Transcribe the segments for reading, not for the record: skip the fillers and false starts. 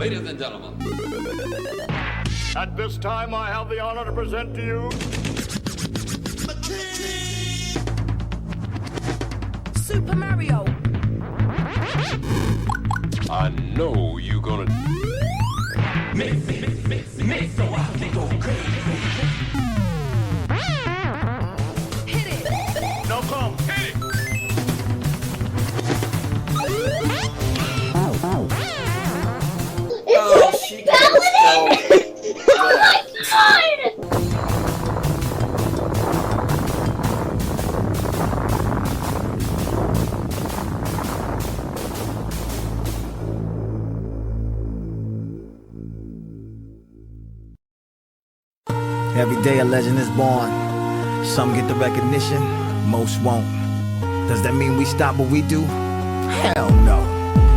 Ladies and gentlemen. At this time, I have the honor to present to you... Super Mario. I know you gonna... Mix, so I can go crazy. Hit it. No come. Hit it. Oh, she Paladin! Oh my god! Every day a legend is born. Some get the recognition, most won't. Does that mean we stop what we do? Hell no.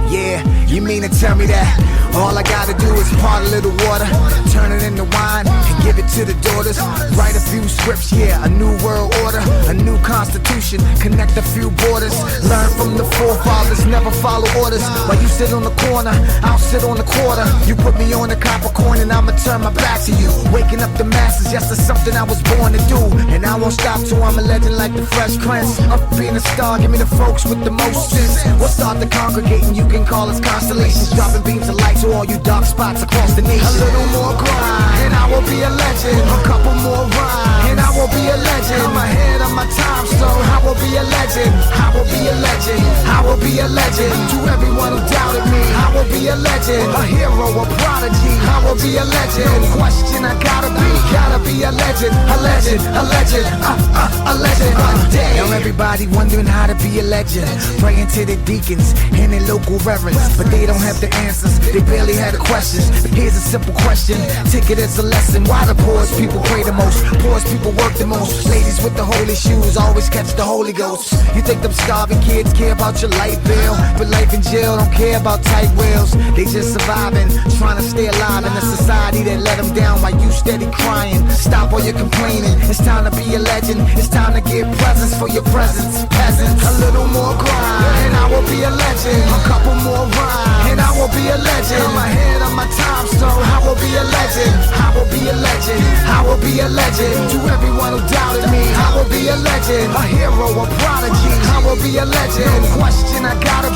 Yeah, you mean to tell me that all I gotta do is part a little water, turn it into wine, and give it to the daughters. Write a few scripts, yeah, a new world order, a new constitution, connect a few borders. Learn from the forefathers, never follow orders. While you sit on the corner, I'll sit on the quarter. You put me on the copper coin and I'ma turn my back to you. Waking up the masses, yes, that's something I was born to do. And I won't stop till I'm a legend like the Fresh Prince. Up being a star, give me the folks with the most sense. We'll start the congregating, you can call us constellations. Dropping beams of light to all you dark spots across the nation. A little more grind, and I will be a legend. A couple more rhymes, and I will be a legend. I'm ahead of my time, so I will be a legend. I will be a legend. I will be a legend. To everyone who doubted me, I will be a legend. A hero, a prodigy. I will be a legend. No question, I gotta be a legend. A legend, a legend, a legend. One day. Now everybody wondering how to be a legend. Praying to the deacons and their local reverends, but they don't have the answers. They barely had the questions. Here's a simple question, take it as a lesson. Why the poorest people pray the most? Poorest people work the most. Ladies with the holy shoes always catch the Holy Ghost. You think them starving kids care about your light bill, but life in jail don't care about tight wheels. They just surviving, trying to stay alive in a society that let them down while you steady crying. Stop all your complaining, it's time to be a legend. It's time to get presents for your presents. Peasants, a little more grind, and I will be a legend. A couple more rhymes, and I will be a legend. I'm ahead of my time, so I will be a legend. I will be a legend. I will be a legend. To everyone who doubted me, I will be a legend. A hero, a prodigy. I will be a legend. No question, I gotta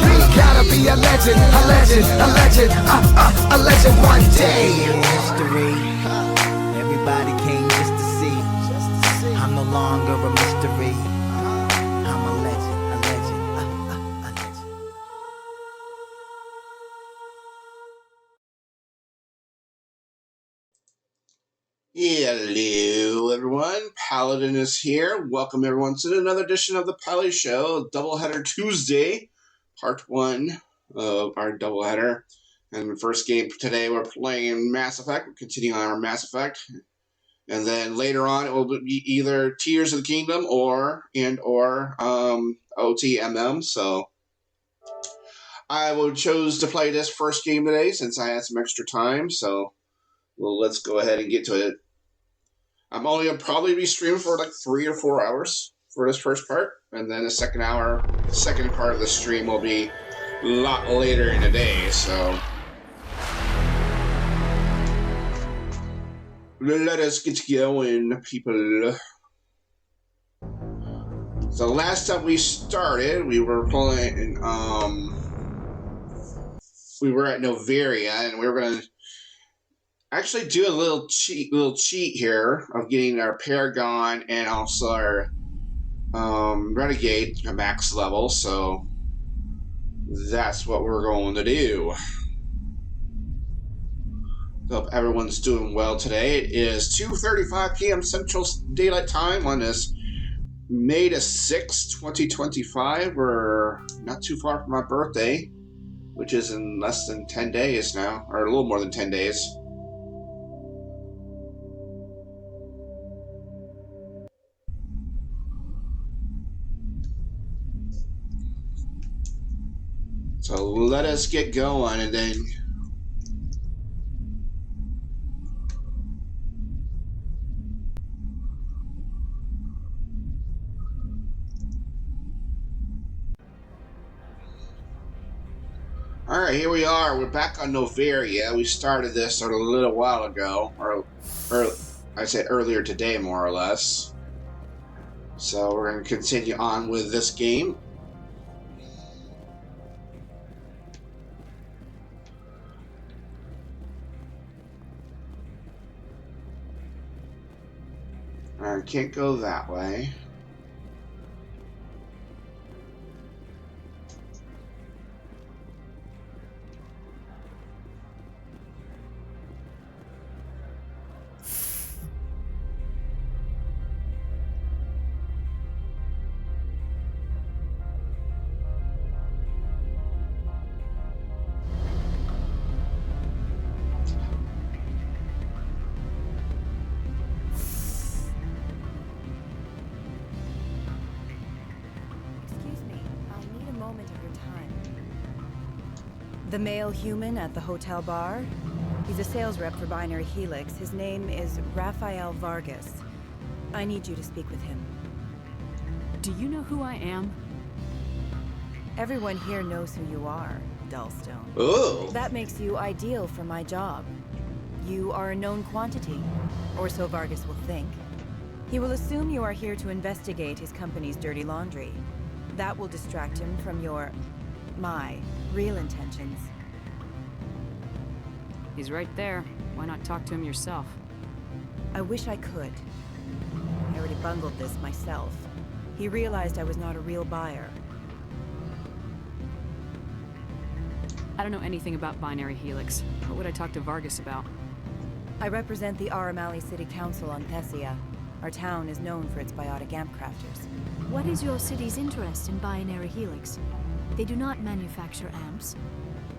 be a legend. A legend, a legend, a legend one day. History. Everybody came just to see. I'm no longer a mystery. I'm a legend, a legend, a legend. Hello everyone, Paladin is here. Welcome everyone to another edition of the Pally Show, Doubleheader Tuesday, part 1 of our doubleheader. And the first game today we're playing Mass Effect. We're continuing on our Mass Effect. And then later on it will be either Tears of the Kingdom or OTMM. So I chose to play this first game today since I had some extra time. So let's go ahead and get to it. I'm only going to probably be streaming for like 3 or 4 hours for this first part. And then the second part of the stream will be a lot later in the day, so let us get going, people. So last time we started, we were playing, we were at Noveria, and we were going to actually do a little cheat here of getting our Paragon and also our Renegade to max level, so that's what we're going to do. Hope everyone's doing well today. It is 2:35 p.m. Central Daylight Time on this May the 6th, 2025. We're not too far from my birthday, which is in less than 10 days now, or a little more than 10 days. So let us get going, and then Alright, here we are. We're back on Noveria. We started this a little while ago. Or I'd say earlier today, more or less. So we're going to continue on with this game. I can't go that way. The male human at the hotel bar? He's a sales rep for Binary Helix. His name is Rafael Vargas. I need you to speak with him. Do you know who I am? Everyone here knows who you are, Dullstone. Oh. That makes you ideal for my job. You are a known quantity, or so Vargas will think. He will assume you are here to investigate his company's dirty laundry. That will distract him from my real intentions. He's right there. Why not talk to him yourself? I wish I could. I already bungled this myself. He realized I was not a real buyer. I don't know anything about Binary Helix. What would I talk to Vargas about? I represent the Aramali City Council on Benezia. Our town is known for its biotic amp crafters. What is your city's interest in Binary Helix? They do not manufacture amps.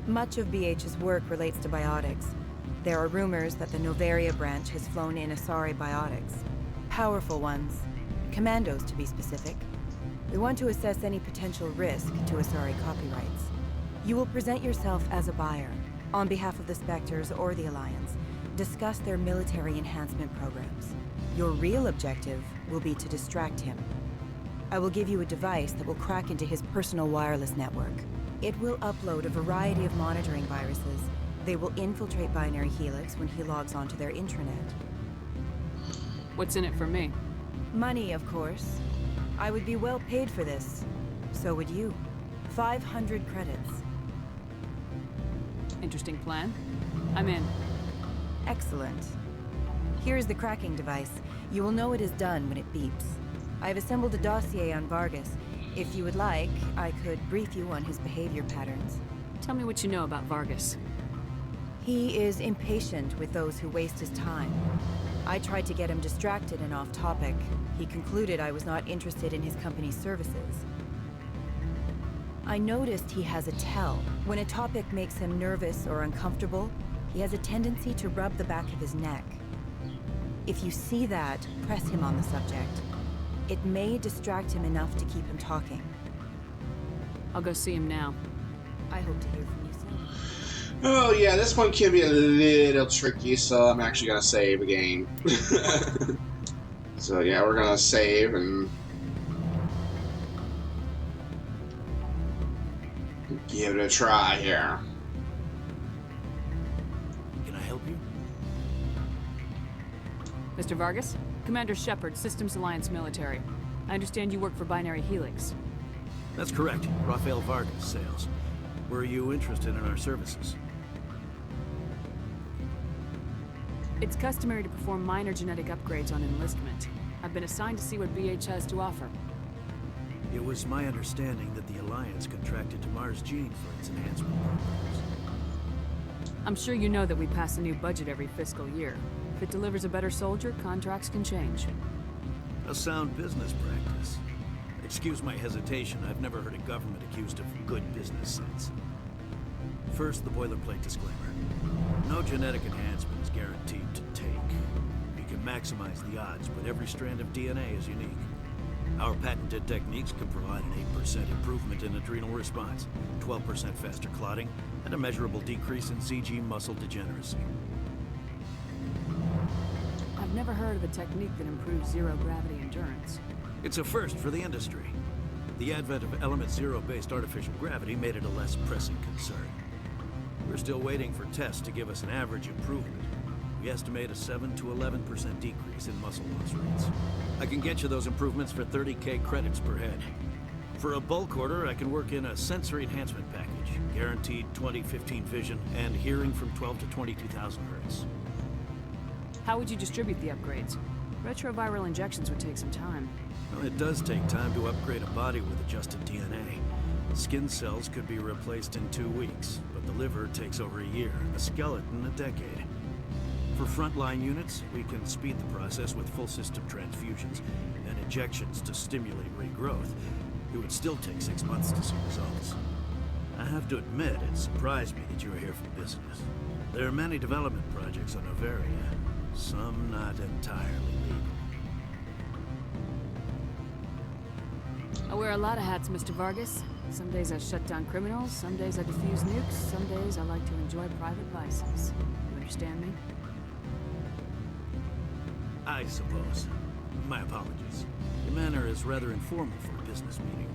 Much of BH's work relates to biotics. There are rumors that the Noveria branch has flown in Asari biotics. Powerful ones. Commandos, to be specific. We want to assess any potential risk to Asari copyrights. You will present yourself as a buyer, on behalf of the Spectres or the Alliance. Discuss their military enhancement programs. Your real objective will be to distract him. I will give you a device that will crack into his personal wireless network. It will upload a variety of monitoring viruses. They will infiltrate Binary Helix when he logs onto their intranet. What's in it for me? Money, of course. I would be well paid for this. So would you. 500 credits. Interesting plan. I'm in. Excellent. Here is the cracking device. You will know it is done when it beeps. I've assembled a dossier on Vargas. If you would like, I could brief you on his behavior patterns. Tell me what you know about Vargas. He is impatient with those who waste his time. I tried to get him distracted and off topic. He concluded I was not interested in his company's services. I noticed he has a tell. When a topic makes him nervous or uncomfortable, he has a tendency to rub the back of his neck. If you see that, press him on the subject. It may distract him enough to keep him talking. I'll go see him now. I hope to hear from you soon. Oh yeah, this one can be a little tricky, so I'm actually gonna save again. So yeah, we're gonna save and give it a try here. Can I help you? Mr. Vargas? Commander Shepard, Systems Alliance Military. I understand you work for Binary Helix. That's correct. Rafael Vargas, sales. Were you interested in our services? It's customary to perform minor genetic upgrades on enlistment. I've been assigned to see what BH has to offer. It was my understanding that the Alliance contracted to Mars Gene for its enhancement programs. I'm sure you know that we pass a new budget every fiscal year. If it delivers a better soldier, contracts can change. A sound business practice. Excuse my hesitation, I've never heard a government accused of good business sense. First, the boilerplate disclaimer. No genetic enhancement is guaranteed to take. You can maximize the odds, but every strand of DNA is unique. Our patented techniques can provide an 8% improvement in adrenal response, 12% faster clotting, and a measurable decrease in CG muscle degeneracy. I've never heard of a technique that improves zero-gravity endurance. It's a first for the industry. The advent of element zero-based artificial gravity made it a less pressing concern. We're still waiting for tests to give us an average improvement. We estimate a 7 to 11% decrease in muscle loss rates. I can get you those improvements for 30k credits per head. For a bulk order, I can work in a sensory enhancement package, guaranteed 20/15 vision, and hearing from 12 to 22,000 hertz. How would you distribute the upgrades? Retroviral injections would take some time. Well, it does take time to upgrade a body with adjusted DNA. Skin cells could be replaced in 2 weeks, but the liver takes over a year, the skeleton a decade. For frontline units, we can speed the process with full system transfusions and injections to stimulate regrowth. It would still take 6 months to see results. I have to admit, it surprised me that you were here for business. There are many development projects on Noveria, some not entirely legal. I wear a lot of hats, Mr. Vargas. Some days I shut down criminals, some days I defuse nukes, some days I like to enjoy private vices. You understand me? I suppose. My apologies. Your manner is rather informal for a business meeting.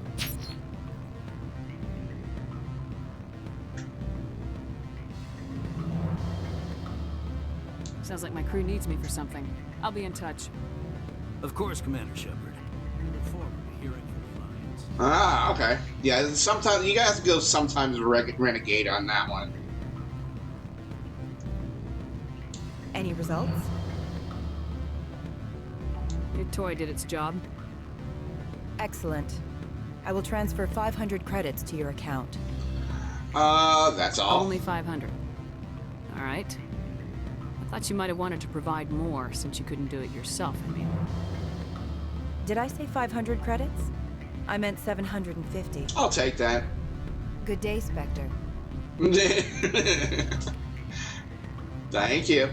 Sounds like my crew needs me for something. I'll be in touch. Of course, Commander Shepard. We look forward to hearing from the Alliance. Ah, okay. Yeah, sometimes you guys go sometimes renegade on that one. Any results? Your toy did its job. Excellent. I will transfer 500 credits to your account. That's all. Only 500. All right. I thought you might have wanted to provide more since you couldn't do it yourself, I mean. Did I say 500 credits? I meant 750. I'll take that. Good day, Spectre. Thank you.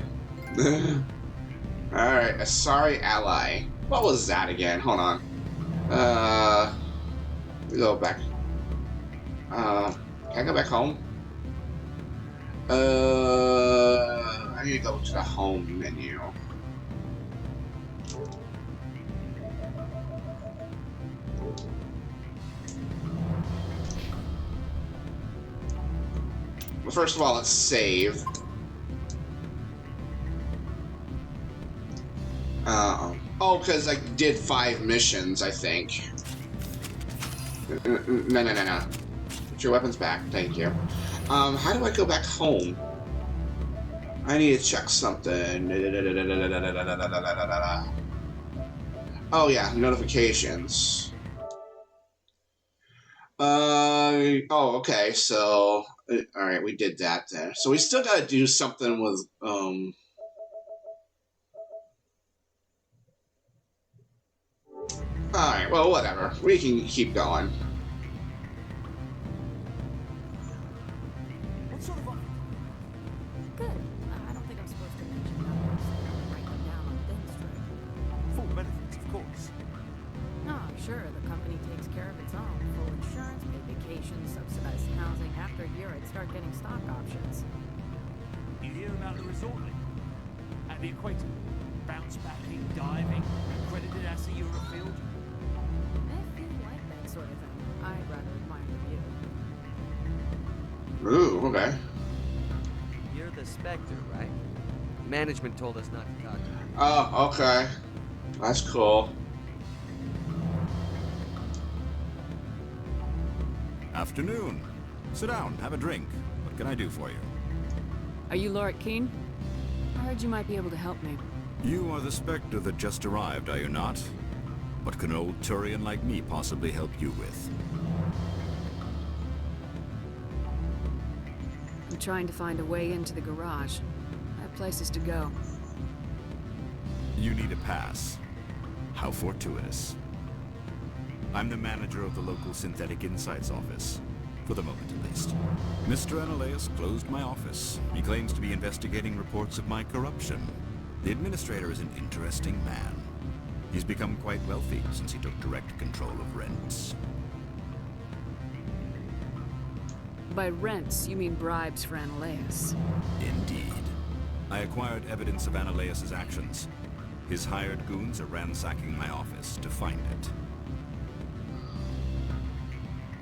Alright, a sorry ally. What was that again? Hold on. Go back. Can I go back home? I need to go to the home menu. Well, first of all, let's save. Oh, because I did 5 missions, I think. No. Put your weapons back, thank you. How do I go back home? I need to check something. Oh yeah, notifications. Oh, okay, so... Alright, we did that then. So we still gotta do something with, Alright, well, whatever. We can keep going. What sort of... Good. I don't think I'm supposed to mention numbers. Write them down on thin strip. Full benefits, of course. No, I'm sure the company takes care of its own. Full insurance, paid vacations, subsidized housing. After a year, I'd start getting stock options. You hear about the resort link? At the equator. Bounce backing, diving, accredited as a Eurofield. If you like that sort of thing, I'd rather admire the view. Ooh, okay. You're the Spectre, right? Management told us not to talk to you. Oh, okay. That's cool. Afternoon. Sit down, have a drink. What can I do for you? Are you Lorik Keen? I heard you might be able to help me. You are the Spectre that just arrived, are you not? What can an old Turian like me possibly help you with? I'm trying to find a way into the garage. I have places to go. You need a pass. How fortuitous. I'm the manager of the local Synthetic Insights office. For the moment, at least. Mr. Analaeus closed my office. He claims to be investigating reports of my corruption. The administrator is an interesting man. He's become quite wealthy since he took direct control of rents. By rents, you mean bribes for Analaeus. Indeed. I acquired evidence of Analaeus' actions. His hired goons are ransacking my office to find it.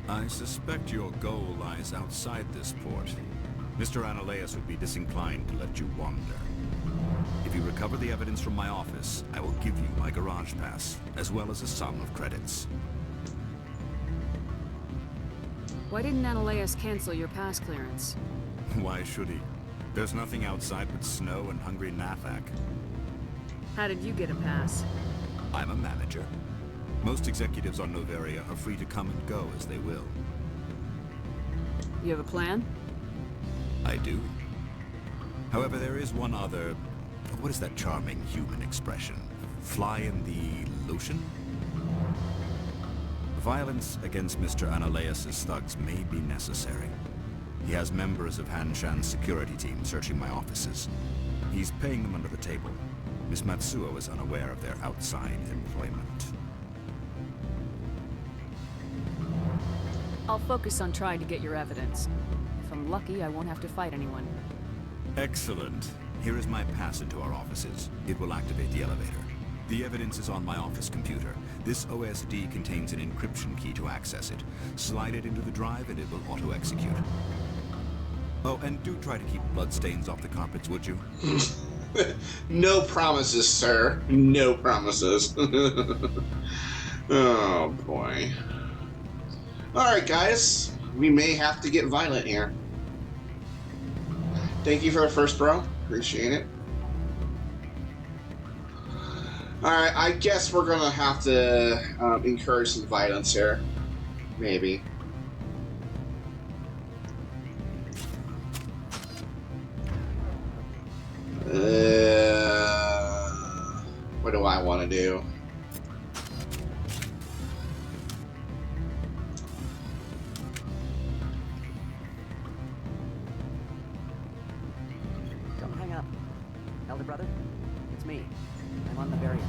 I suspect your goal lies outside this port. Mr. Analeas would be disinclined to let you wander. If you recover the evidence from my office, I will give you my garage pass, as well as a sum of credits. Why didn't Analeas cancel your pass clearance? Why should he? There's nothing outside but snow and hungry Nafak. How did you get a pass? I'm a manager. Most executives on Noveria are free to come and go as they will. You have a plan? I do. However, there is one other... What is that charming human expression? Fly in the lotion? Violence against Mr. Analeas' thugs may be necessary. He has members of Han Shan's security team searching my offices. He's paying them under the table. Miss Matsuo is unaware of their outside employment. I'll focus on trying to get your evidence. If I'm lucky, I won't have to fight anyone. Excellent. Here is my pass into our offices. It will activate the elevator. The evidence is on my office computer. This OSD contains an encryption key to access it. Slide it into the drive and it will auto-execute. Oh, and do try to keep bloodstains off the carpets, would you? No promises, sir. No promises. Oh, boy. Alright, guys. We may have to get violent here. Thank you for the first, bro. Appreciate it. Alright, I guess we're gonna have to encourage some violence here. Maybe. What do I want to do? Don't hang up. Elder brother, it's me. I'm on Noveria.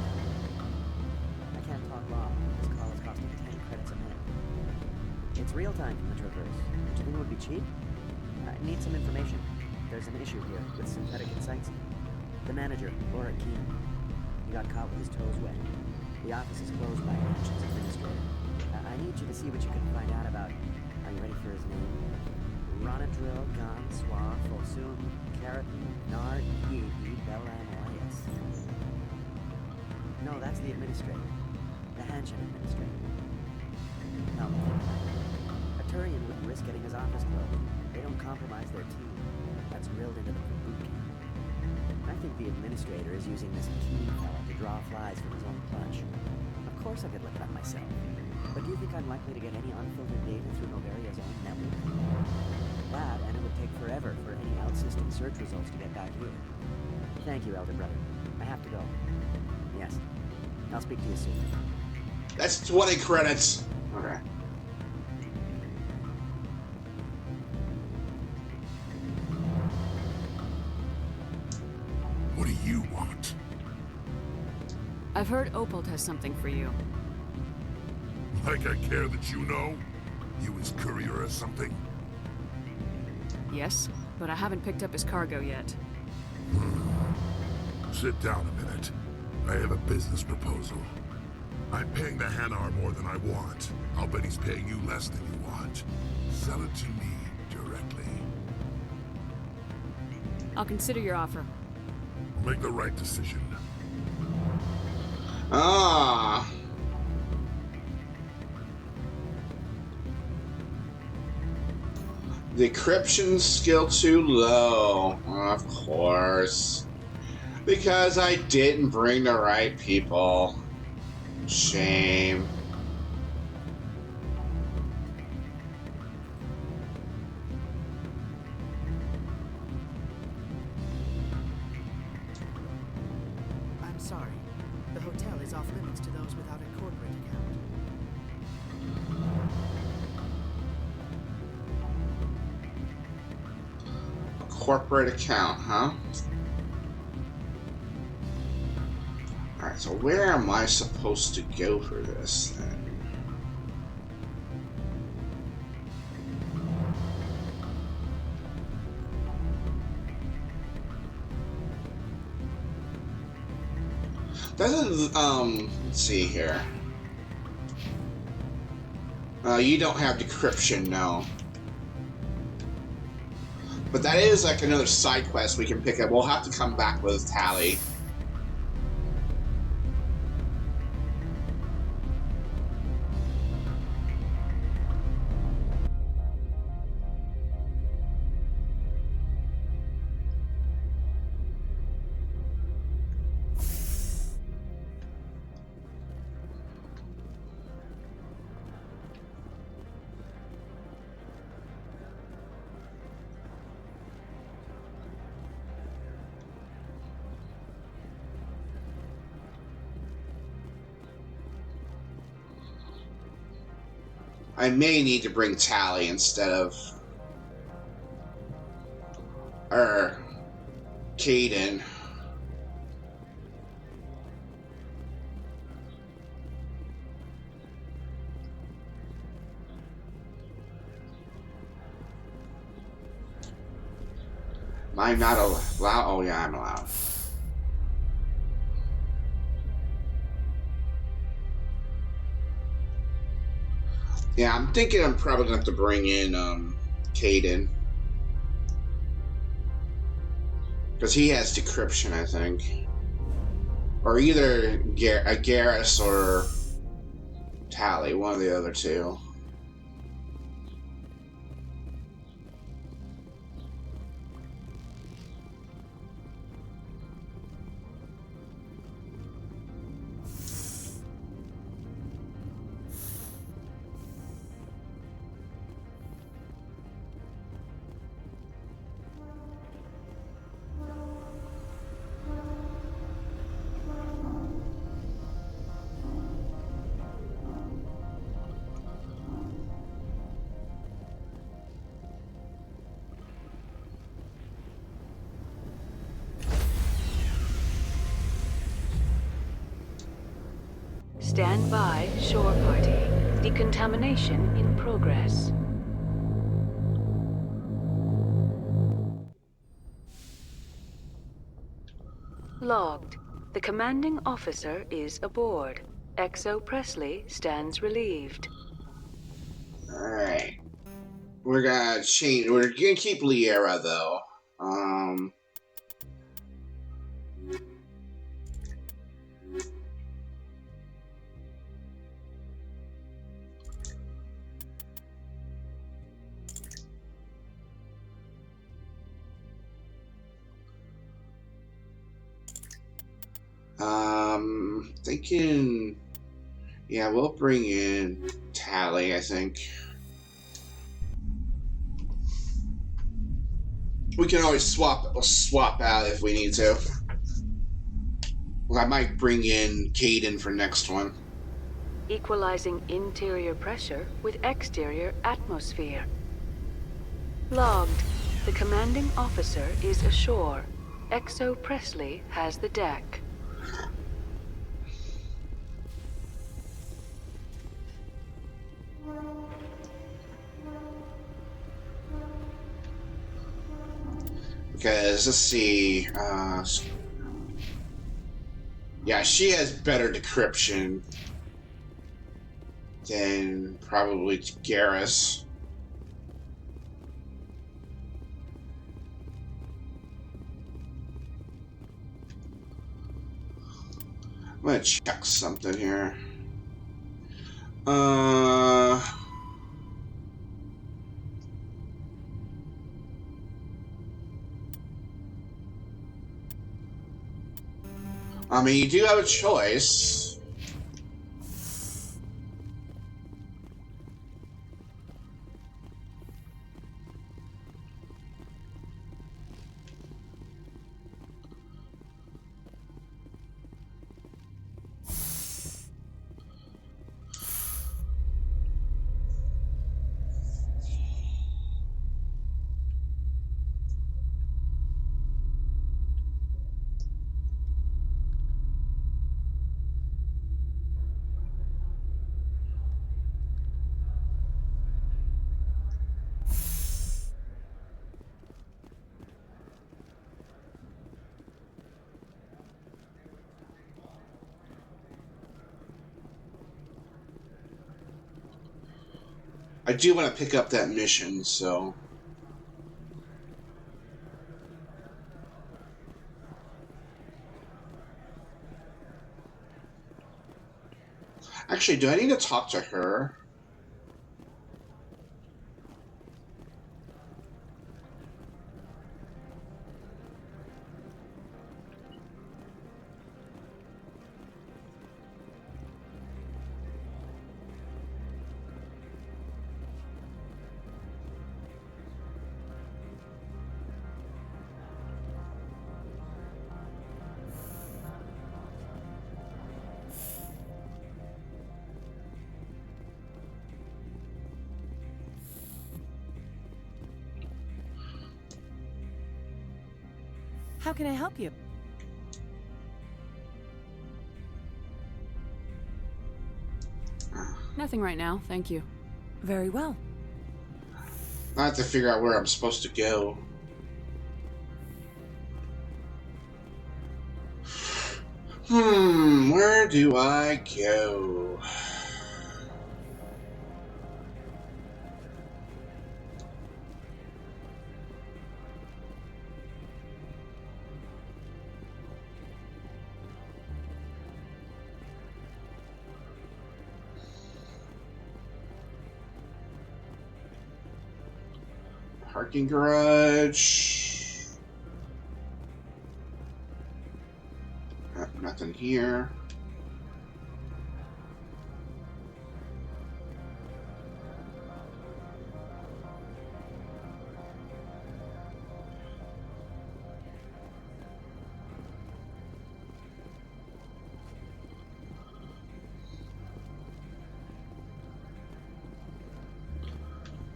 I can't talk long. This call is costing 10 credits a minute. It's real time from the Traverse. Do you think it would be cheap? I need some information. There's an issue here with synthetic insights. The manager, Laura Keene, he got caught with his toes wet. The office is closed by Hanshin's administrator. I need you to see what you can find out about. Are you ready for his name? Ronadrill, Gon, Swa, Folsum, Keratin, Nard, Yedi, Belan, Elias. No, that's the administrator. The Hanshin administrator. No, think about it. A Turian wouldn't risk getting his office closed. They don't compromise their team. That's drilled into them from boot camp. I think the administrator is using this Keene fella to draw flies from his own clutch. Of course I could look it up myself. But do you think I'm likely to get any unfiltered data through Noveria's own network? That, and it would take forever for any out-system search results to get back here. Thank you, Elder Brother. I have to go. Yes. I'll speak to you soon. That's 20 credits. Okay. What do you want? I've heard Opal has something for you. Like I care that you know? You his courier or something? Yes, but I haven't picked up his cargo yet. Sit down a minute. I have a business proposal. I'm paying the Hanar more than I want. I'll bet he's paying you less than you want. Sell it to me directly. I'll consider your offer. Make the right decision. Ah. Decryption skill too low. Of course. Because I didn't bring the right people. Shame. I'm sorry. The hotel is off limits to those without a corporate account. A corporate account, huh? Alright, so where am I supposed to go for this then? Doesn't, let's see here. You don't have decryption, no. But that is like another side quest we can pick up. We'll have to come back with Tally. I may need to bring Tally instead of Caden. Am I not allowed? Oh yeah, I'm allowed. Yeah, I'm thinking I'm probably going to have to bring in Caden. Because he has decryption, I think. Or either Garrus or Tally, one of the other two. Stand by, shore party. Decontamination in progress. Logged. The commanding officer is aboard. XO Presley stands relieved. Alright. We're gonna change. We're gonna keep Liara, though. Thinking, yeah, we'll bring in Tally, I think. We can always swap out if we need to. Well, I might bring in Caden for next one. Equalizing interior pressure with exterior atmosphere. Logged. The commanding officer is ashore. XO Presley has the deck. Because, let's see, yeah, she has better decryption than probably Garrus. I'm gonna check something here. I mean, you do have a choice. I do want to pick up that mission, so... Actually, do I need to talk to her? How can I help you? Nothing right now, thank you. Very well. I have to figure out where I'm supposed to go. Where do I go? Parking garage. Nothing here.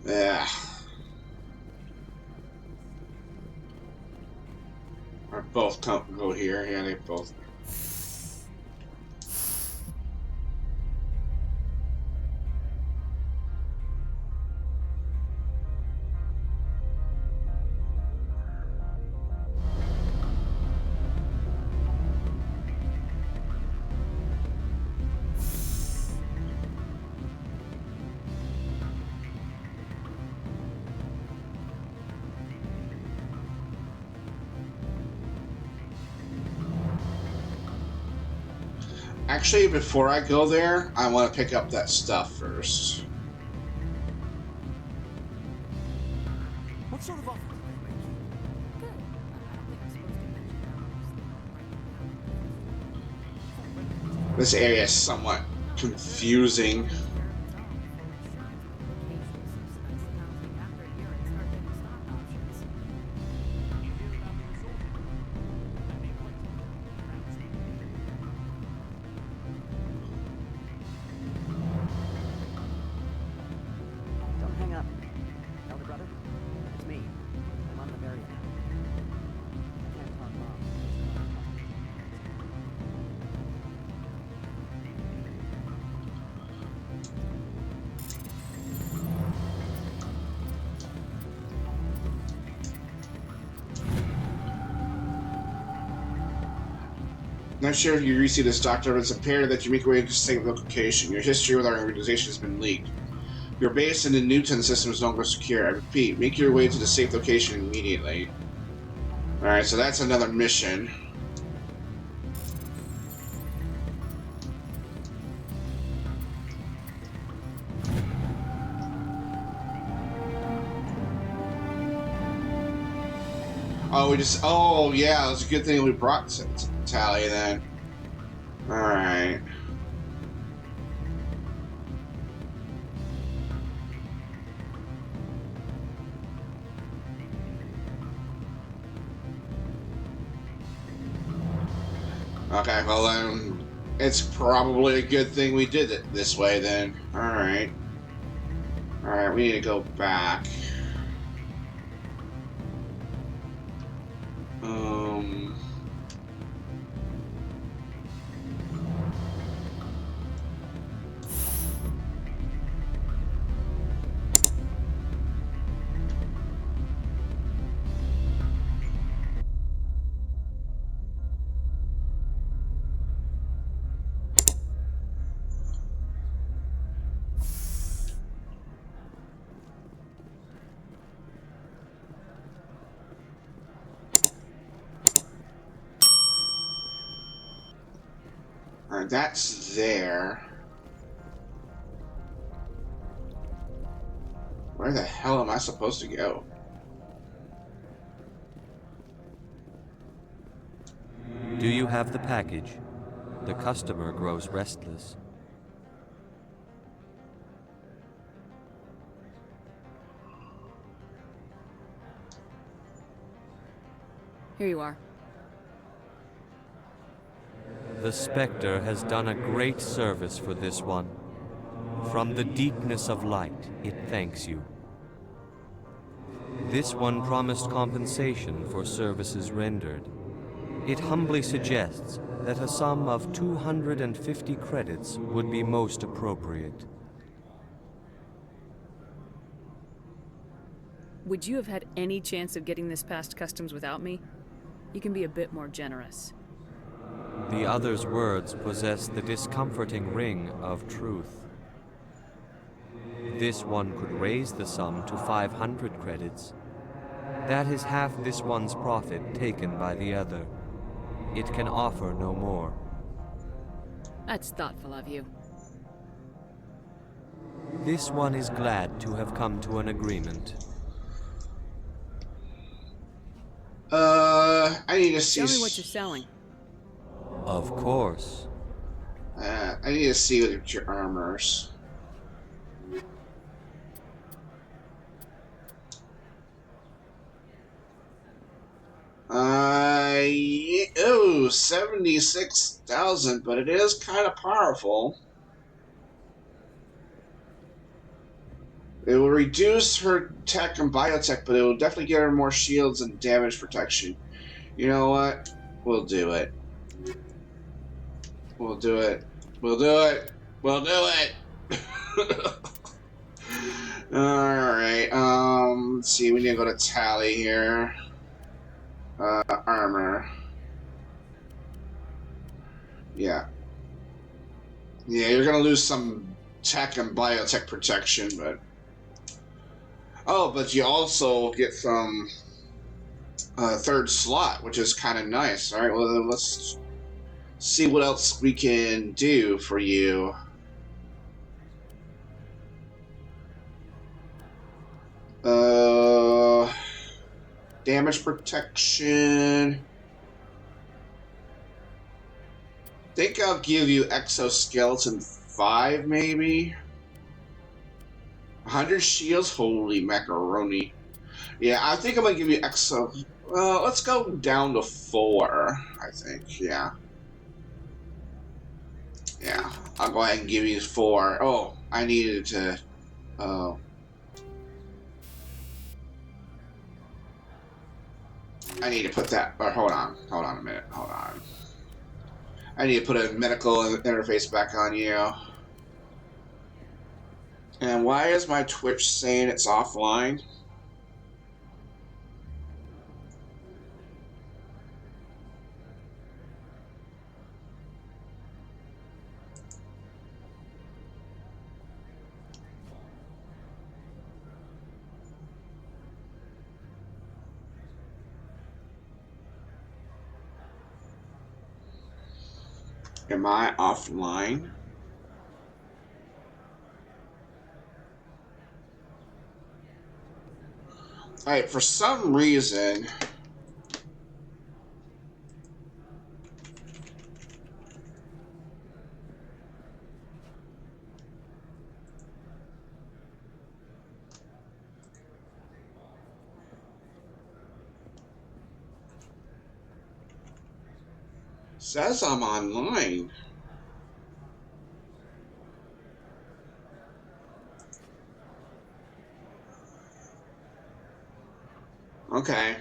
Yeah. Or both go here. Yeah, they both. Actually, before I go there, I want to pick up that stuff first. What sort of offer did they make you? Good. I don't think I'm supposed to mention how This area is somewhat confusing. Don't hang up. Elder brother, it's me. I'm on Noveria now. I can't talk long. Not sure if you received this, Doctor, but it's imperative that you make your way to a safe location. Your history with our organization has been leaked. Your base in the Newton system is no longer secure. I repeat, make your way to the safe location immediately. Alright, so that's another mission. Oh, oh, yeah, it's a good thing we brought Tally then. Alright. Okay, well then, it's probably a good thing we did it this way then. Alright. Alright, we need to go back. Alright, that's there. Where the hell am I supposed to go? Do you have the package? The customer grows restless. Here you are. The Spectre has done a great service for this one. From the deepness of light, it thanks you. This one promised compensation for services rendered. It humbly suggests that a sum of 250 credits would be most appropriate. Would you have had any chance of getting this past customs without me? You can be a bit more generous. The other's words possess the discomforting ring of truth. This one could raise the sum to 500 credits. That is half this one's profit taken by the other. It can offer no more. That's thoughtful of you. This one is glad to have come to an agreement. I need to see. Tell me what you're selling. Of course. I need to see what your armors. Oh, 76,000, but it is kind of powerful. It will reduce her tech and biotech, but it will definitely give her more shields and damage protection. You know what? We'll do it. We'll do it. We'll do it. We'll do it. Alright, let's see, we need to go to tally here. Armor. Yeah. Yeah, you're gonna lose some tech and biotech protection, but... Oh, but you also get some third slot, which is kind of nice. Alright, well, then let's see what else we can do for you. Damage protection. I think I'll give you exoskeleton 5, maybe. 100 shields? Holy macaroni. Yeah, I think I'm gonna give you let's go down to 4, I think, yeah. Yeah, I'll go ahead and give you 4. Oh, I needed to... I need to put that... Or hold on a minute, hold on. I need to put a medical interface back on you. And why is my Twitch saying it's offline? Am I offline? Alright, for some reason... Says I'm online. Okay.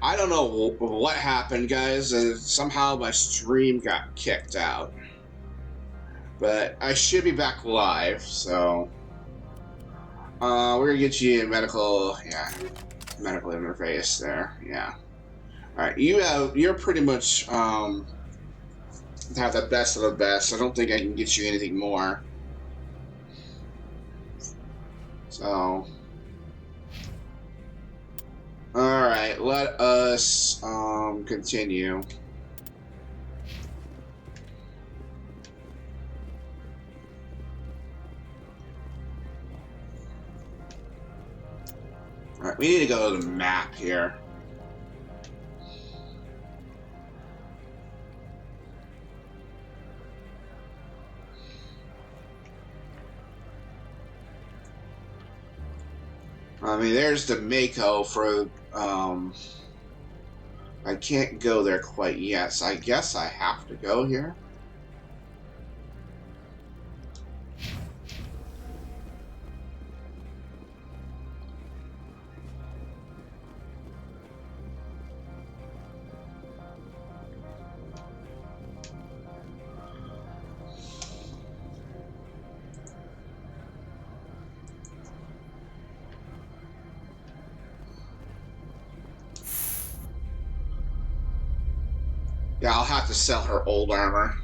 I don't know what happened, guys. Somehow my stream got kicked out. But I should be back live, so... we're gonna get you a medical interface there, yeah. Alright, you're pretty much, have the best of the best. I don't think I can get you anything more. So... Alright. Alright, let us continue. Alright, we need to go to the map here. I mean, there's the Mako for, I can't go there quite yet, so I guess I have to go here. Yeah, I'll have to sell her old armor.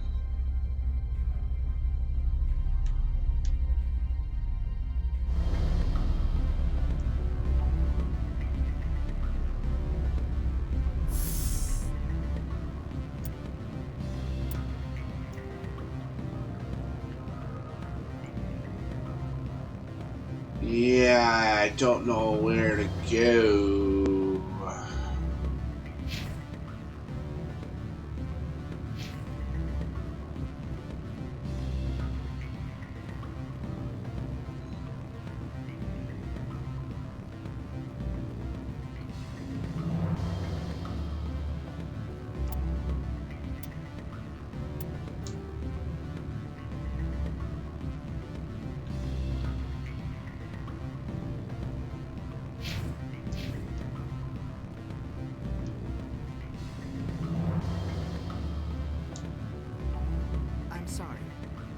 Yeah, I don't know where to go. I'm sorry.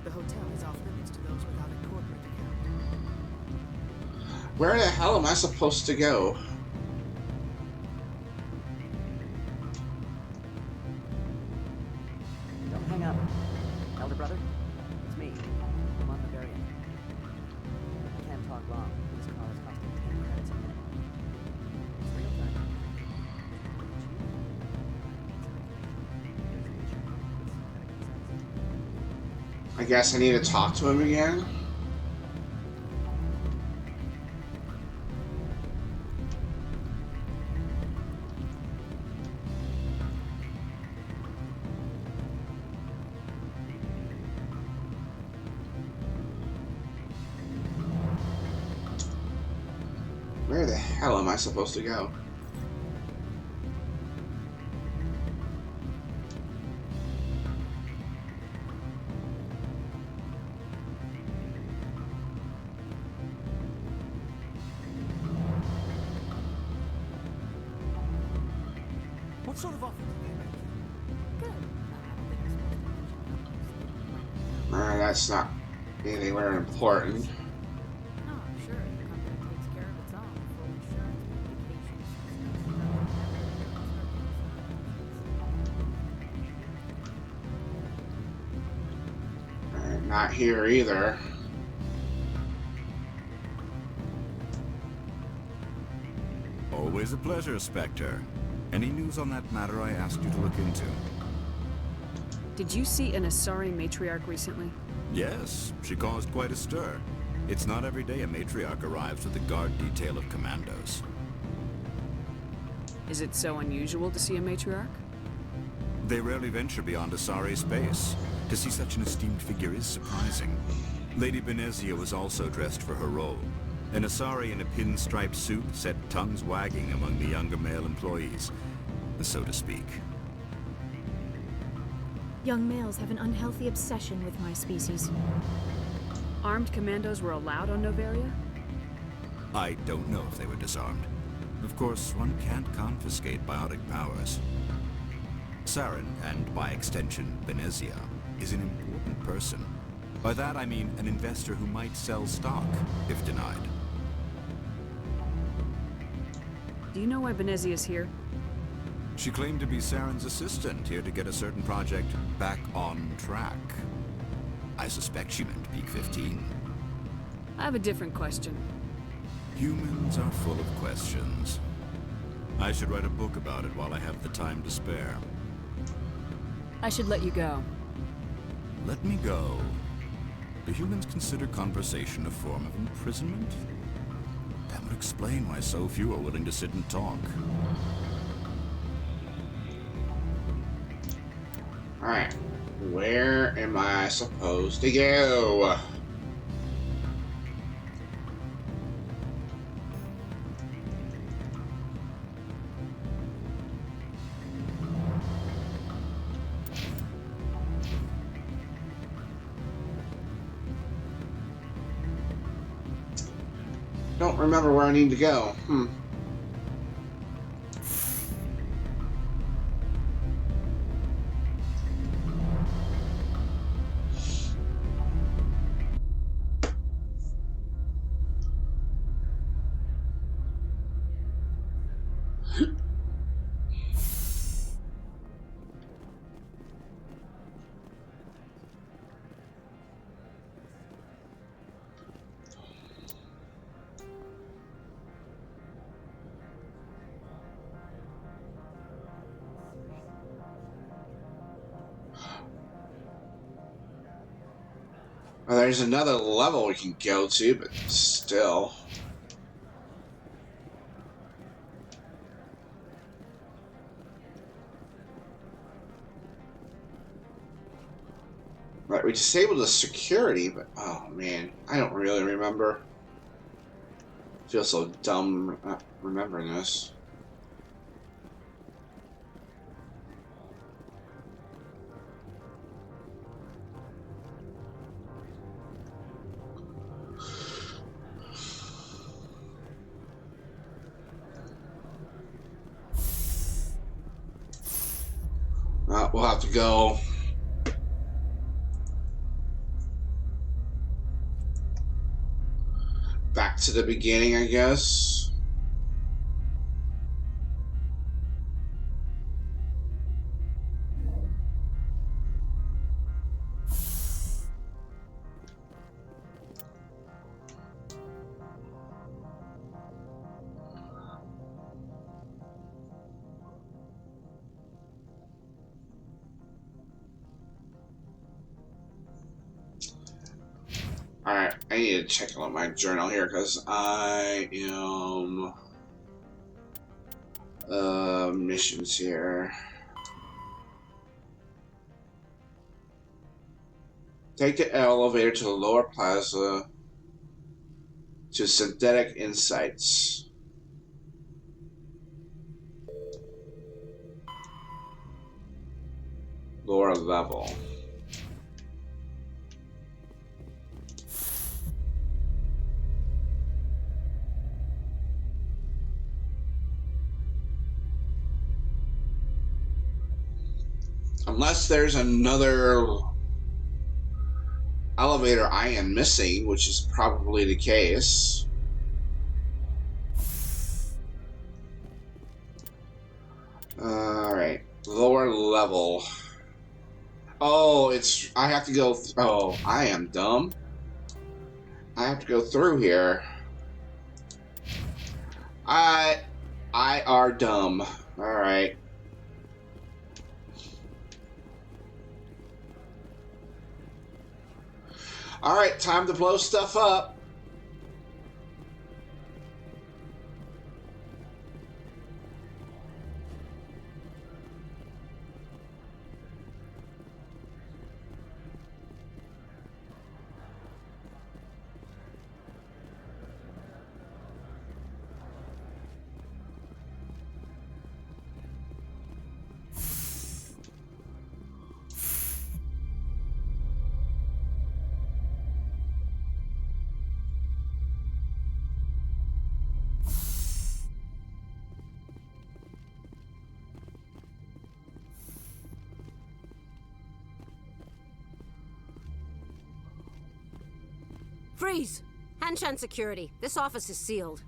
The hotel is off limits to those without a corporate account. Where the hell am I supposed to go? Don't hang up. Elder brother, it's me. I'm on Noveria. I can't talk long. This call is costing 10 credits a minute. It's real time. I guess I need to talk to him again. Where the hell am I supposed to go? What sort of offer did they make you? Good. That's not anywhere important. No, sure. The company takes care of its own. Full insurance, vacations, Alright, not here either. Always a pleasure, Spectre. Any news on that matter I asked you to look into? Did you see an Asari matriarch recently? Yes, she caused quite a stir. It's not every day a matriarch arrives with a guard detail of commandos. Is it so unusual to see a matriarch? They rarely venture beyond Asari space. To see such an esteemed figure is surprising. Lady Benezia was also dressed for her role. An Asari in a pinstriped suit set tongues wagging among the younger male employees, so to speak. Young males have an unhealthy obsession with my species. Armed commandos were allowed on Noveria? I don't know if they were disarmed. Of course, one can't confiscate biotic powers. Saren, and by extension, Benezia, is an important person. By that I mean an investor who might sell stock, if denied. Do you know why Benezia is here? She claimed to be Saren's assistant, here to get a certain project back on track. I suspect she meant Peak 15. I have a different question. Humans are full of questions. I should write a book about it while I have the time to spare. I should let you go. Let me go. Do humans consider conversation a form of imprisonment? That would explain why so few are willing to sit and talk. Alright. Where am I supposed to go? Don't remember where I need to go. Well, there's another level we can go to, but still. Right, we disabled the security, but oh man, I don't really remember. I feel so dumb not remembering this. We'll have to go back to the beginning, I guess. Alright, I need to check out my journal here because I am missions here. Take the elevator to the lower plaza to synthetic insights. Lower level. Unless there's another elevator I am missing, which is probably the case. Alright, lower level. Oh, I have to go, oh, I am dumb. I have to go through here. I are dumb. Alright. Alright, time to blow stuff up. Freeze! Hanshan security. This office is sealed.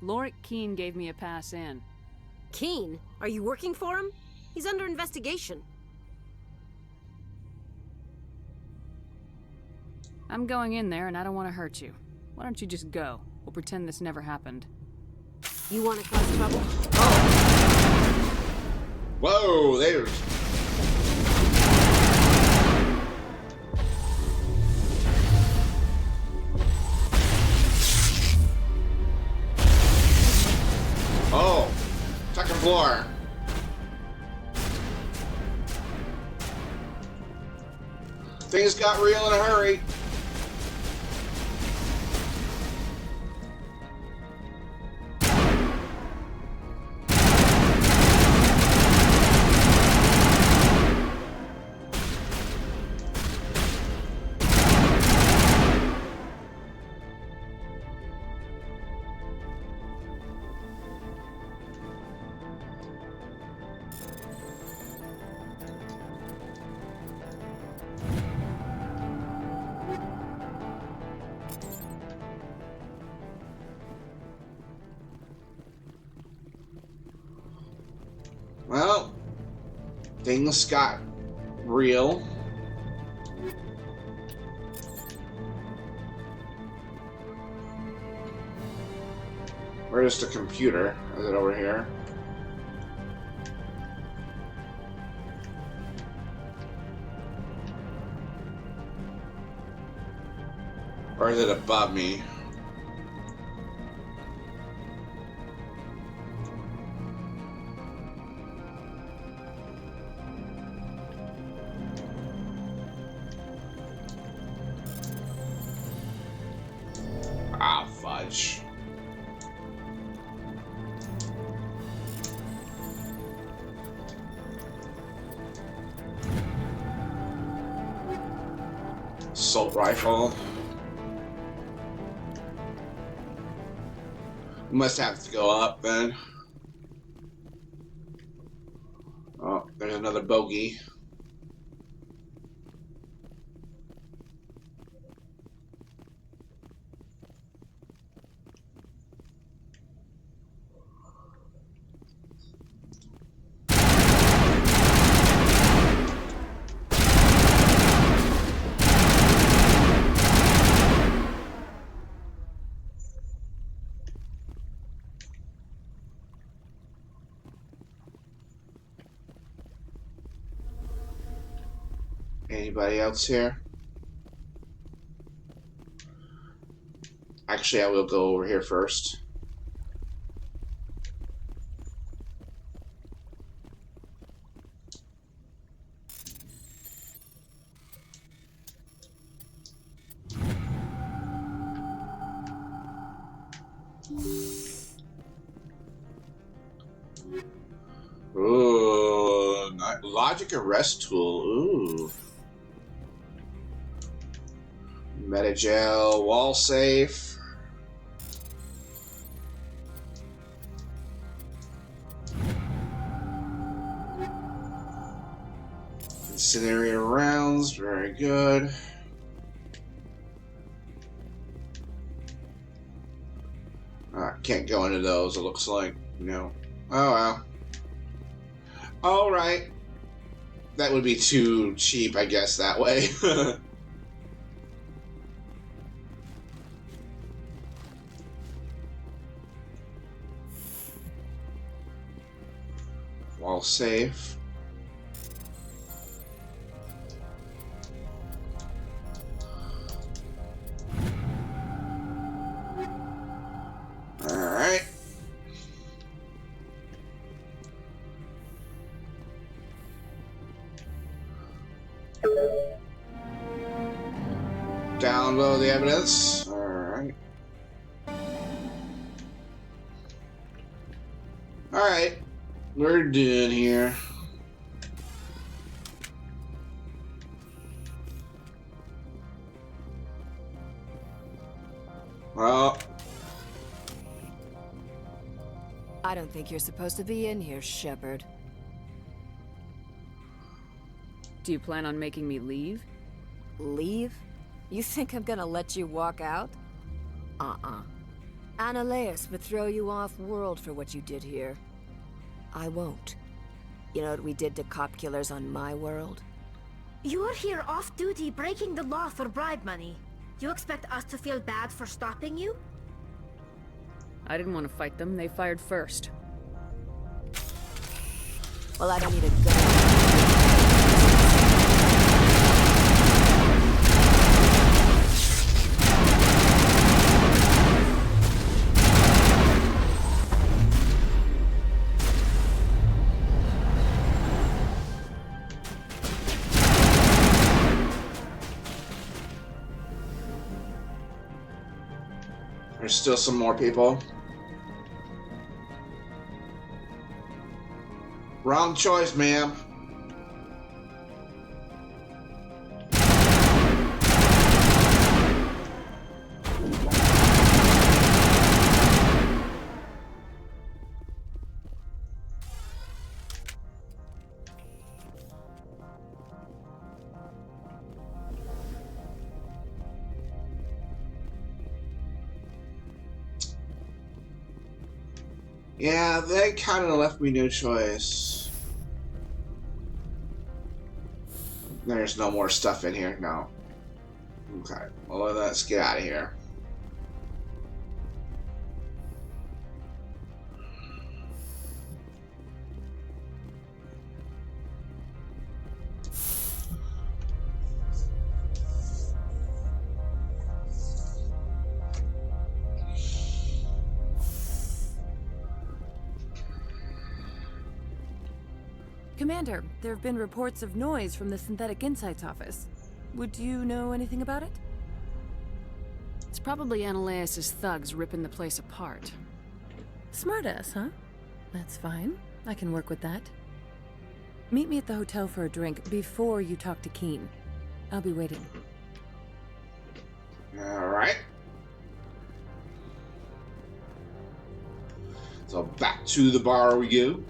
Lorik Keene gave me a pass in. Keene? Are you working for him? He's under investigation. I'm going in there and I don't want to hurt you. Why don't you just go? We'll pretend this never happened. You want to cause trouble? Whoa, there's... Oh, second floor. Things got real in a hurry. Well, things got real. Where's the computer? Is it over here? Or is it above me? Ah, fudge. Assault rifle. Must have to go up then. Oh, there's another bogey. Anybody else here? Actually, I will go over here first. Ooh, logic arrest tool. Ooh. Metagel, wall safe. Incendiary rounds, very good. Can't go into those, it looks like. No. Oh well. Alright. That would be too cheap, I guess, that way. Wall safe. Alright. Download the evidence. Alright. Alright. We're done here. Well, I don't think you're supposed to be in here, Shepard. Do you plan on making me leave? Leave? You think I'm gonna let you walk out? Annaleus would throw you off-world for what you did here. I won't. You know what we did to cop killers on my world? You're here off-duty breaking the law for bribe money. You expect us to feel bad for stopping you? I didn't want to fight them. They fired first. Well, I don't need a gun. There's still some more people. Wrong choice, ma'am. Yeah, they kind of left me no choice. There's no more stuff in here? No. Okay, well, let's get out of here. Commander, there have been reports of noise from the Synthetic Insights office. Would you know anything about it? It's probably Ananias' thugs ripping the place apart. Smartass, huh? That's fine. I can work with that. Meet me at the hotel for a drink before you talk to Keen. I'll be waiting. Alright. So back to the bar we go.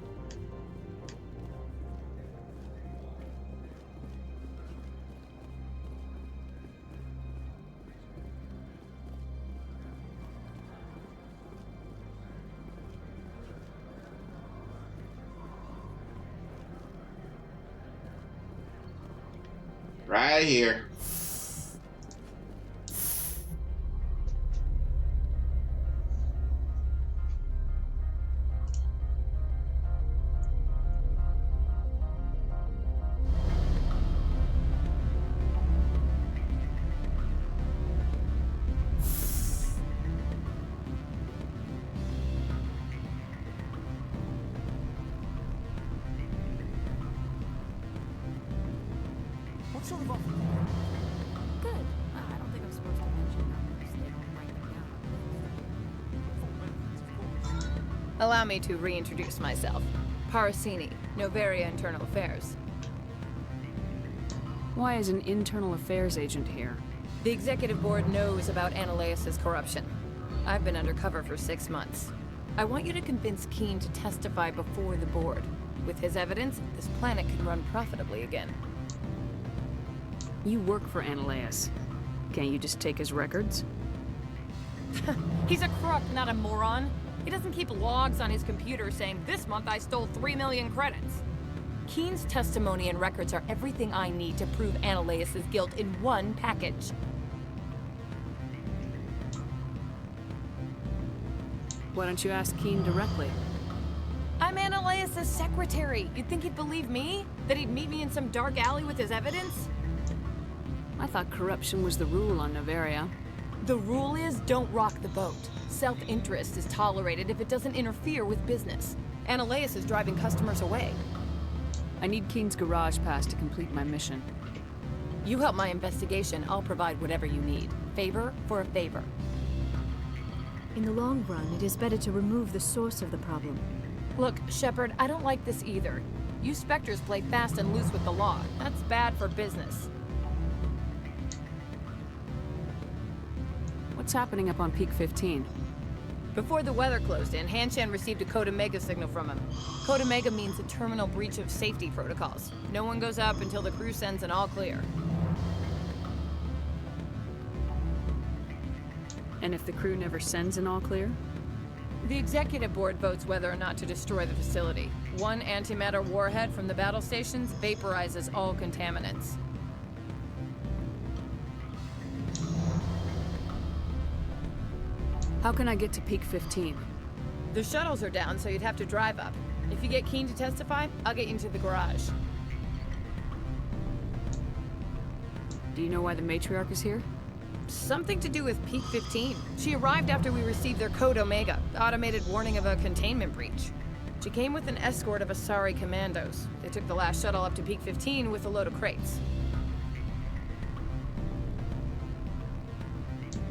Right here. What sort of offer? Good. I don't think I'm supposed to mention numbers. They don't write them down. Allow me to reintroduce myself. Parasini, Noveria Internal Affairs. Why is an internal affairs agent here? The executive board knows about Ananias' corruption. I've been undercover for 6 months. I want you to convince Keen to testify before the board. With his evidence, this planet can run profitably again. You work for Ananias. Can't you just take his records? He's a crook, not a moron. He doesn't keep logs on his computer saying, "This month I stole 3 million credits." Keen's testimony and records are everything I need to prove Ananias' guilt in one package. Why don't you ask Keen directly? I'm Ananias' secretary. You'd think he'd believe me? That he'd meet me in some dark alley with his evidence? I thought corruption was the rule on Noveria. The rule is don't rock the boat. Self-interest is tolerated if it doesn't interfere with business. Ananias is driving customers away. I need Keen's garage pass to complete my mission. You help my investigation, I'll provide whatever you need. Favor for a favor. In the long run, it is better to remove the source of the problem. Look, Shepard, I don't like this either. You Spectres play fast and loose with the law. That's bad for business. What's happening up on Peak 15? Before the weather closed in, Hanshan received a Code Omega signal from him. Code Omega means a terminal breach of safety protocols. No one goes up until the crew sends an all clear. And if the crew never sends an all clear? The executive board votes whether or not to destroy the facility. One antimatter warhead from the battle stations vaporizes all contaminants. How can I get to Peak 15? The shuttles are down, so you'd have to drive up. If you get keen to testify, I'll get you into the garage. Do you know why the matriarch is here? Something to do with Peak 15. She arrived after we received their Code Omega, automated warning of a containment breach. She came with an escort of Asari commandos. They took the last shuttle up to Peak 15 with a load of crates.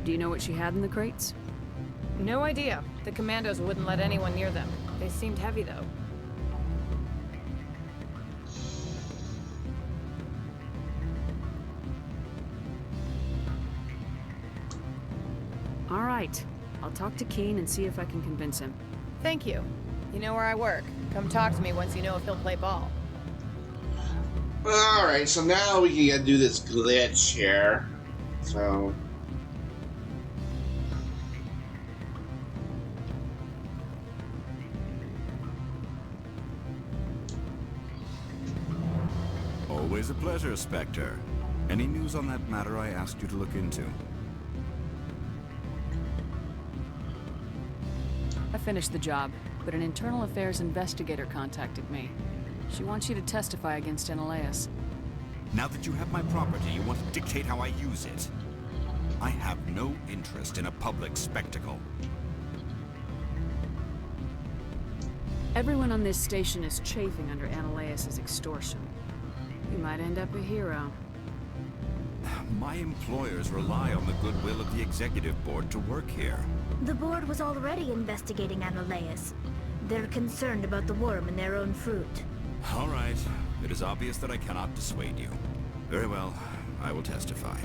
Do you know what she had in the crates? No idea. The commandos wouldn't let anyone near them. They seemed heavy, though. All right. I'll talk to Keen and see if I can convince him. Thank you. You know where I work. Come talk to me once you know if he'll play ball. Alright, so now we can do this glitch here. So... Always a pleasure, Spectre. Any news on that matter I asked you to look into? I finished the job, but an internal affairs investigator contacted me. She wants you to testify against Menelaus. Now that you have my property, you want to dictate how I use it. I have no interest in a public spectacle. Everyone on this station is chafing under Menelaus' extortion. You might end up a hero. My employers rely on the goodwill of the executive board to work here. The board was already investigating Menelaus. They're concerned about the worm in their own fruit. All right. It is obvious that I cannot dissuade you. Very well. I will testify.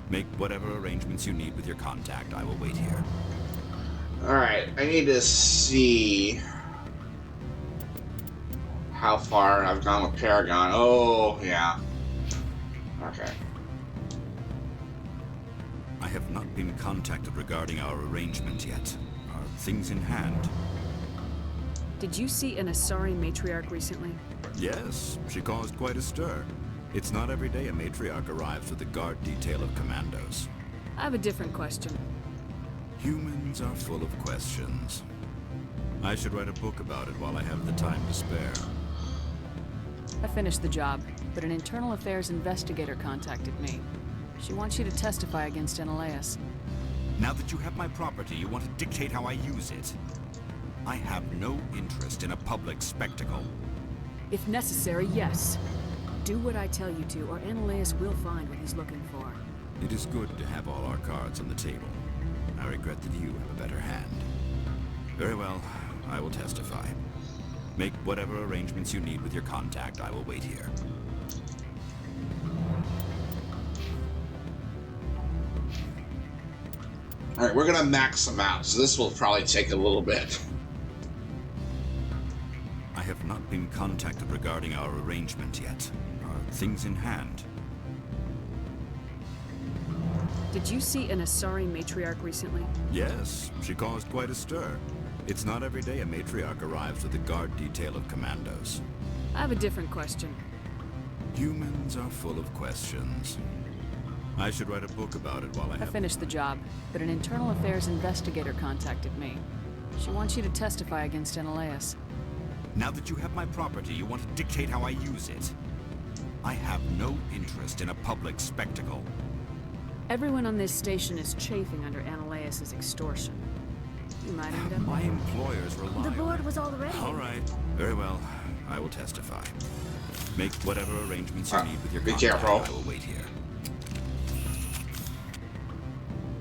Make whatever arrangements you need with your contact. I will wait here. Alright, I need to see how far I've gone with Paragon. Oh, yeah. Okay. I have not been contacted regarding our arrangement yet. Are things in hand? Did you see an Asari matriarch recently? Yes, she caused quite a stir. It's not every day a matriarch arrives with a guard detail of commandos. I have a different question. Humans are full of questions. I should write a book about it while I have the time to spare. I finished the job, but an internal affairs investigator contacted me. She wants you to testify against Menelaus. Now that you have my property, you want to dictate how I use it. I have no interest in a public spectacle. If necessary, yes. Do what I tell you to, or Menelaus will find what he's looking for. It is good to have all our cards on the table. I regret that you have a better hand. Very well, I will testify. Make whatever arrangements you need with your contact. I will wait here. Alright, we're gonna max them out, so this will probably take a little bit. I have not been contacted regarding our arrangement yet. Are things in hand? Did you see an Asari matriarch recently? Yes, she caused quite a stir. It's not every day a matriarch arrives with a guard detail of commandos. I have a different question. Humans are full of questions. I should write a book about it while I have... I finished the job, but an internal affairs investigator contacted me. She wants you to testify against Menelaus. Now that you have my property, you want to dictate how I use it. I have no interest in a public spectacle. Everyone on this station is chafing under Menelaus' extortion. You might end up... My employers rely The board was already... All right. Very well. I will testify. Make whatever arrangements you need with your contact. Be careful. I will wait here.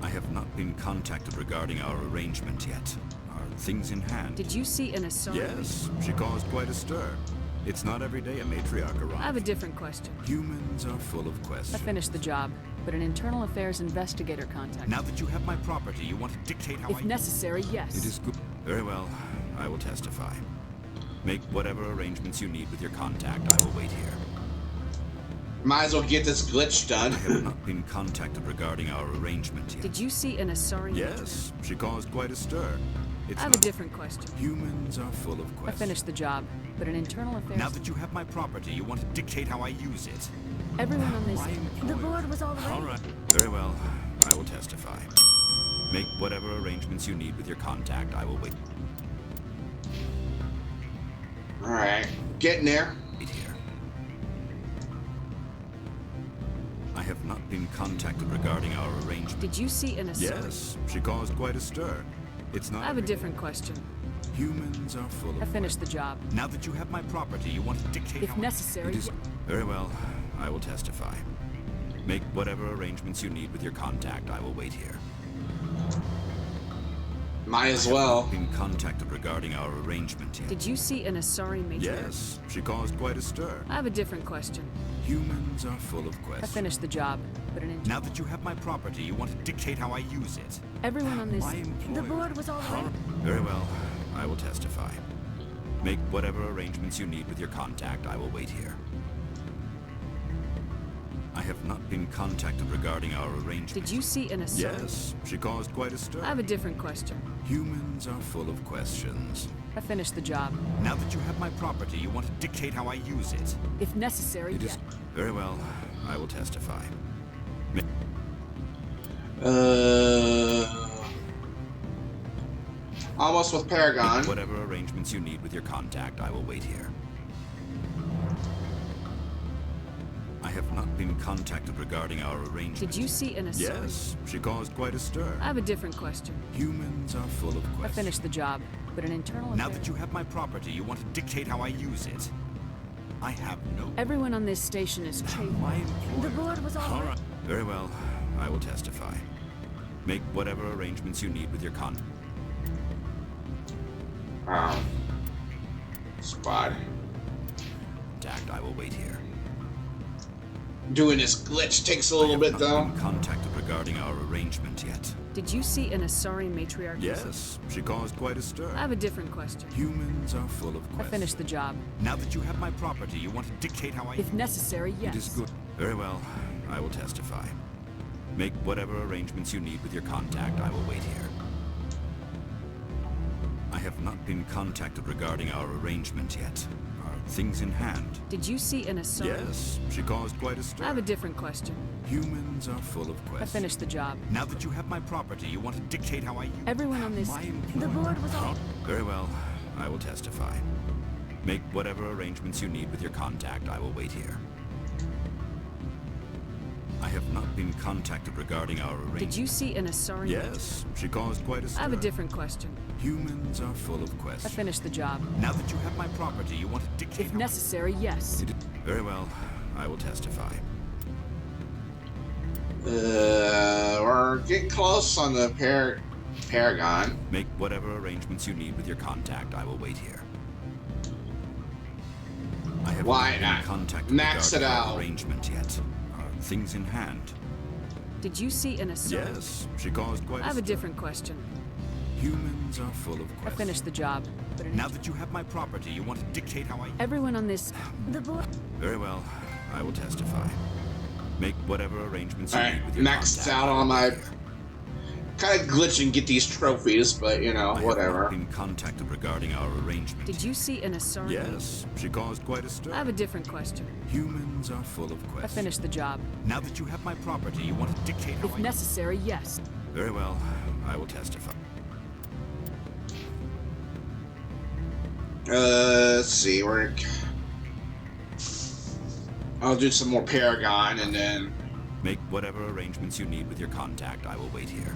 I have not been contacted regarding our arrangement yet. Are things in hand? Did you see an Asari? Yes, she caused quite a stir. It's not every day a matriarch arrives. I have a different question. Humans are full of questions. I finished the job, but an internal affairs investigator contacted. Now that you have my property, you want to dictate how If necessary, yes. It is good. Very well. I will testify. Make whatever arrangements you need with your contact. I will wait here. Might as well get this glitch done. I have not been contacted regarding our arrangement yet. Did you see an Asari? Yes, she caused quite a stir. I have a different question. Humans are full of questions. I finished the job, but an internal affairs... Now that you have my property, you want to dictate how I use it. Everyone on this... The board was already... All right. Very well. I will testify. Make whatever arrangements you need with your contact. I will wait. Alright, getting there. Wait here. I have not been contacted regarding our arrangement. Did you see an assault? Yes, she caused quite a stir. It's not. I have a different question. Humans are full of. I finished the job. Now that you have my property, you want to dictate If how necessary. It is... Very well. I will testify. Make whatever arrangements you need with your contact. I will wait here. Might as well. I have not been contacted regarding our arrangement yet. Did you see an Asari matriarch? Yes, she caused quite a stir. I have a different question. Humans are full of questions. I finished the job, but an Now that you have my property, you want to dictate how I use it. Everyone on this... My employer... The board was all right. Very well. I will testify. Make whatever arrangements you need with your contact. I will wait here. I have not been contacted regarding our arrangement. Did you see an Asari? Yes, she caused quite a stir. I have a different question. Humans are full of questions. I finished the job. Now that you have my property, you want to dictate how I use it. If necessary, It is... Very well. I will testify. Almost with Paragon. Whatever arrangements you need with your contact, I will wait here. I have not been contacted regarding our arrangement. Did you see an Asari? Yes, she caused quite a stir. I have a different question. Humans are full of questions. I finished the job, but an internal Now affair... that you have my property, you want to dictate how I use it. I have no... Everyone on this station is chafing. My employer... The board was all right. Very well. I will testify. Make whatever arrangements you need with your contact. Spot. I will wait here. Doing this glitch takes a little bit, though. I have not been contacted regarding our arrangement yet. Did you see an Asari matriarch? Yes, she caused quite a stir. I have a different question. Humans are full of I questions. finished the job. Now that you have my property, you want to dictate how I... If necessary, yes. It is good. Very well. I will testify. Make whatever arrangements you need with your contact. I will wait here. I have not been contacted regarding our arrangement yet. Are things in hand? Did you see an Asari? Yes, she caused quite a stir. I have a different question. Humans are full of I questions. finished the job. Now that you have my property, you want to dictate how I use Everyone on this... my employer. The board was all... Very well. I will testify. Make whatever arrangements you need with your contact. I will wait here. I have not been contacted regarding our arrangement. Did you see an Asari? Yes, she caused quite a stir. I have a different question. Humans are full of questions. I finished the job. Now that you have my property, you want to dictate If how necessary, yes. Very well. I will testify. We're getting close on the Paragon. Make whatever arrangements you need with your contact. I will wait here. I have Why not not? been contacted Max it regarding our out. arrangement yet. Are things in hand? Did you see an Asari? Yes, she caused quite I have a stir. different question. Humans are full of I questions. finished the job, but an... Now that you have my property, you want to dictate how I... Everyone on this... The board... Very well. I will testify. Make whatever arrangements you need Alright, with your maxed contact. out on my... Kind of glitch and get these trophies, but you know, I have whatever. not been contacted regarding our arrangement. Did you see an Asari? Yes, she caused quite a stir. I have a different question. Humans are full of I questions. finished the job. Now that you have my property, you want to dictate how If I... necessary, yes. Very well. I will testify. Let's see, I'll do some more Paragon and then... Make whatever arrangements you need with your contact. I will wait here.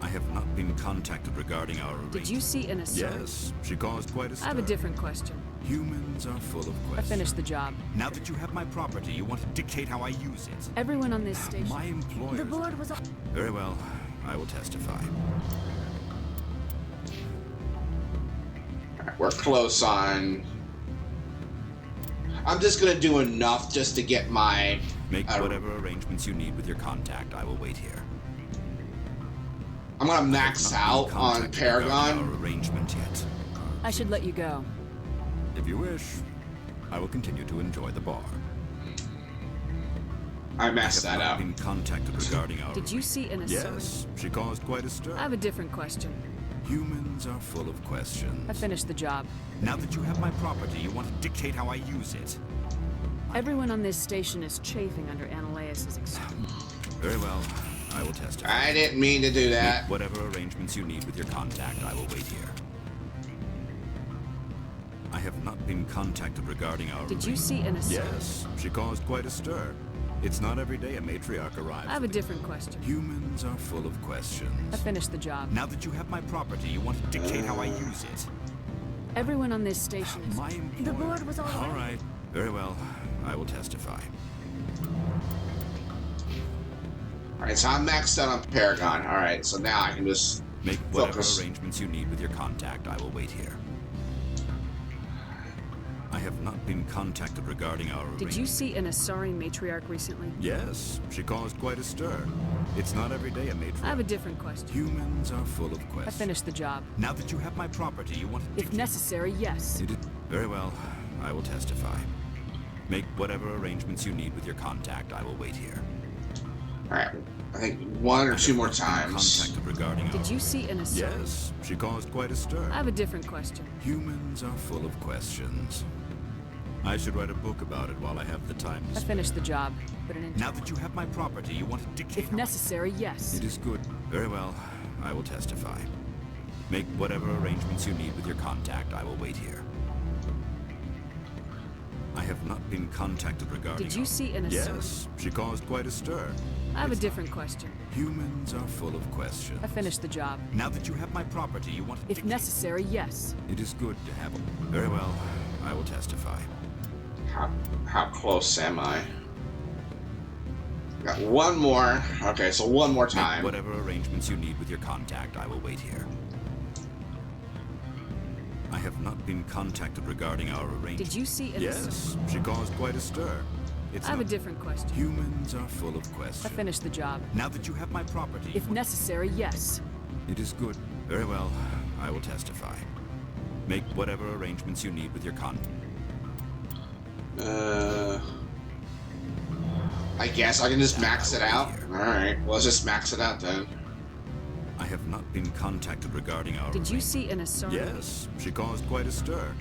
I have not been contacted regarding our arrangement. Did you see an Asari? Yes, she caused quite a stir. I have a different question. Humans are full of I questions. finished the job. Now that you have my property, you want to dictate how I use it. Everyone on this station... My employer. The board was all... Very well. I will testify. We're close on... I'm just gonna do enough just to get my... Make whatever arrangements you need with your contact. I will wait here. I'm gonna max out on Paragon. Our arrangement yet. I should let you go. If you wish, I will continue to enjoy the bar. I messed that up. Been contacted regarding our... Did you see an Asari? Yes, she caused quite a stir. I have a different question. Humans are full of questions. I finished the job. Now that you have my property, you want to dictate how I use it. Everyone on this station is chafing under Ananias' extreme. Very well. I will testify. I didn't mean to do that. Make whatever arrangements you need with your contact, I will wait here. I have not been contacted regarding our... Did you see an assault? Yes, she caused quite a stir. It's not every day a matriarch arrives. I have a different question. Humans are full of questions. I finished the job. Now that you have my property, you want to dictate how I use it. Everyone on this station is... My employer... The board was all right. Very well. I will testify. Alright, so I'm maxed out on Paragon. Alright, so now I can just make whatever focus. Arrangements you need with your contact. I will wait here. I have not been contacted regarding our Did you see an Asari matriarch recently? Yes, she caused quite a stir. It's not every day a matriarch. I have a different question. Humans are full of questions. I finished the job. Now that you have my property, you want to... If necessary, yes. You did very well. I will testify. Make whatever arrangements you need with your contact. I will wait here. Alright, I think one or two more times. Contacted regarding Did you see an Asari? Yes, she caused quite a stir. I have a different question. Humans are full of questions. I should write a book about it while I have the time to I finished the job, but an Now that you have my property, you want to dictate... If necessary, yes. It is good. Very well. I will testify. Make whatever arrangements you need with your contact. I will wait here. I have not been contacted regarding... Did you see an Asari? Yes, she caused quite a stir. I have a different question. Humans are full of questions. I finished the job. Now that you have my property, you want to... If necessary, yes. It is good to have... Very well. I will testify. How close am I? Got one more. Okay, so one more time. Make whatever arrangements you need with your contact, I will wait here. I have not been contacted regarding our arrangement. Did you see an Yes, she caused quite a stir. I have a different question. Humans are full of questions. I finished the job. Now that you have my property... If necessary, yes. It is good. Very well. I will testify. Make whatever arrangements you need with your contact. I guess I can just max it out. Alright, well, let's just max it out then. I have not been contacted regarding our... Did you see an Asari? Yes, she caused quite a stir.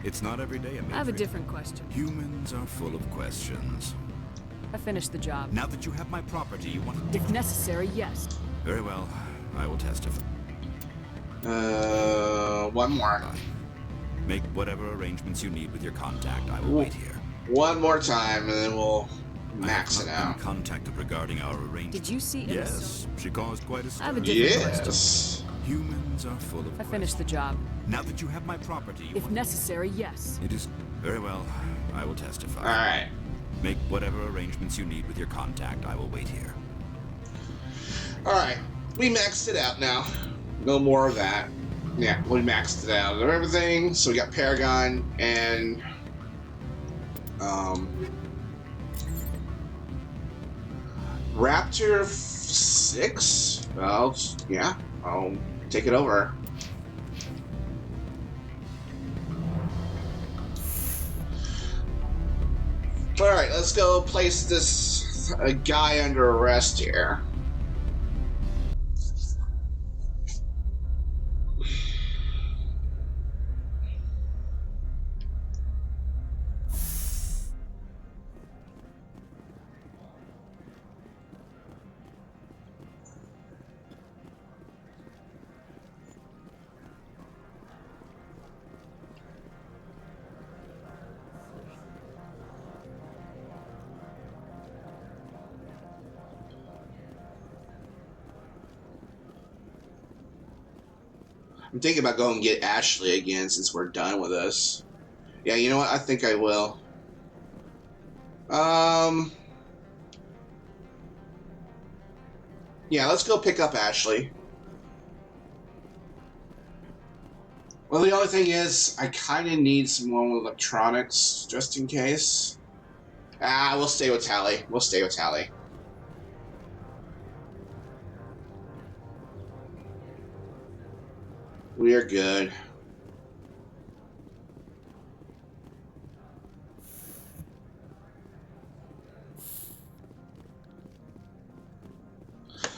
It's not every day a I have a different question. Humans are full of questions. I finished the job. Now that you have my property, you want to... If necessary, yes. Very well. I will testify. One more. Make whatever arrangements you need with your contact. I will wait here. One more time, and then we'll max it out. Contacted regarding our arrangement. Did you see an Yes, she caused quite a stir. I have a different question. Humans are full of... I finished the job. Now that you have my property, if necessary, yes. It is very well. I will testify. All right. Make whatever arrangements you need with your contact. I will wait here. All right, we maxed it out now. No more of that. Yeah, we maxed it out of everything. So we got Paragon and Raptor 6. Well, yeah, I'll take it over. All right, let's go place this guy under arrest here. I'm thinking about going and get Ashley again since we're done with this. Yeah, you know what? I think I will. Yeah, let's go pick up Ashley. Well, the only thing is, I kind of need some more electronics, just in case. We'll stay with Tally. We'll stay with Tally. We are good.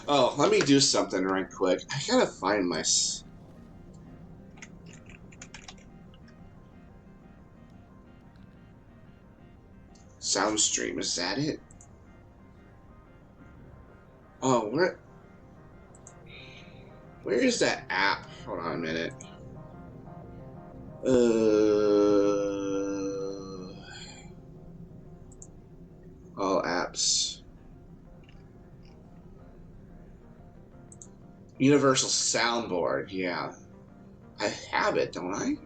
Oh, let me do something right quick. I gotta find my... sound stream, is that it? Oh, what? Where is that app? Hold on a minute. All apps. Universal soundboard, yeah. I have it, don't I?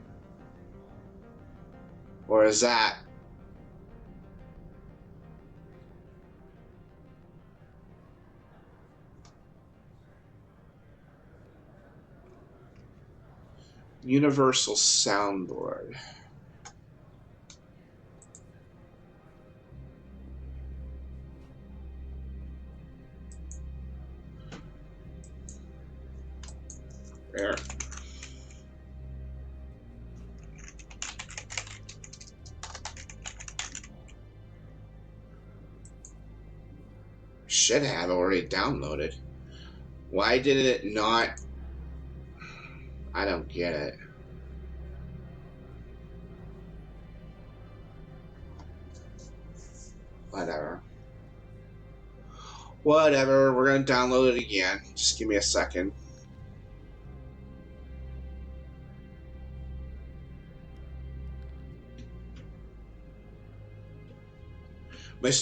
Or is that... Universal soundboard. There. Should have already downloaded. Why did it not? I don't get it. Whatever. Whatever, we're gonna download it again. Just give me a second.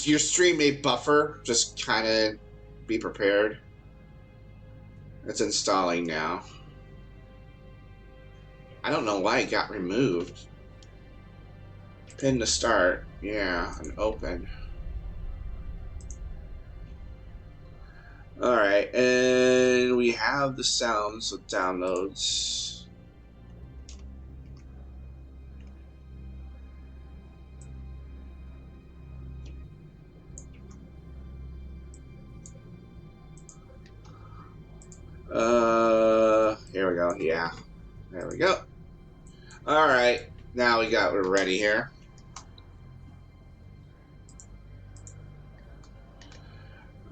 Your stream may buffer, just kind of be prepared. It's installing now. I don't know why it got removed. Pin to start, yeah, and open. Alright, and we have the sounds of downloads. Here we go, yeah. There we go. Alright, now we're ready here.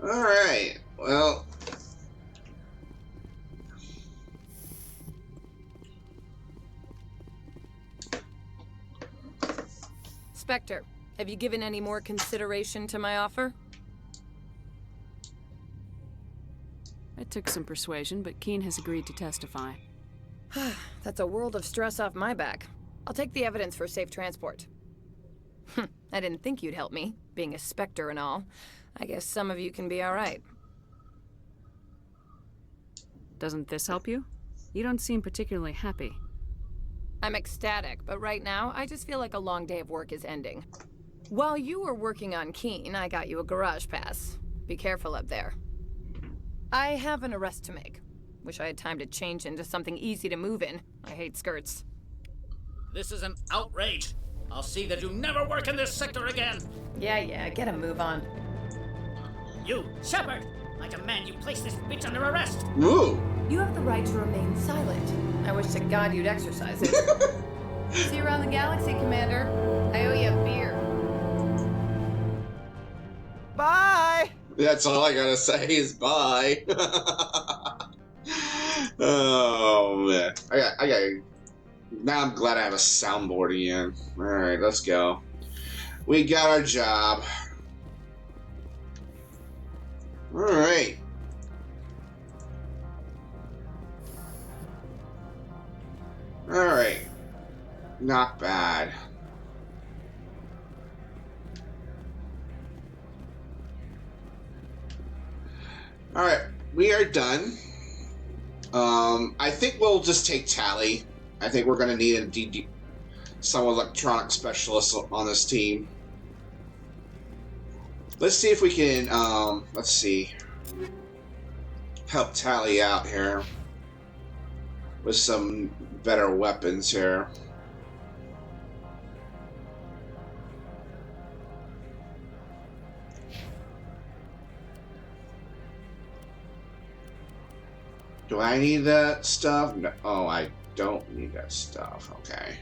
Alright, well. Spectre, have you given any more consideration to my offer? It took some persuasion, but Keen has agreed to testify. That's a world of stress off my back. I'll take the evidence for safe transport. I didn't think you'd help me, being a Spectre and all. I guess some of you can be alright. Doesn't this help you? You don't seem particularly happy. I'm ecstatic, but right now, I just feel like a long day of work is ending. While you were working on Keen, I got you a garage pass. Be careful up there. I have an arrest to make. Wish I had time to change into something easy to move in. I hate skirts. This is an outrage. I'll see that you never work in this sector again. Yeah, get a move on. You, Shepard! I demand you place this bitch under arrest. Ooh. You have the right to remain silent. I wish to God you'd exercise it. See you around the galaxy, Commander. I owe you a beer. Bye! That's all I gotta say is bye. Oh man, I got. Now I'm glad I have a soundboard again. All right, let's go. We got our job. All right. All right. Not bad. All right, we are done. I think we'll just take Tally. I think we're going to need some electronic specialist on this team. Let's see if we can, let's see, help Tally out here with some better weapons here. Do I need that stuff? No. Oh, I don't need that stuff. Okay.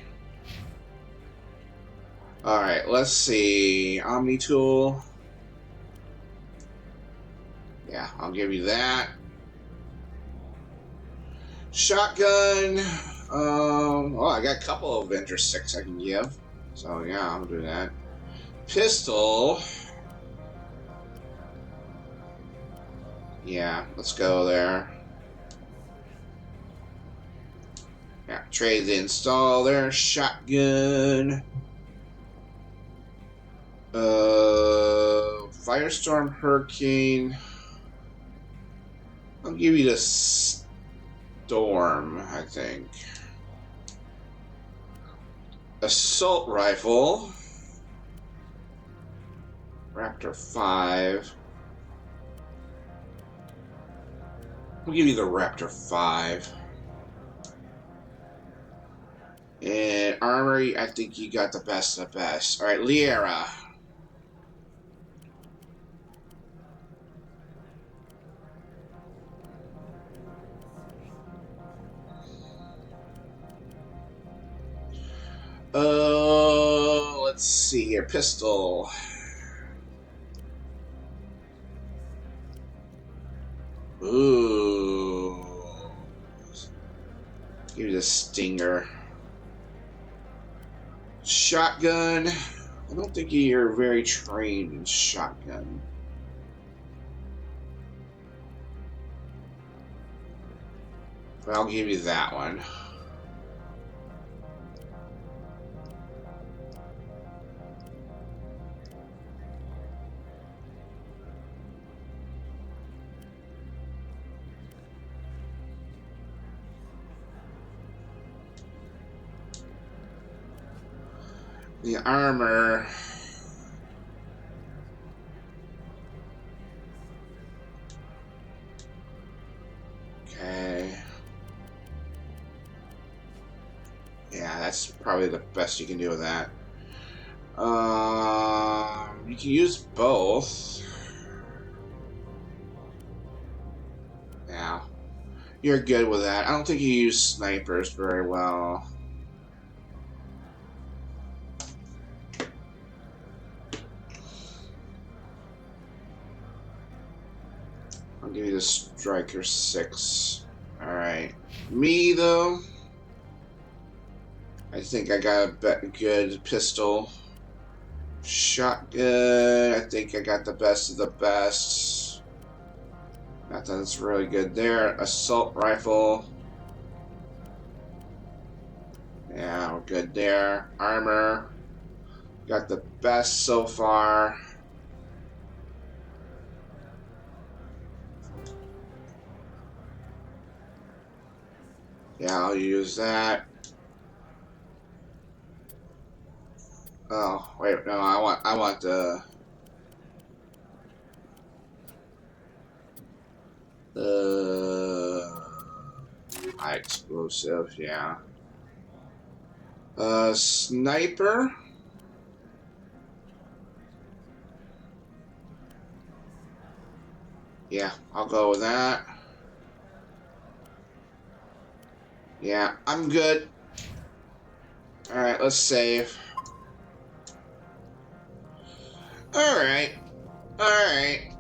Alright, let's see. Omni tool. Yeah, I'll give you that. Shotgun. Oh, I got a couple of Avenger 6 I can give. So, yeah, I'll do that. Pistol. Yeah, let's go there. Yeah, trade the installer, shotgun. Firestorm, Hurricane. I'll give you the Storm, I think. Assault Rifle. Raptor 5. We'll give you the Raptor 5. And Armory, I think you got the best of the best. Alright, Liara. Let's see here. Pistol. Ooh. Give you the Stinger. Shotgun. I don't think you're very trained in shotgun. But I'll give you that one. The armor. Okay. Yeah, that's probably the best you can do with that. You can use both. Yeah. You're good with that. I don't think you use snipers very well. I'll give you the Striker 6. Alright. Me, though, I think I got a good pistol. Shotgun, I think I got the best of the best. Nothing's really good there. Assault Rifle. Yeah, we're good there. Armor. Got the best so far. Yeah, I'll use that. Oh, wait, no, I want the high explosive, yeah. Sniper. Yeah, I'll go with that. Yeah, I'm good. Alright, let's save. Alright. Alright.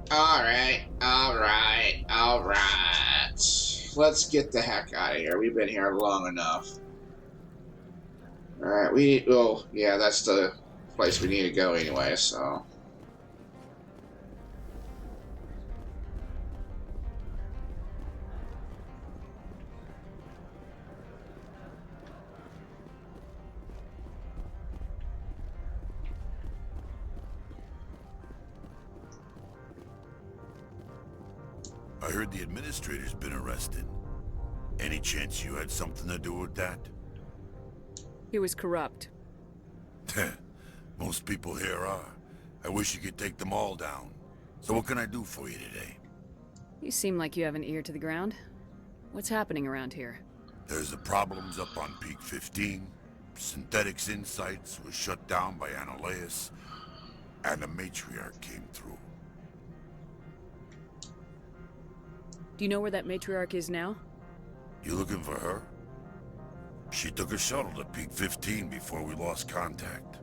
Let's get the heck out of here. We've been here long enough. Alright, well, yeah, that's the place we need to go anyway, so. I heard the administrator's been arrested. Any chance you had something to do with that? He was corrupt. Most people here are. I wish you could take them all down. So what can I do for you today? You seem like you have an ear to the ground. What's happening around here? There's the problems up on Peak 15. Synthetics Insights was shut down by Anoleus. And the matriarch came through. Do you know where that matriarch is now? You looking for her? She took a shuttle to Peak 15 before we lost contact.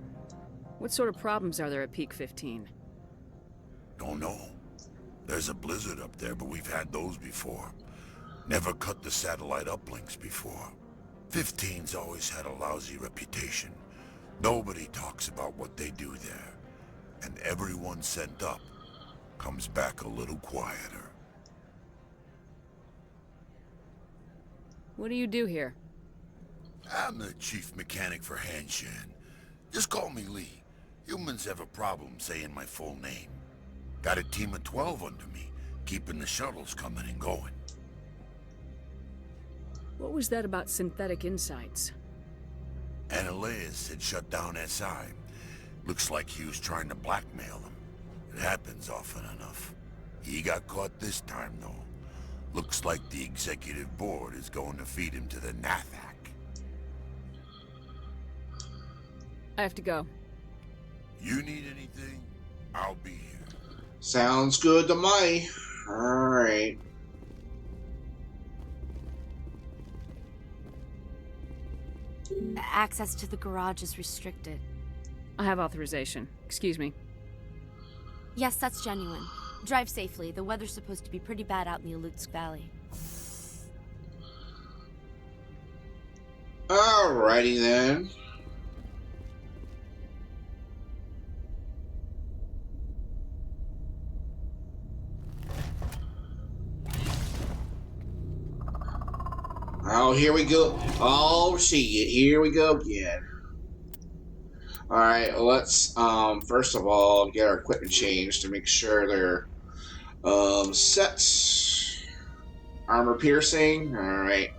What sort of problems are there at Peak 15? Don't know. There's a blizzard up there, but we've had those before. Never cut the satellite uplinks before. 15's always had a lousy reputation. Nobody talks about what they do there. And everyone sent up comes back a little quieter. What do you do here? I'm the chief mechanic for Hanshan. Just call me Lee. Humans have a problem saying my full name. Got a team of 12 under me, keeping the shuttles coming and going. What was that about synthetic insights? Ananias had shut down SI. Looks like he was trying to blackmail them. It happens often enough. He got caught this time, though. Looks like the executive board is going to feed him to the Nathak. I have to go. You need anything? I'll be here. Sounds good to me. Alright. Access to the garage is restricted. I have authorization. Excuse me. Yes, that's genuine. Drive safely. The weather's supposed to be pretty bad out in the Alutsk Valley. Alrighty then. Oh, here we go. Oh, shit. Here we go again. Alright, let's, first of all, get our equipment changed to make sure they're, set. Armor piercing. Alright.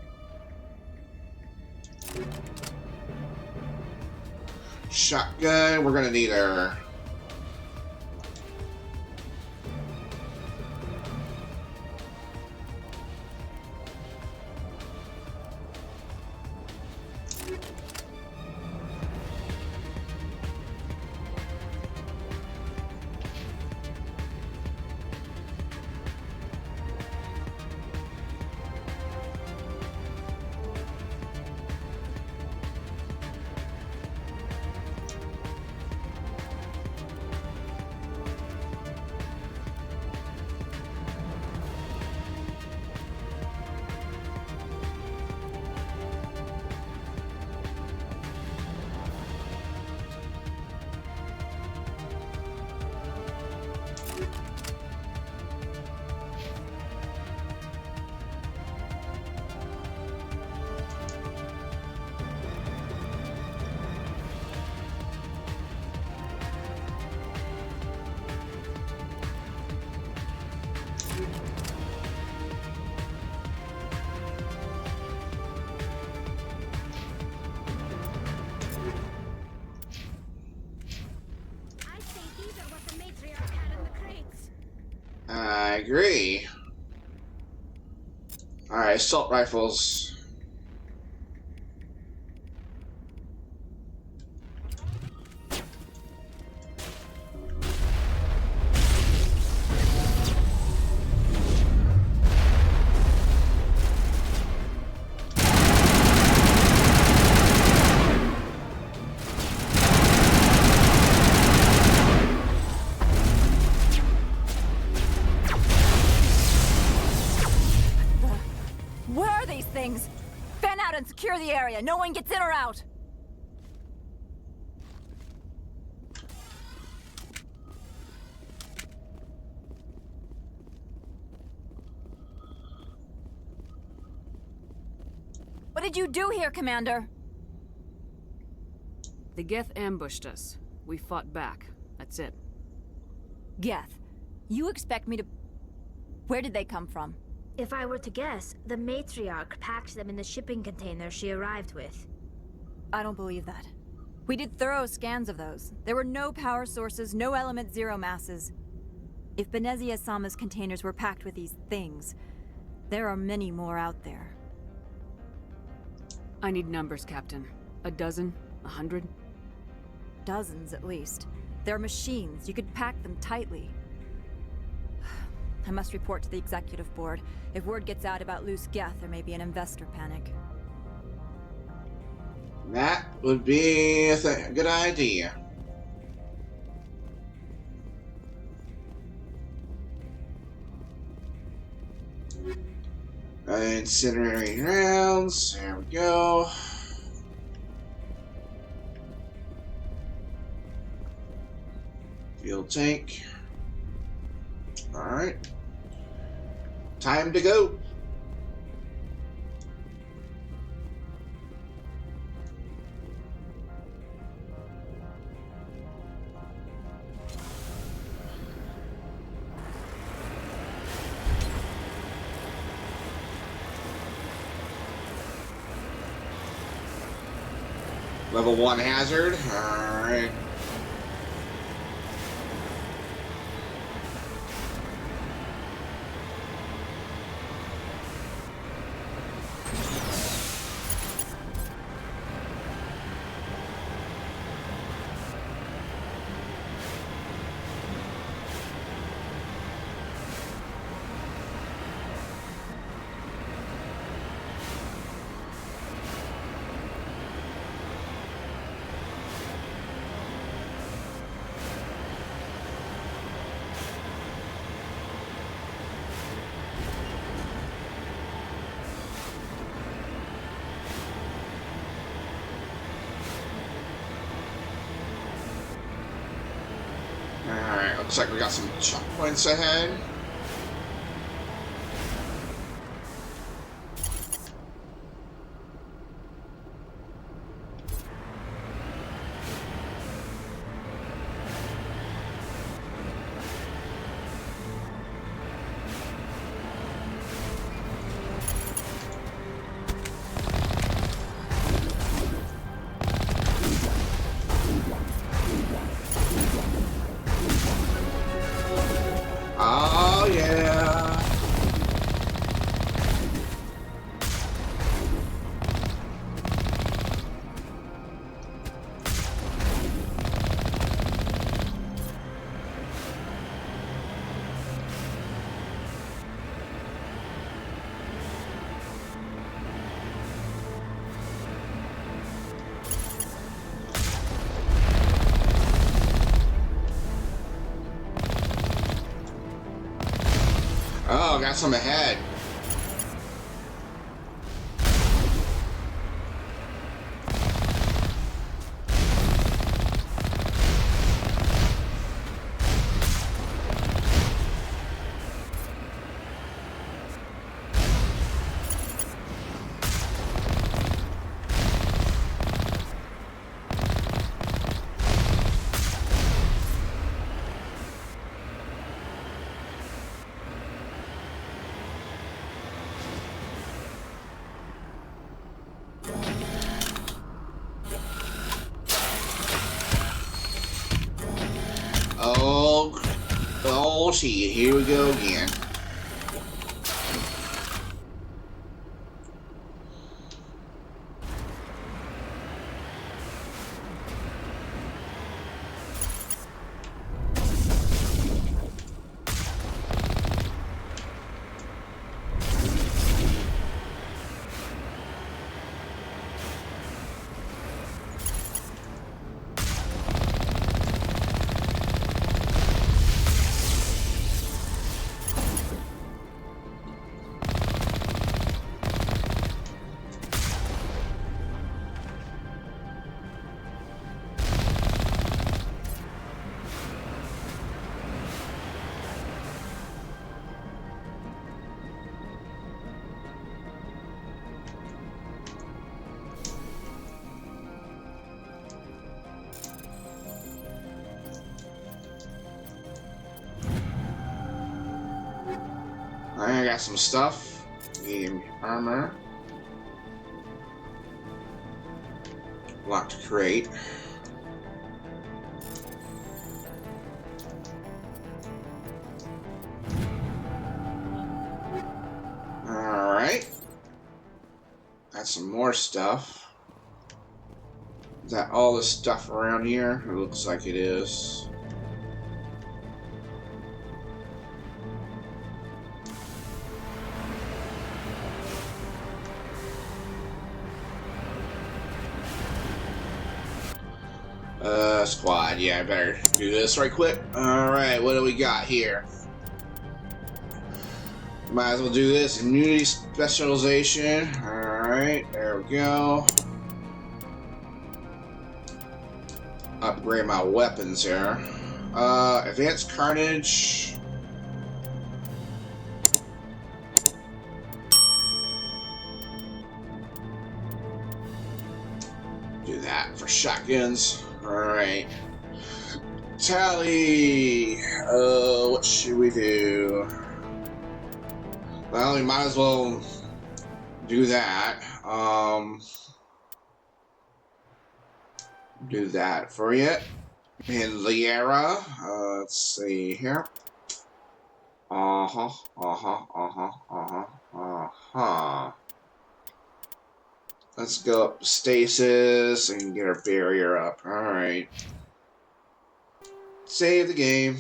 Shotgun. We're gonna need our... I agree. Alright, assault rifles. Fan out and secure the area. No one gets in or out. What did you do here, Commander? The Geth ambushed us. We fought back. That's it. Geth, you expect me to... Where did they come from? If I were to guess, the matriarch packed them in the shipping container she arrived with. I don't believe that. We did thorough scans of those. There were no power sources, no element zero masses. If Benezia Sama's containers were packed with these things, there are many more out there. I need numbers, Captain. A dozen? 100? Dozens, at least. They're machines. You could pack them tightly. I must report to the executive board. If word gets out about loose Geth, there may be an investor panic. That would be a good idea. Incinerating rounds. There we go. Fuel tank. Alright. Time to go. Level 1 hazard. Alright. Alright, looks like we got some checkpoints ahead. Oh, yeah. Oh, got some ahead. Oh, gee, here we go again. I got some stuff. Medium armor. Locked crate. Alright. Got some more stuff. Is that all the stuff around here? It looks like it is. Squad. Yeah, I better do this right quick. Alright, what do we got here? Might as well do this. Immunity specialization. Alright, there we go. Upgrade my weapons here. Advanced carnage. Do that for shotguns. Alright. Tally. What should we do? Well, we might as well do that. Do that for you. And Liara, let's see here. Let's go up to stasis and get our barrier up. Alright. Save the game.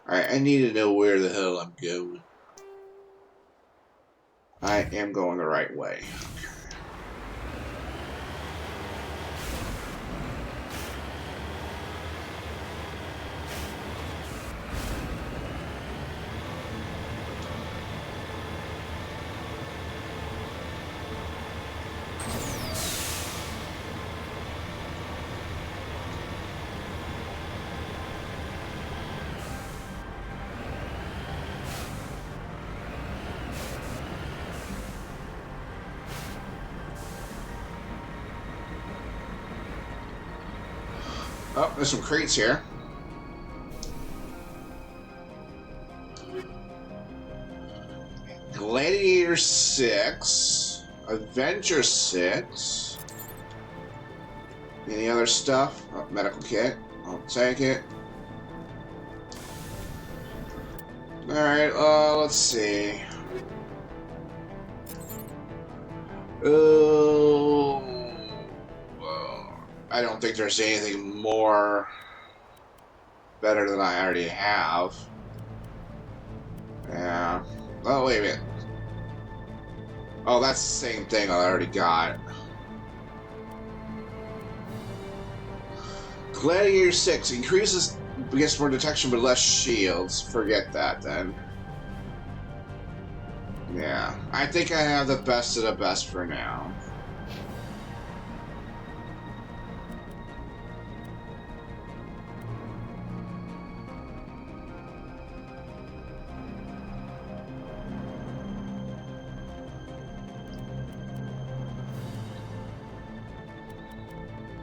Alright, I need to know where the hell I'm going. I am going the right way. Oh, there's some crates here. Gladiator 6. Avenger 6. Any other stuff? Oh, medical kit. I'll take it. Alright, let's see. I don't think there's anything more better than I already have. Yeah. Oh, wait a minute. Oh, that's the same thing I already got. Gladiator 6 increases against more detection but less shields. Forget that then. Yeah. I think I have the best of the best for now.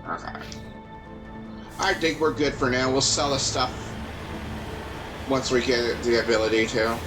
Okay. I think we're good for now. We'll sell the stuff once we get the ability to.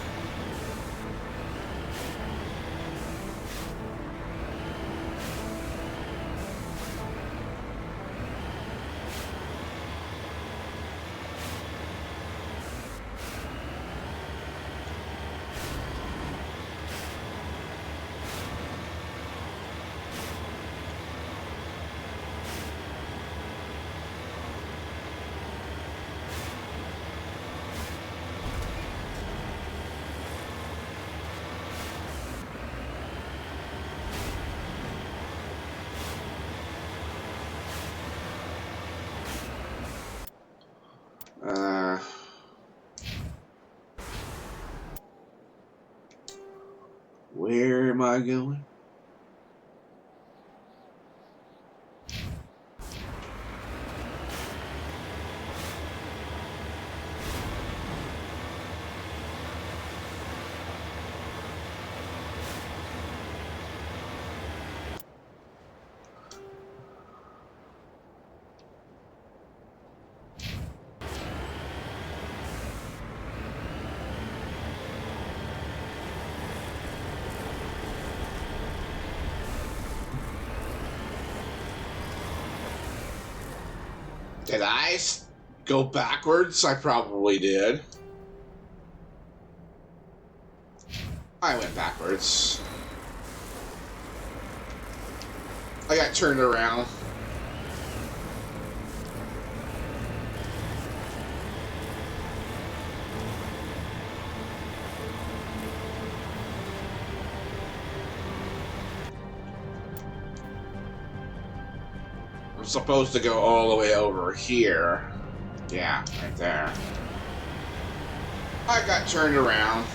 Where am I going? Did I go backwards? I probably did. I went backwards. I got turned around. I'm supposed to go all the way over here. Yeah, right there. I got turned around.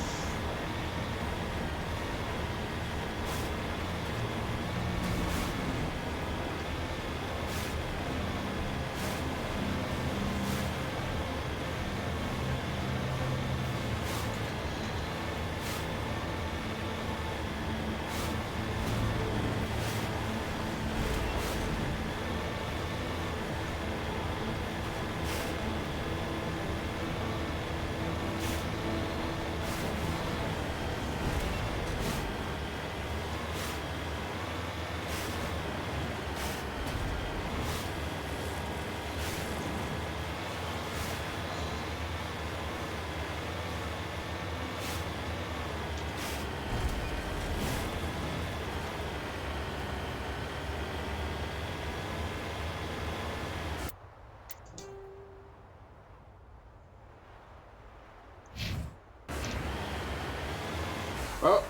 Oh,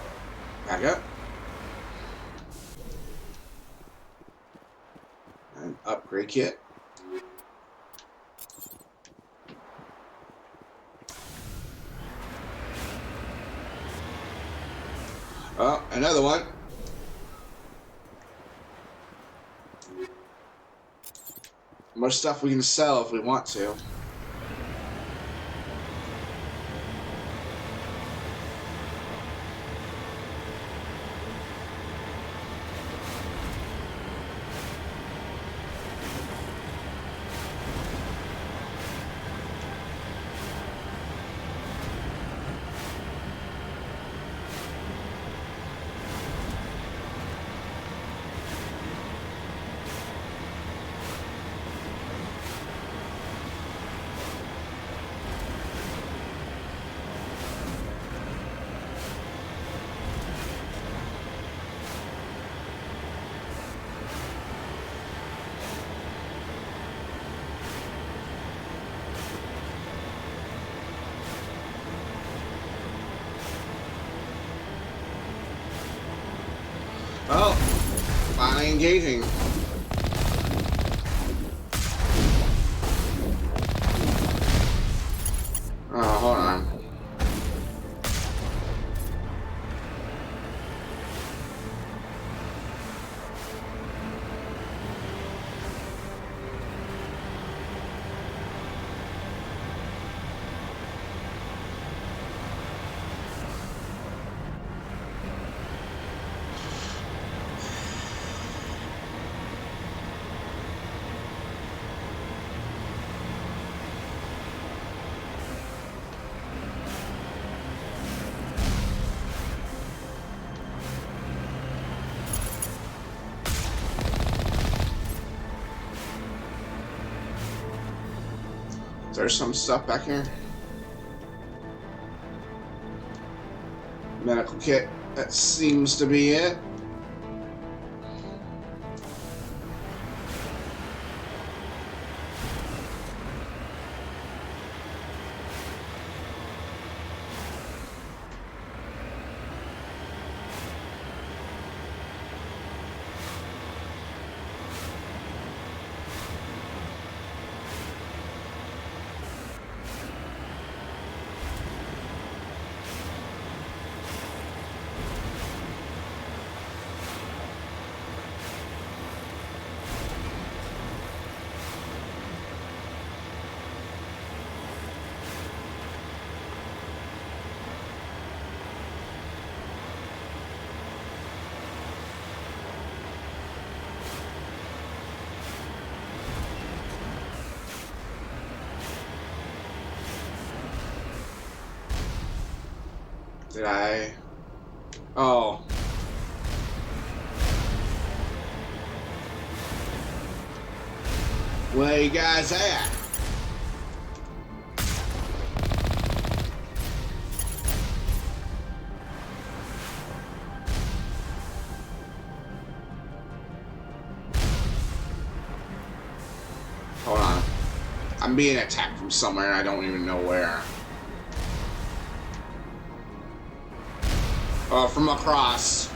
back up. An upgrade kit. Oh, another one. More stuff we can sell if we want to. Oh, finally engaging. Oh, hold on. There's some stuff back here. Medical kit. That seems to be it. Did I? Oh. Where you guys at? Hold on. I'm being attacked from somewhere and I don't even know where. From across.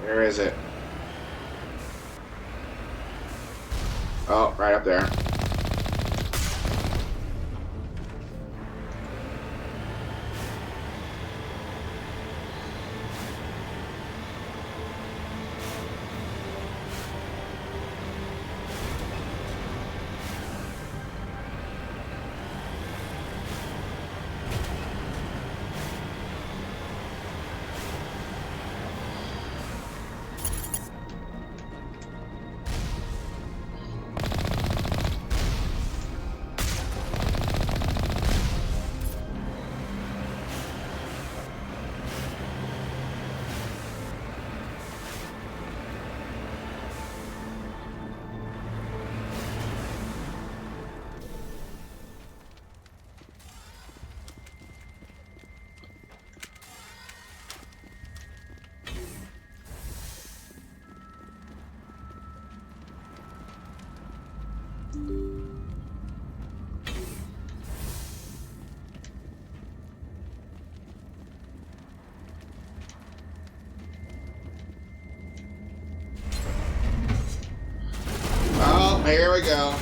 Where is it? Oh, right up there. Oh, here we go.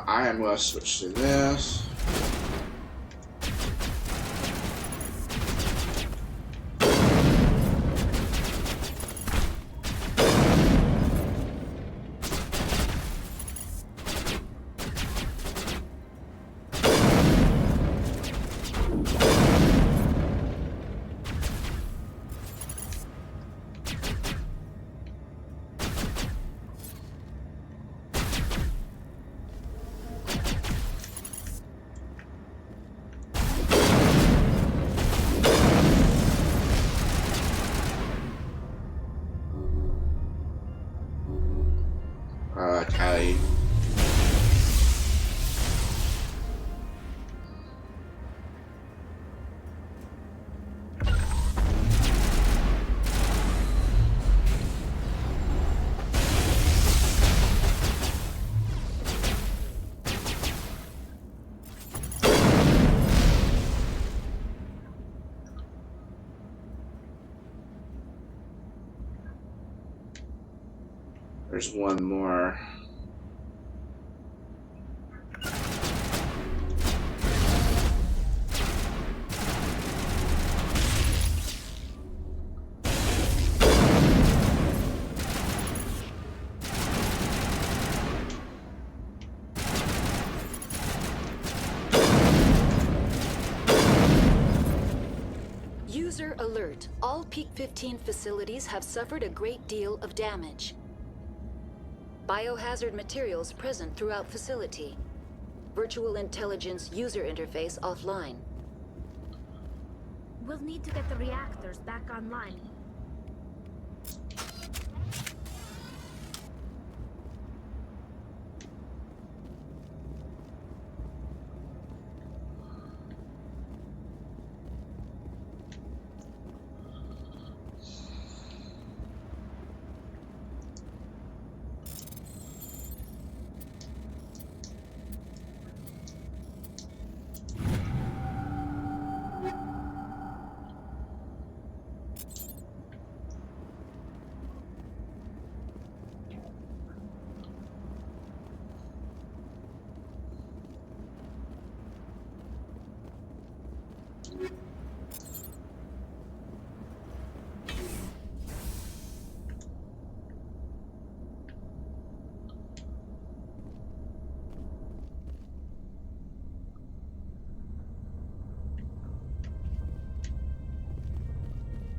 I am going to switch to this. Okay. There's one more. User alert. All Peak 15 facilities have suffered a great deal of damage. Biohazard materials present throughout facility. Virtual intelligence user interface offline. We'll need to get the reactors back online.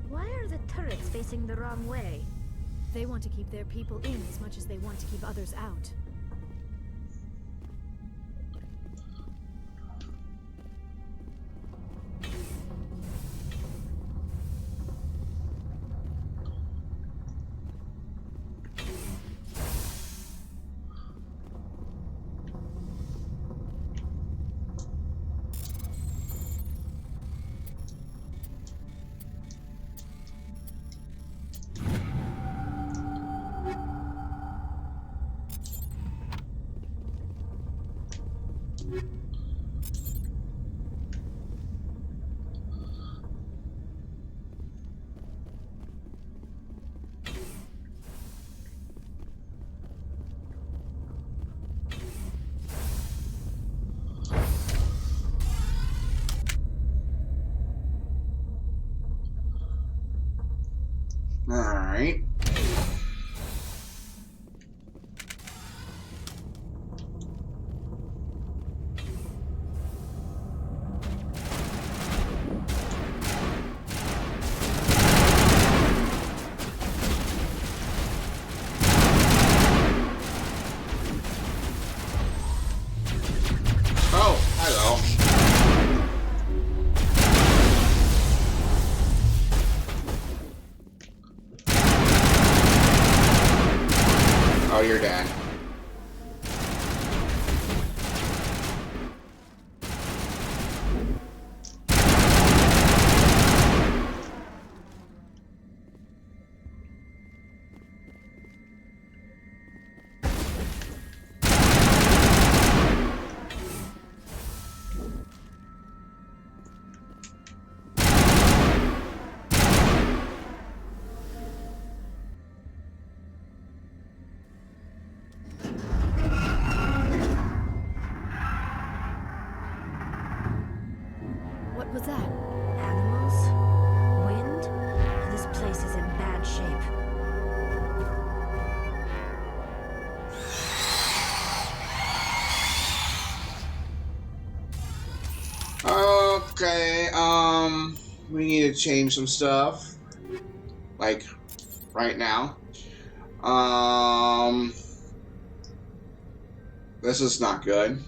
Why are the turrets facing the wrong way? They want to keep their people in as much as they want to keep others out. Alright. Oh, hello. Oh, you're dead. change some stuff. Like, right now. This is not good.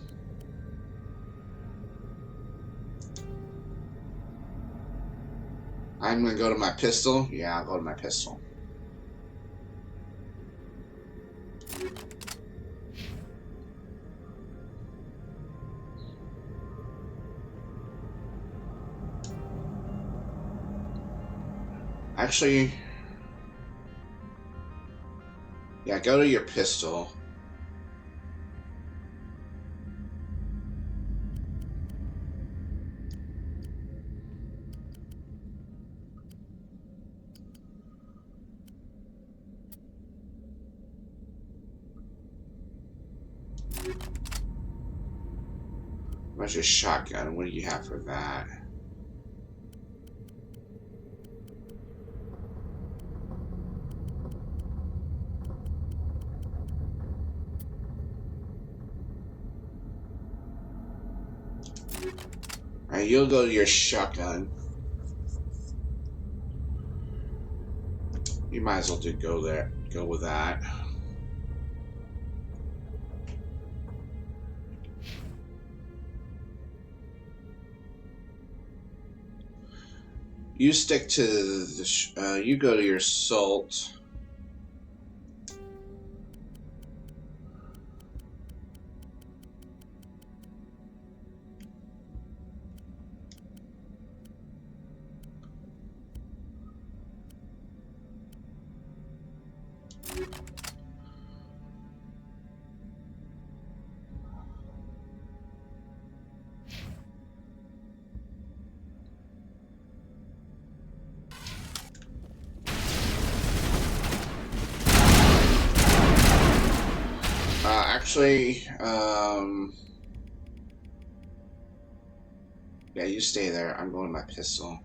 I'm gonna go to my pistol. Yeah, I'll go to my pistol. Actually, yeah, go to your pistol. What's your shotgun? What do you have for that? Alright, you'll go to your shotgun. You might as well go there. Go with that. You stick to the. You go to your salt. Actually, yeah, you stay there. I'm going to my pistol.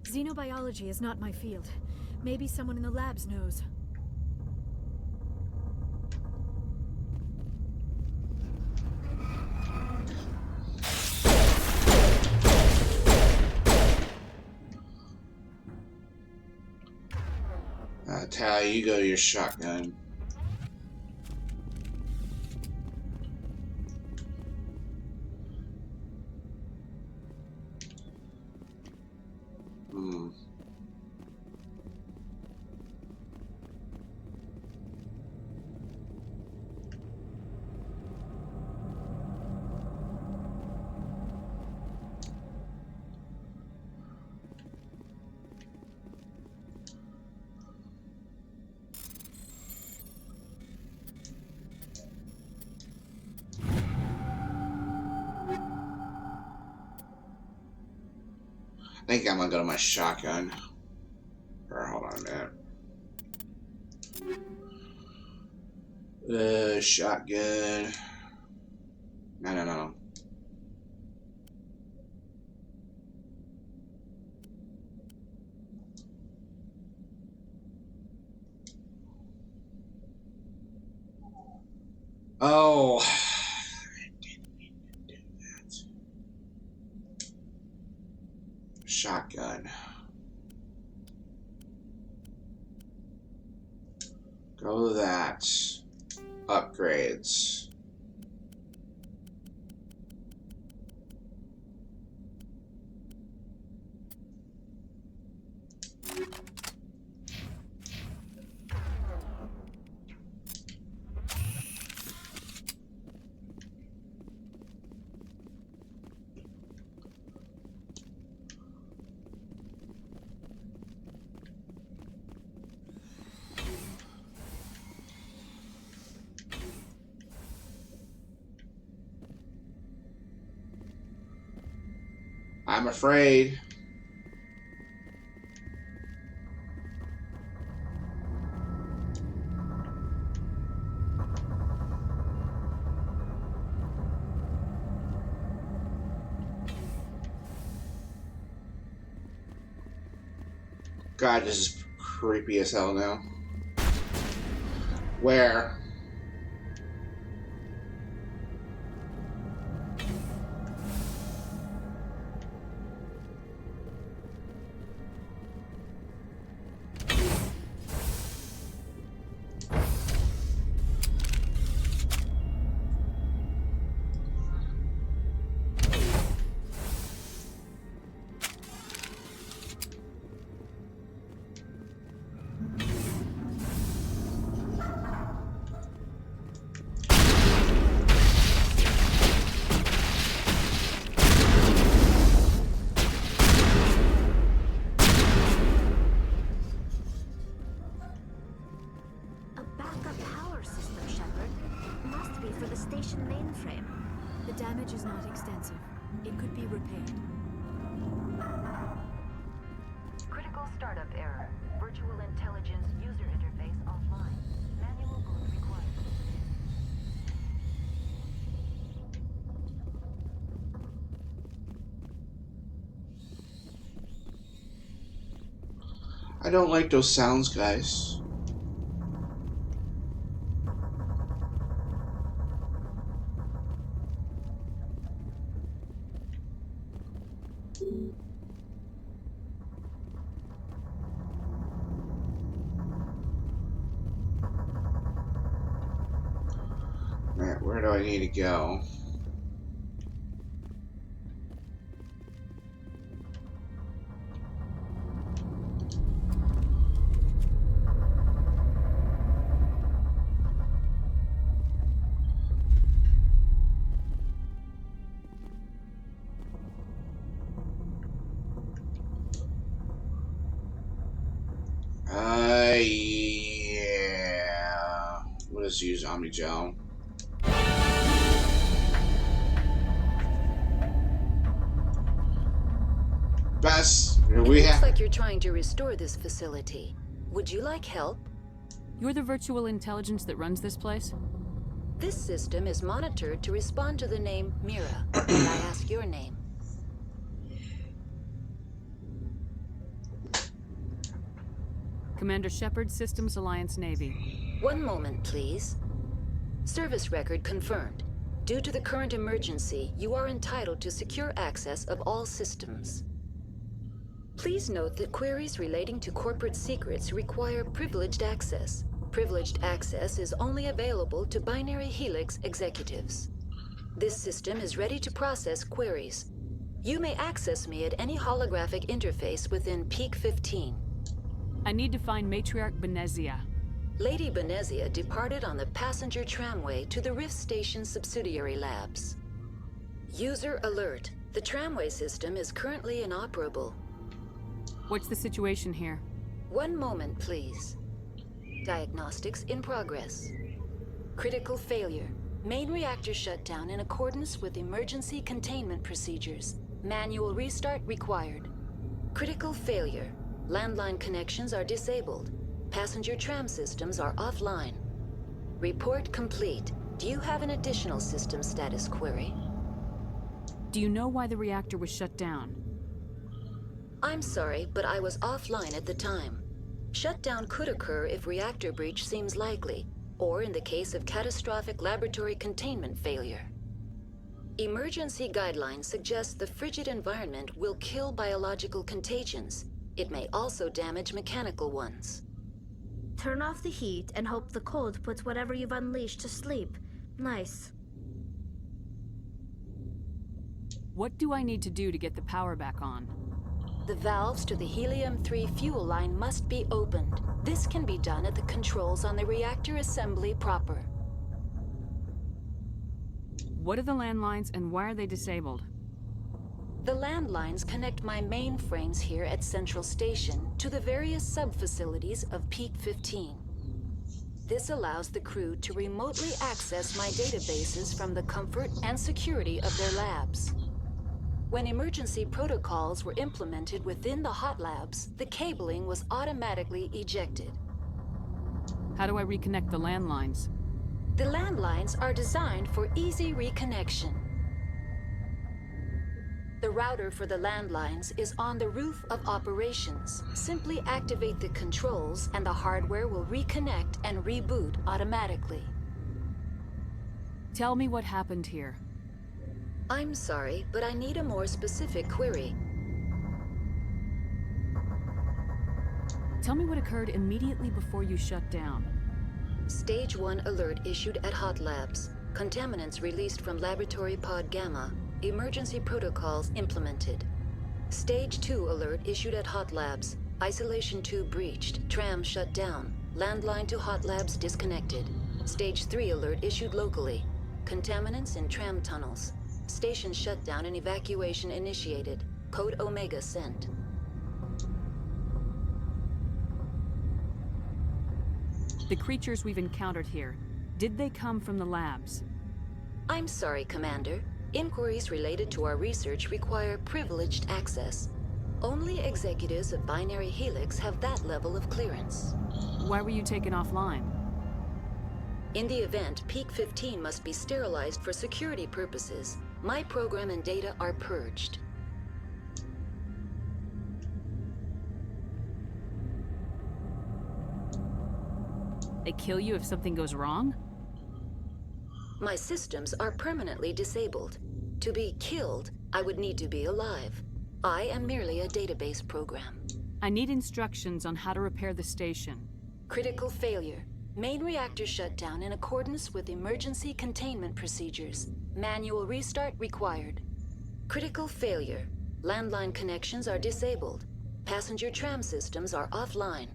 Xenobiology is not my field. Maybe someone in the labs knows. Tally, you go to your shotgun. I think I'm gonna go to my shotgun. Or hold on a minute. Shotgun. No. Oh. Shotgun. Go to that. Upgrades. I'm afraid. God, this is creepy as hell now. Where? The damage is not extensive. It could be repaired. Critical startup error. Virtual intelligence user interface offline. Manual boot required. I don't like those sounds, guys. Alright, where do I need to go? Yeah. What is use Omnigel? Bess, It we looks have. like you're trying to restore this facility. Would you like help? You're the virtual intelligence that runs this place? This system is monitored to respond to the name Mira. May I ask your name? Commander Shepard, Systems Alliance Navy. One moment, please. Service record confirmed. Due to the current emergency, you are entitled to secure access of all systems. Please note that queries relating to corporate secrets require privileged access. Privileged access is only available to Binary Helix executives. This system is ready to process queries. You may access me at any holographic interface within Peak 15. I need to find Matriarch Benezia. Lady Benezia departed on the passenger tramway to the Rift Station subsidiary labs. User alert. The tramway system is currently inoperable. What's the situation here? One moment, please. Diagnostics in progress. Critical failure. Main reactor shut down in accordance with emergency containment procedures. Manual restart required. Critical failure. Landline connections are disabled. Passenger tram systems are offline. Report complete. Do you have an additional system status query? Do you know why the reactor was shut down? I'm sorry, but I was offline at the time. Shutdown could occur if reactor breach seems likely, or in the case of catastrophic laboratory containment failure. Emergency guidelines suggest the frigid environment will kill biological contagions. It may also damage mechanical ones. Turn off the heat and hope the cold puts whatever you've unleashed to sleep. Nice. What do I need to do to get the power back on? The valves to the helium-3 fuel line must be opened. This can be done at the controls on the reactor assembly proper. What are the landlines and why are they disabled? The landlines connect my mainframes here at Central Station to the various sub-facilities of Peak 15. This allows the crew to remotely access my databases from the comfort and security of their labs. When emergency protocols were implemented within the hot labs, the cabling was automatically ejected. How do I reconnect the landlines? The landlines are designed for easy reconnection. The router for the landlines is on the roof of operations. Simply activate the controls and the hardware will reconnect and reboot automatically. Tell me what happened here. I'm sorry, but I need a more specific query. Tell me what occurred immediately before you shut down. Stage 1 alert issued at Hot Labs. Contaminants released from Laboratory Pod Gamma. Emergency protocols implemented. Stage 2 alert issued at Hot Labs. Isolation tube breached. Tram shut down. Landline to Hot Labs disconnected. Stage 3 alert issued locally. Contaminants in tram tunnels. Station shutdown and evacuation initiated. Code Omega sent. The creatures we've encountered here, did they come from the labs? I'm sorry, Commander. Inquiries related to our research require privileged access. Only executives of Binary Helix have that level of clearance. Why were you taken offline? In the event, Peak 15 must be sterilized for security purposes. My program and data are purged. They kill you if something goes wrong? My systems are permanently disabled. To be killed, I would need to be alive. I am merely a database program. I need instructions on how to repair the station. Critical failure. Main reactor shut down in accordance with emergency containment procedures. Manual restart required. Critical failure. Landline connections are disabled. Passenger tram systems are offline.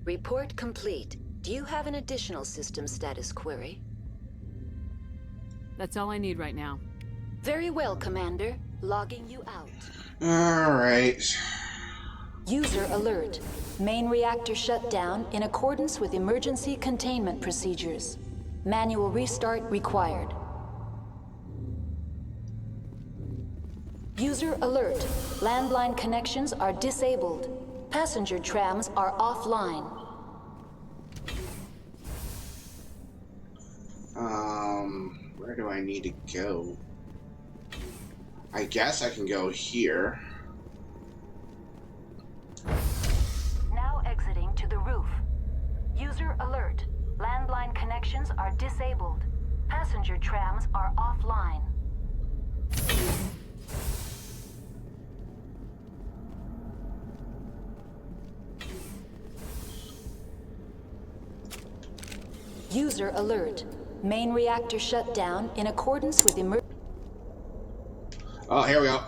Report complete. Do you have an additional system status query? That's all I need right now. Very well, Commander. Logging you out. Alright. User alert. Main reactor shut down in accordance with emergency containment procedures. Manual restart required. User alert. Landline connections are disabled. Passenger trams are offline. Where do I need to go? I guess I can go here. Now exiting to the roof. User alert. Landline connections are disabled. Passenger trams are offline. User alert. Main reactor shut down in accordance with Oh, here we go.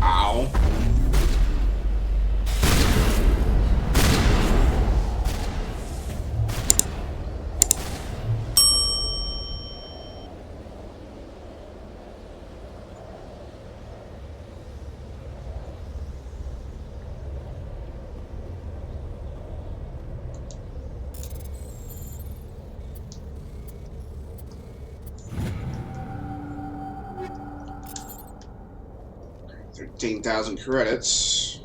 Ow. $13,000 credits.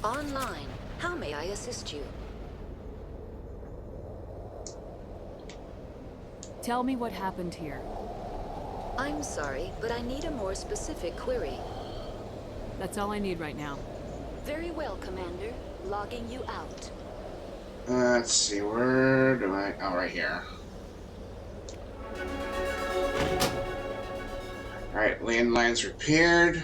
Online. How may I assist you? Tell me what happened here. I'm sorry, but I need a more specific query. That's all I need right now. Very well, Commander. Logging you out. Let's see, where do I... Oh, right here. Alright, landlines repaired.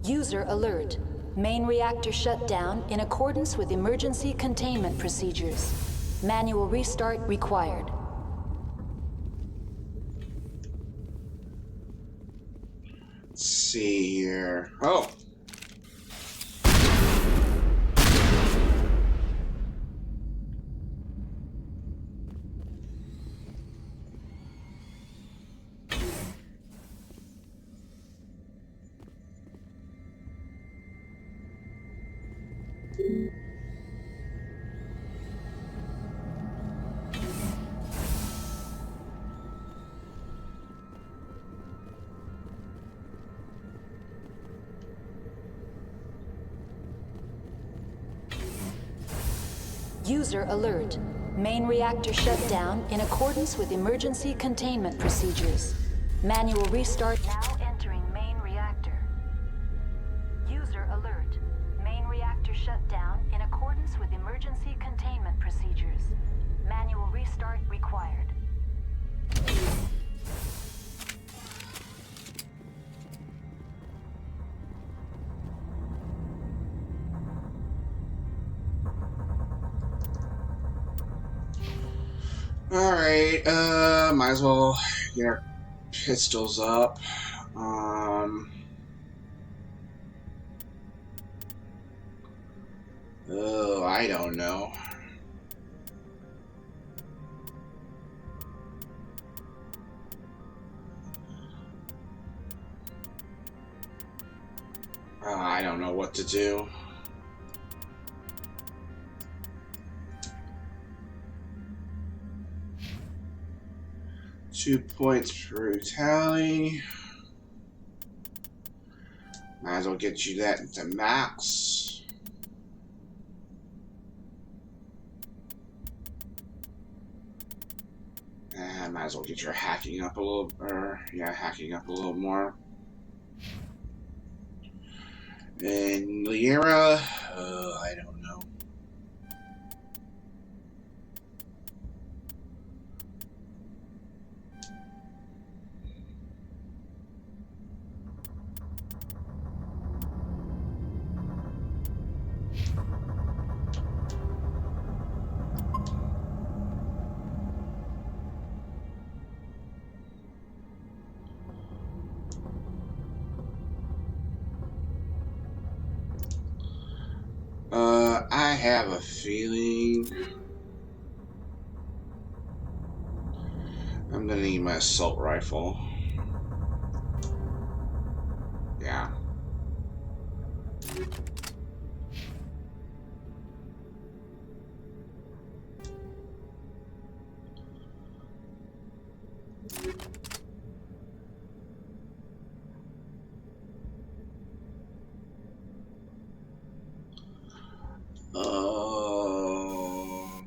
User alert. Main reactor shut down in accordance with emergency containment procedures. Manual restart required. Let's see here. Oh! User alert. Main reactor shut down in accordance with emergency containment procedures. Manual restart. Now entering main reactor. User alert. Main reactor shut down in accordance with emergency containment procedures. Manual restart required. Alright, might as well get our pistols up. Oh, I don't know. I don't know what to do. Two points for brutality. Might as well get you that into max. And might as well get your hacking up a little, hacking up a little more. And Liara, I don't know. I have a feeling I'm gonna need my assault rifle. Yeah.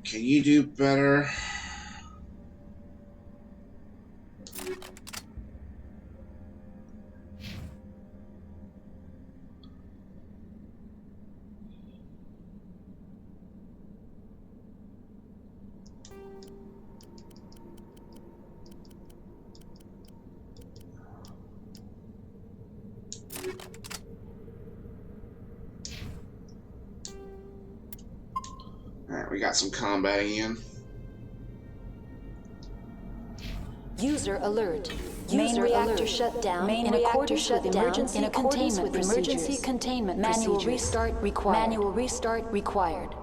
Can you do better? Alright, we got some combating in. User alert. Main reactor shut down in accordance with emergency containment procedures. Manual restart required. Manual restart required.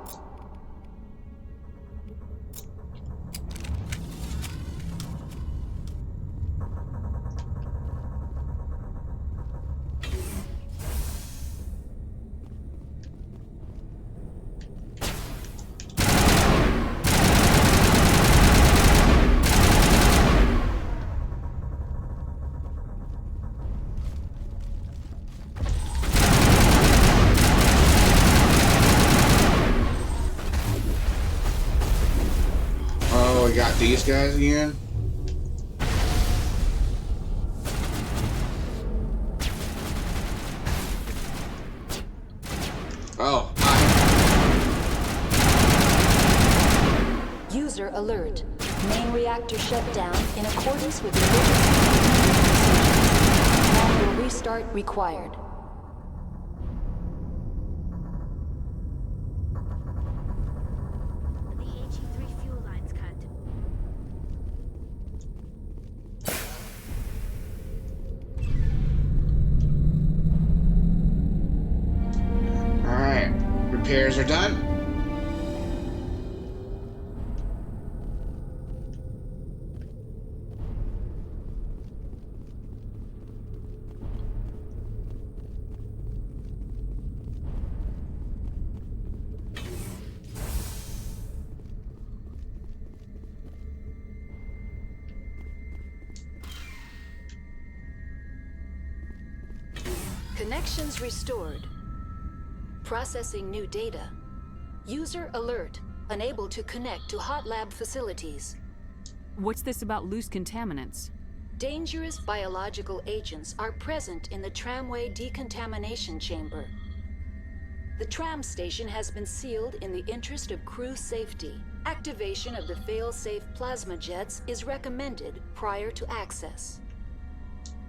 Got these guys again. Oh, hi. User alert. Main reactor shut down in accordance with emergency procedures. Manual restart required. Repairs are done. Connections restored. Processing new data. User alert. unable to connect to hot lab facilities. What's this about loose contaminants? Dangerous biological agents are present in the tramway decontamination chamber. The tram station has been sealed in the interest of crew safety. Activation of the fail-safe plasma jets is recommended prior to access.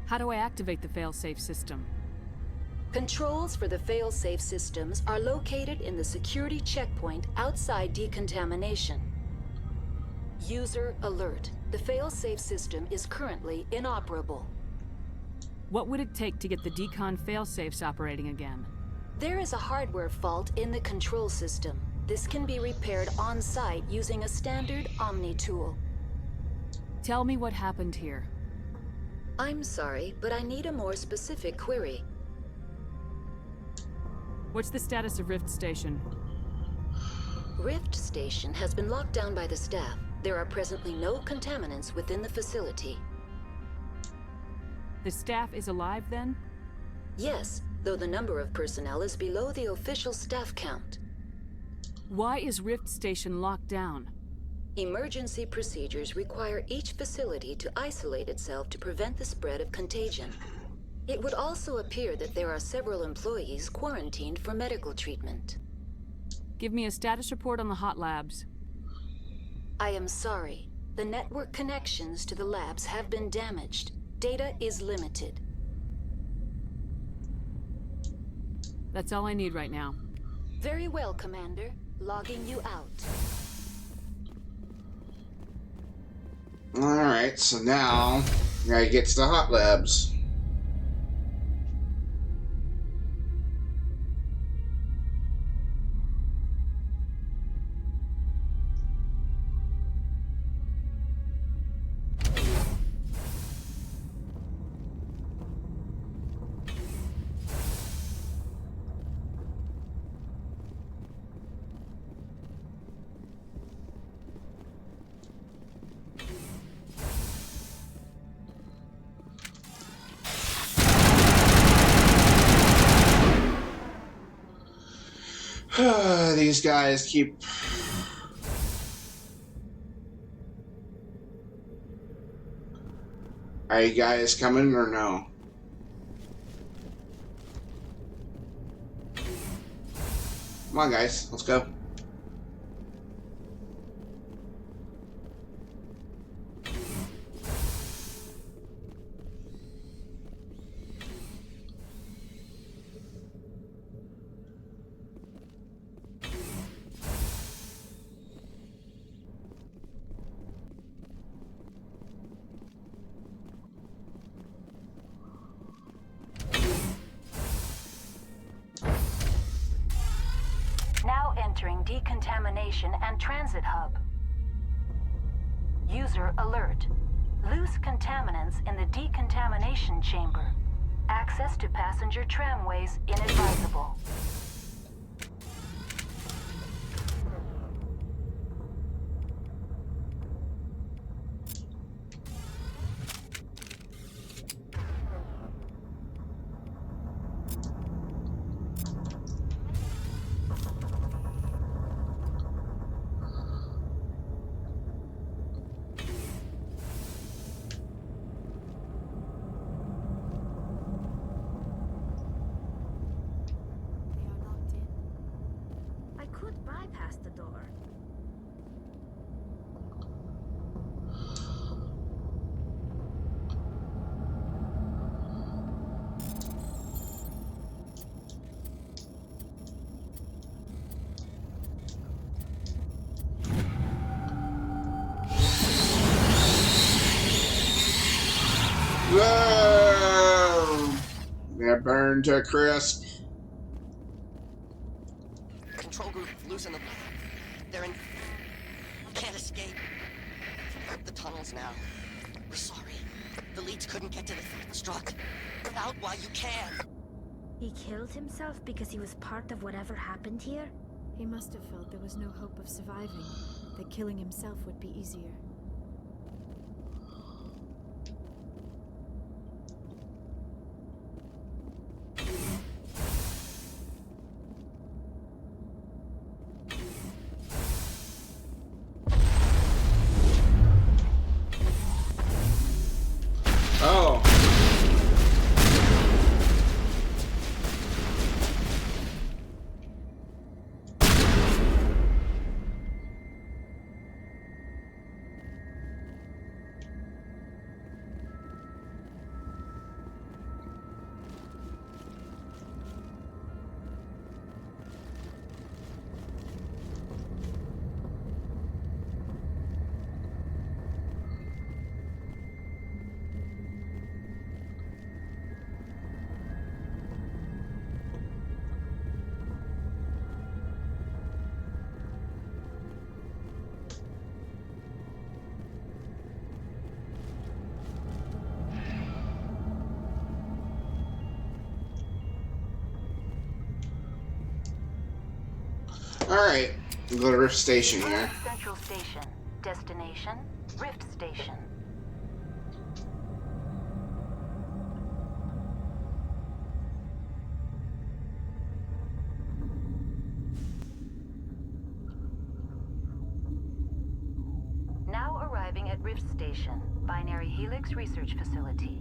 How do I activate the fail-safe system? Controls for the fail-safe systems are located in the security checkpoint outside decontamination. User alert. The fail-safe system is currently inoperable. What would it take to get the decon fail-safes operating again? There is a hardware fault in the control system. This can be repaired on-site using a standard Omni tool. Tell me what happened here. I'm sorry, but I need a more specific query. What's the status of Rift Station? Rift Station has been locked down by the staff. There are presently no contaminants within the facility. The staff is alive then? Yes, though the number of personnel is below the official staff count. Why is Rift Station locked down? Emergency procedures require each facility to isolate itself to prevent the spread of contagion. It would also appear that there are several employees quarantined for medical treatment. Give me a status report on the hot labs. I am sorry. The network connections to the labs have been damaged. Data is limited. That's all I need right now. Very well, Commander. Logging you out. Alright, so now I get to the hot labs. These guys keep... Are you guys coming or no? Come on, guys. Let's go. Now entering decontamination and transit hub. User alert. Loose contaminants in the decontamination chamber. Access to passenger tramways inadvisable. Bypass the door. Whoa! They're burned to a crisp. Control group, loosen them. They're in... Can't escape. The tunnels now. We're sorry. The leads couldn't get to the struck. Get out while you can. He killed himself because he was part of whatever happened here? He must have felt there was no hope of surviving, that killing himself would be easier. Alright, we'll go to Rift Station here. Central Station. Destination, Rift Station. Now arriving at Rift Station, Binary Helix Research Facility.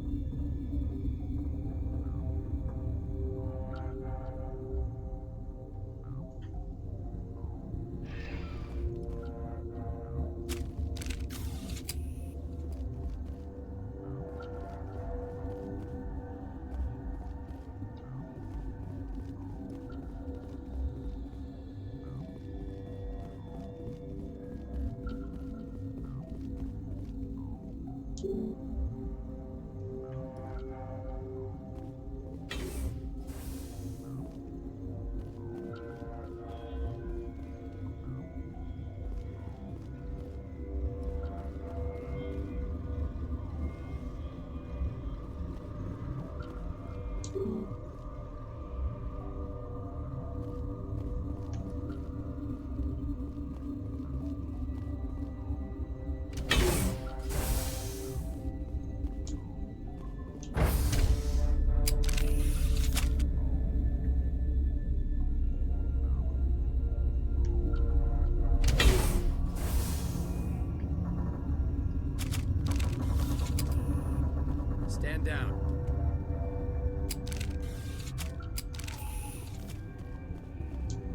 Stand down.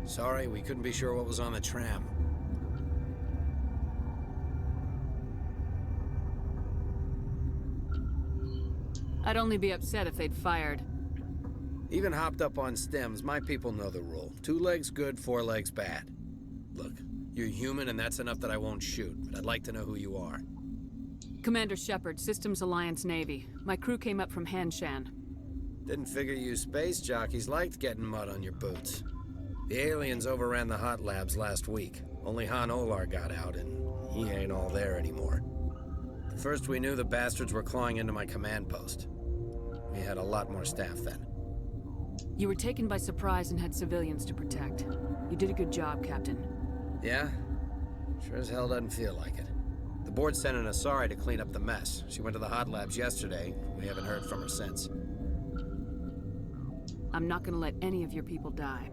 Sorry, we couldn't be sure what was on the tram. I'd only be upset if they'd fired. Even hopped up on stems, my people know the rule. 2 legs good, 4 legs bad. Look, you're human and that's enough that I won't shoot, but I'd like to know who you are. Commander Shepard, Systems Alliance Navy. My crew came up from Hanshan. Didn't figure you space jockeys liked getting mud on your boots. The aliens overran the hot labs last week. Only Han Olar got out, and he ain't all there anymore. The first we knew, the bastards were clawing into my command post. We had a lot more staff then. You were taken by surprise and had civilians to protect. You did a good job, Captain. Yeah? Sure as hell doesn't feel like it. The board sent an Asari to clean up the mess. She went to the hot labs yesterday. We haven't heard from her since. I'm not gonna let any of your people die.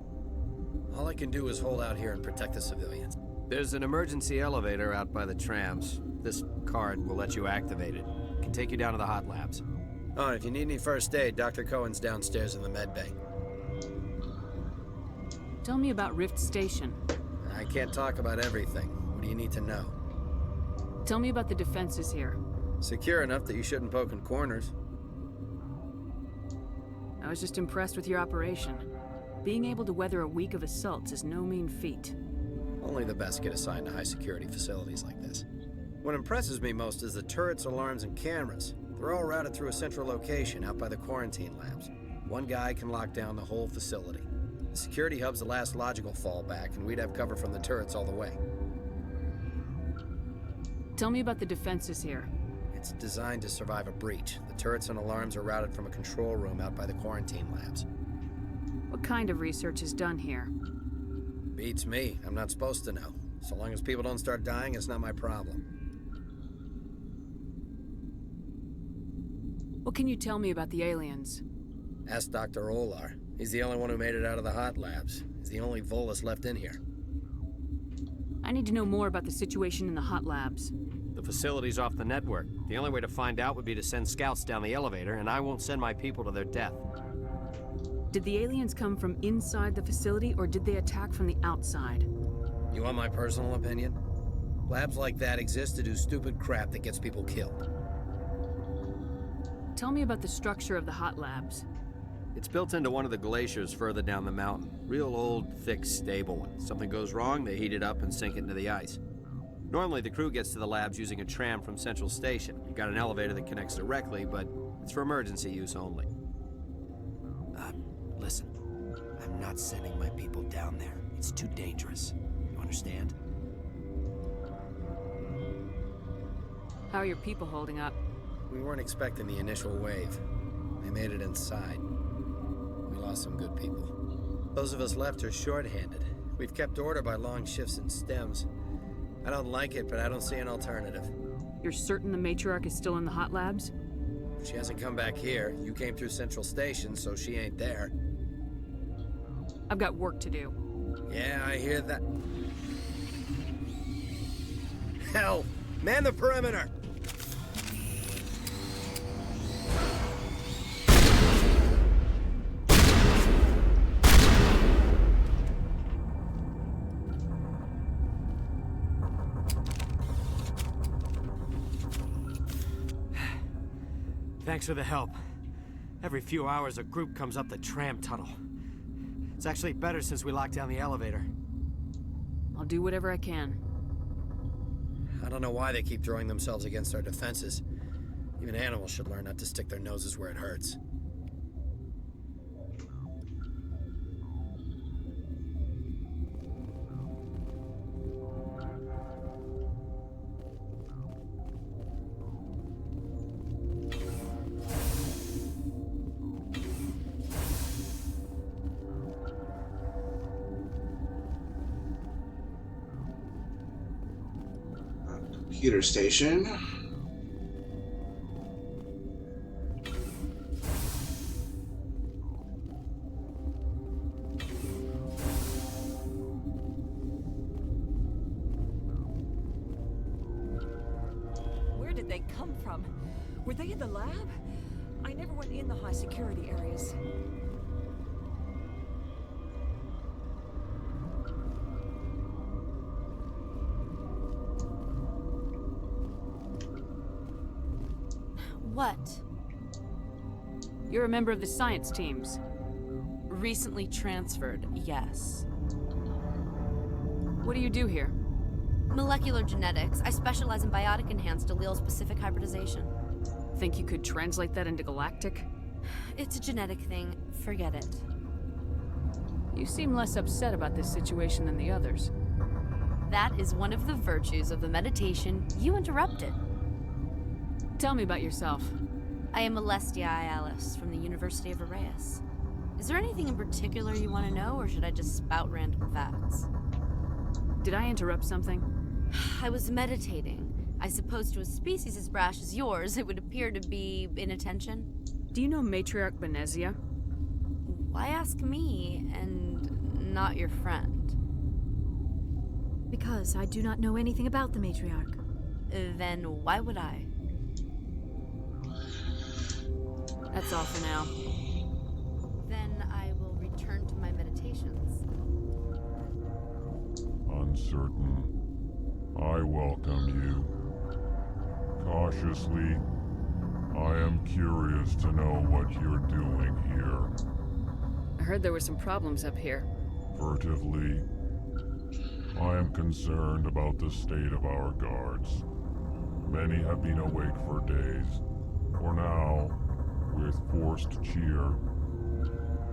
All I can do is hold out here and protect the civilians. There's an emergency elevator out by the trams. This card will let you activate it. It can take you down to the hot labs. Oh, and if you need any first aid, Dr. Cohen's downstairs in the med bay. Tell me about Rift Station. I can't talk about everything. What do you need to know? Tell me about the defenses here. Secure enough that you shouldn't poke in corners. I was just impressed with your operation. Being able to weather a week of assaults is no mean feat. Only the best get assigned to high-security facilities like this. What impresses me most is the turrets, alarms, and cameras. They're all routed through a central location out by the quarantine labs. One guy can lock down the whole facility. The security hub's the last logical fallback, and we'd have cover from the turrets all the way. Tell me about the defenses here. It's designed to survive a breach. The turrets and alarms are routed from a control room out by the quarantine labs. What kind of research is done here? Beats me. I'm not supposed to know. So long as people don't start dying, it's not my problem. What can you tell me about the aliens? Ask Dr. Olar. He's the only one who made it out of the hot labs. He's the only Volus left in here. I need to know more about the situation in the hot labs. The facility's off the network. The only way to find out would be to send scouts down the elevator, and I won't send my people to their death. Did the aliens come from inside the facility, or did they attack from the outside? You want my personal opinion? Labs like that exist to do stupid crap that gets people killed. Tell me about the structure of the hot labs. It's built into one of the glaciers further down the mountain. Real old, thick, stable one. Something goes wrong, they heat it up and sink it into the ice. Normally, the crew gets to the labs using a tram from Central Station. You've got an elevator that connects directly, but it's for emergency use only. Listen, I'm not sending my people down there. It's too dangerous. You understand? How are your people holding up? We weren't expecting the initial wave. They made it inside. We lost some good people. Those of us left are short-handed. We've kept order by long shifts in stems. I don't like it, but I don't see an alternative. You're certain the matriarch is still in the hot labs? She hasn't come back here. You came through Central Station, so she ain't there. I've got work to do. Yeah, I hear that. Hell! Man the perimeter! Thanks for the help. Every few hours, a group comes up the tram tunnel. It's actually better since we locked down the elevator. I'll do whatever I can. I don't know why they keep throwing themselves against our defenses. Even animals should learn not to stick their noses where it hurts. Computer station. Where did they come from? Were they in the lab? I never went in the high security areas. What? You're a member of the science teams. Recently transferred, yes. What do you do here? Molecular genetics. I specialize in biotic-enhanced allele-specific hybridization. Think you could translate that into galactic? It's a genetic thing. Forget it. You seem less upset about this situation than the others. That is one of the virtues of the meditation you interrupted. Tell me about yourself. I am Alestia Alice from the University of Arraeus. Is there anything in particular you want to know, or should I just spout random facts? Did I interrupt something? I was meditating. I suppose to a species as brash as yours, it would appear to be inattention. Do you know Matriarch Benezia? Why ask me, and not your friend? Because I do not know anything about the matriarch. Then why would I? That's all for now. Then I will return to my meditations. Uncertain. I welcome you. Cautiously, I am curious to know what you're doing here. I heard there were some problems up here. Furtively, I am concerned about the state of our guards. Many have been awake for days. For now, with forced cheer,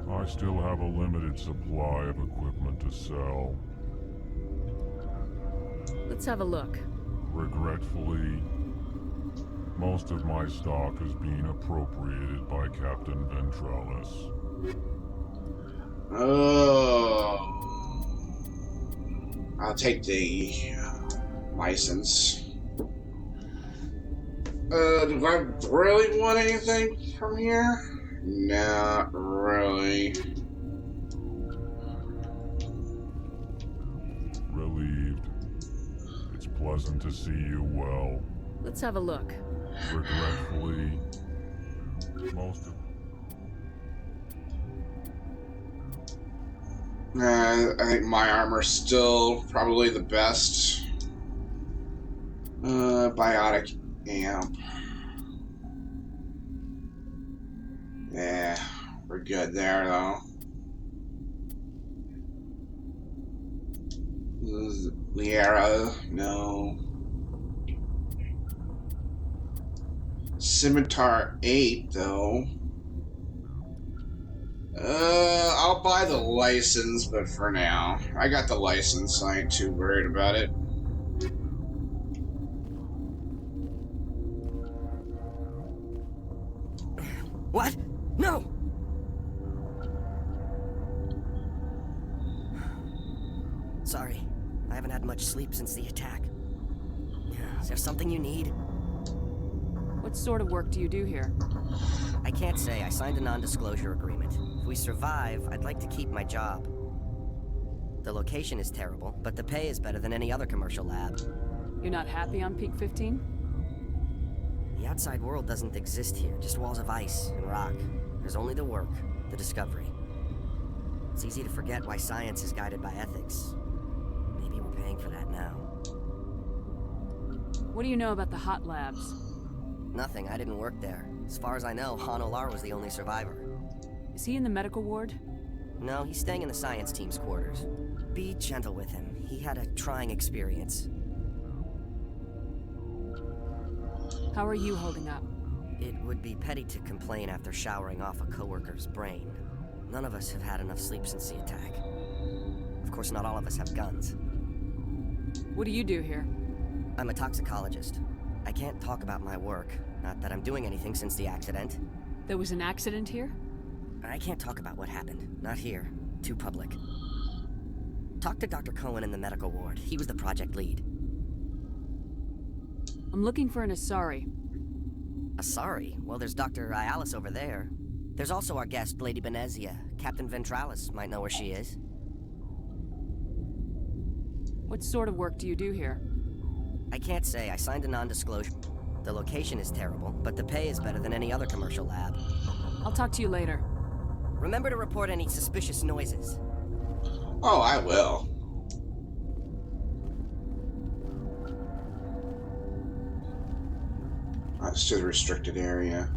I still have a limited supply of equipment to sell. Let's have a look. Regretfully, most of my stock has been appropriated by Captain Ventralis. Oh. I'll take the license. Do I really want anything from here? Not really. Relieved. It's pleasant to see you well. Let's have a look. Regretfully, most of... I think my armor's still probably the best. Biotic amp. Yeah, we're good there though. Liara, no. Scimitar 8 though. I'll buy the license, but for now, I got the license, so I ain't too worried about it. What? No! Sorry, I haven't had much sleep since the attack. Is there something you need? What sort of work do you do here? I can't say. I signed a non-disclosure agreement. If we survive, I'd like to keep my job. The location is terrible, but the pay is better than any other commercial lab. You're not happy on Peak 15? The outside world doesn't exist here, just walls of ice and rock. There's only the work, the discovery. It's easy to forget why science is guided by ethics. Maybe we're paying for that now. What do you know about the hot labs? Nothing, I didn't work there. As far as I know, Han Olar was the only survivor. Is he in the medical ward? No, he's staying in the science team's quarters. Be gentle with him. He had a trying experience. How are you holding up? It would be petty to complain after showering off a coworker's brain. None of us have had enough sleep since the attack. Of course, not all of us have guns. What do you do here? I'm a toxicologist. I can't talk about my work. Not that I'm doing anything since the accident. There was an accident here? I can't talk about what happened. Not here. Too public. Talk to Dr. Cohen in the medical ward. He was the project lead. I'm looking for an Asari. Asari? Well, there's Dr. Ialis over there. There's also our guest, Lady Benezia. Captain Ventralis might know where she is. What sort of work do you do here? I can't say. I signed a non-disclosure. The location is terrible, but the pay is better than any other commercial lab. I'll talk to you later. Remember to report any suspicious noises. Oh, I will. That's to the restricted area.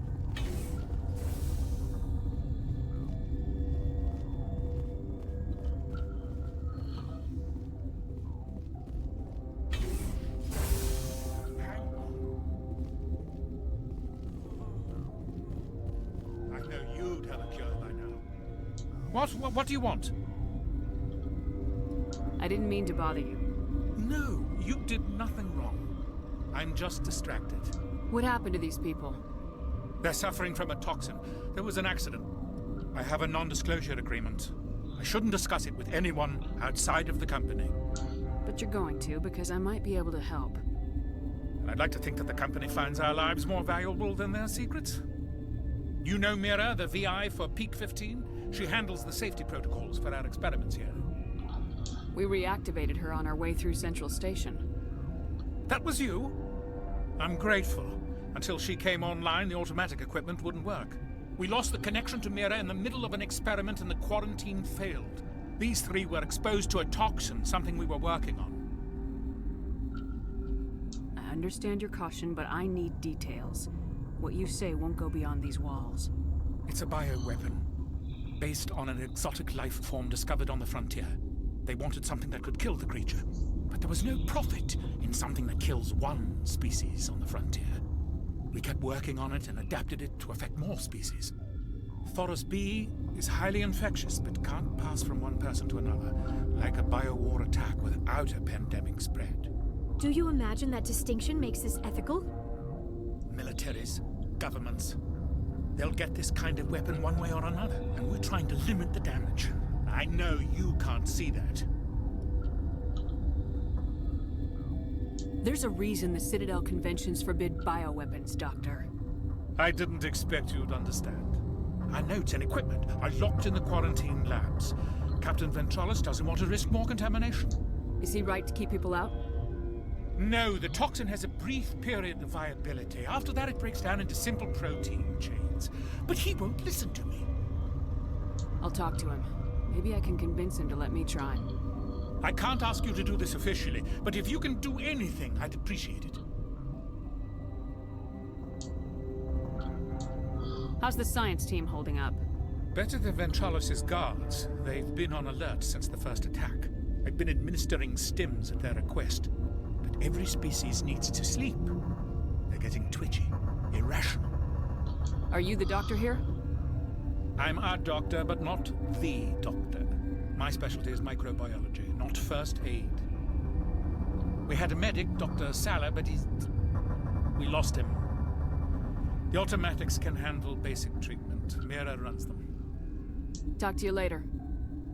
I know you'd have a cure by now. What do you want? I didn't mean to bother you. No, you did nothing wrong. I'm just distracted. What happened to these people? They're suffering from a toxin. There was an accident. I have a non-disclosure agreement. I shouldn't discuss it with anyone outside of the company. But you're going to, because I might be able to help. And I'd like to think that the company finds our lives more valuable than their secrets. You know Mira, the VI for Peak 15? She handles the safety protocols for our experiments here. We reactivated her on our way through Central Station. That was you? I'm grateful. Until she came online, the automatic equipment wouldn't work. We lost the connection to Mira in the middle of an experiment and the quarantine failed. These three were exposed to a toxin, something we were working on. I understand your caution, but I need details. What you say won't go beyond these walls. It's a bioweapon, based on an exotic life form discovered on the frontier. They wanted something that could kill the creature, but there was no profit in something that kills one species on the frontier. We kept working on it and adapted it to affect more species. Thoros B is highly infectious, but can't pass from one person to another, like a biowar attack without a pandemic spread. Do you imagine that distinction makes this ethical? Militaries, governments, they'll get this kind of weapon one way or another, and we're trying to limit the damage. I know you can't see that. There's a reason the Citadel conventions forbid bioweapons, Doctor. I didn't expect you'd understand. Our notes and equipment are locked in the quarantine labs. Captain Ventralis doesn't want to risk more contamination. Is he right to keep people out? No, the toxin has a brief period of viability. After that, it breaks down into simple protein chains. But he won't listen to me. I'll talk to him. Maybe I can convince him to let me try. I can't ask you to do this officially, but if you can do anything, I'd appreciate it. How's the science team holding up? Better than Ventralis' guards. They've been on alert since the first attack. I've been administering stims at their request. But every species needs to sleep. They're getting twitchy, irrational. Are you the doctor here? I'm our doctor, but not the doctor. My specialty is microbiology, not first aid. We had a medic, Dr. Sala, but we lost him. The automatics can handle basic treatment. Mira runs them. Talk to you later.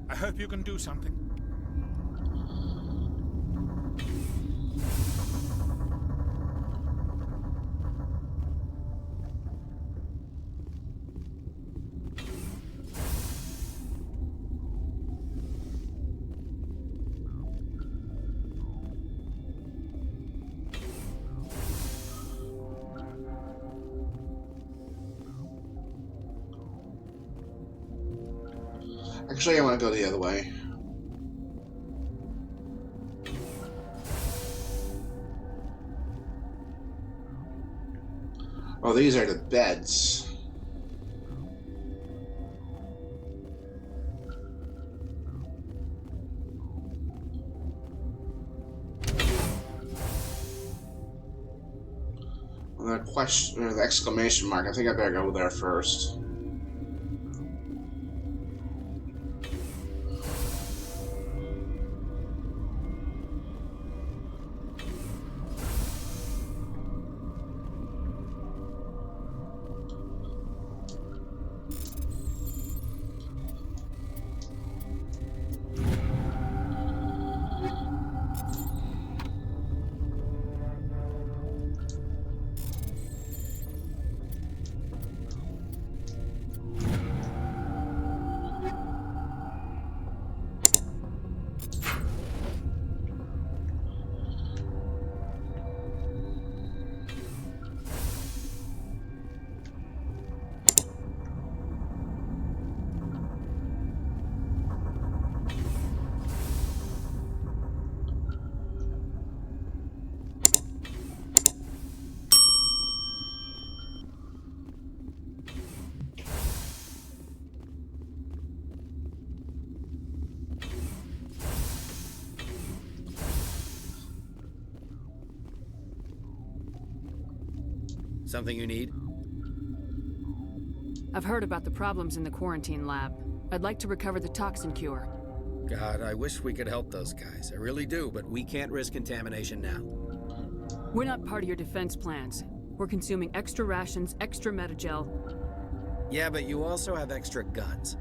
I hope you can do something. Actually, I want to go the other way. Oh, these are the beds. The question, or the exclamation mark. I think I better go there first. Something you need? I've heard about the problems in the quarantine lab. I'd like to recover the toxin cure. God, I wish we could help those guys. I really do, but we can't risk contamination now. We're not part of your defense plans. We're consuming extra rations, extra metagel. Yeah, but you also have extra guns.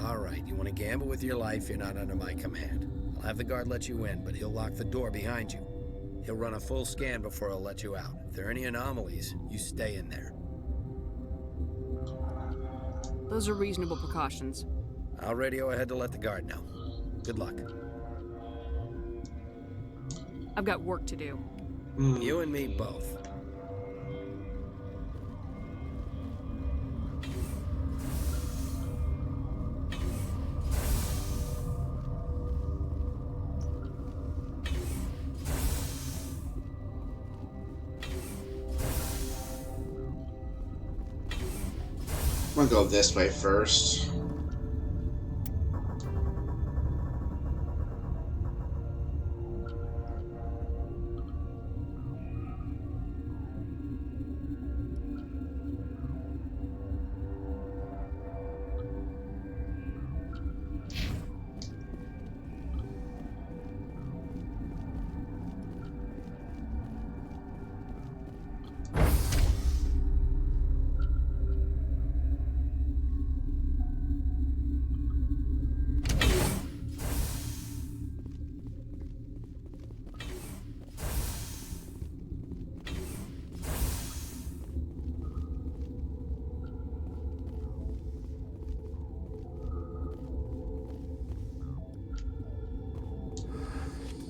All right, you want to gamble with your life, you're not under my command. I'll have the guard let you in, but he'll lock the door behind you. He'll run a full scan before he'll let you out. If there are any anomalies, you stay in there. Those are reasonable precautions. I'll radio ahead to let the guard know. Good luck. I've got work to do. You and me both. I'm gonna go this way first.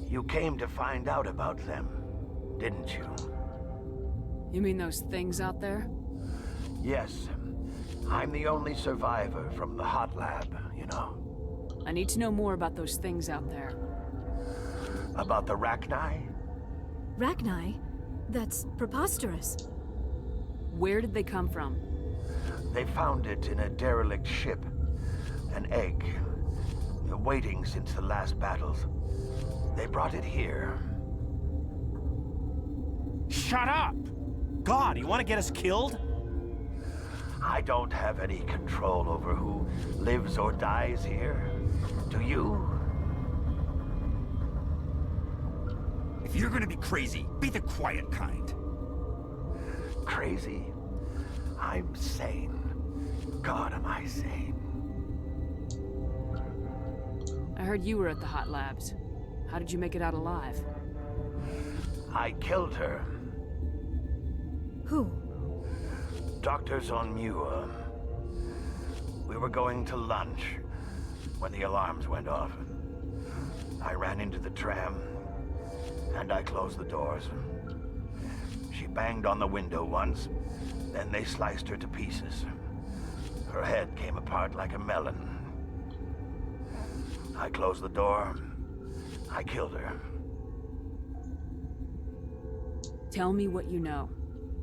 You came to find out about them, didn't you? You mean those things out there? Yes. I'm the only survivor from the hot lab, you know. I need to know more about those things out there. About the Rachni? Rachni? That's preposterous. Where did they come from? They found it in a derelict ship. An egg. Waiting since the last battles. They brought it here. Shut up! God, you want to get us killed? I don't have any control over who lives or dies here. Do you? If you're gonna be crazy, be the quiet kind. Crazy? I'm sane. God, am I sane. I heard you were at the hot labs. How did you make it out alive? I killed her. Who? Doctors on Muir. We were going to lunch when the alarms went off. I ran into the tram, and I closed the doors. She banged on the window once, then they sliced her to pieces. Her head came apart like a melon. I closed the door. I killed her. Tell me what you know.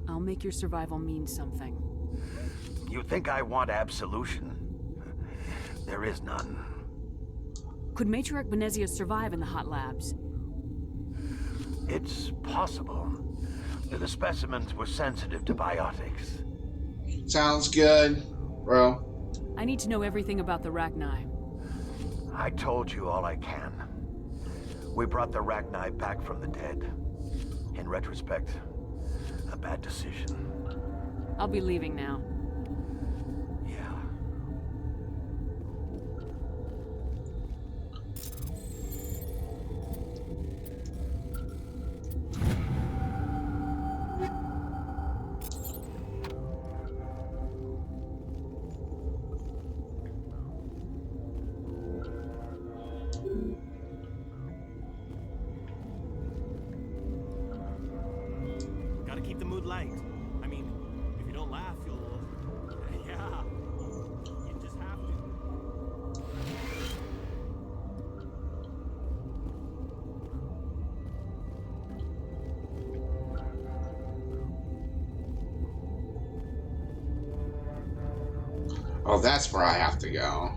I'll make your survival mean something. You think I want absolution? There is none. Could Matriarch Benezia survive in the hot labs? It's possible. The specimens were sensitive to biotics. Sounds good, bro. I need to know everything about the Rachni. I told you all I can. We brought the Rachni back from the dead. In retrospect, a bad decision. I'll be leaving now. Yeah. Gotta keep the mood light. I mean, if you don't laugh, you'll... Yeah. You just have to. Oh, that's where I have to go.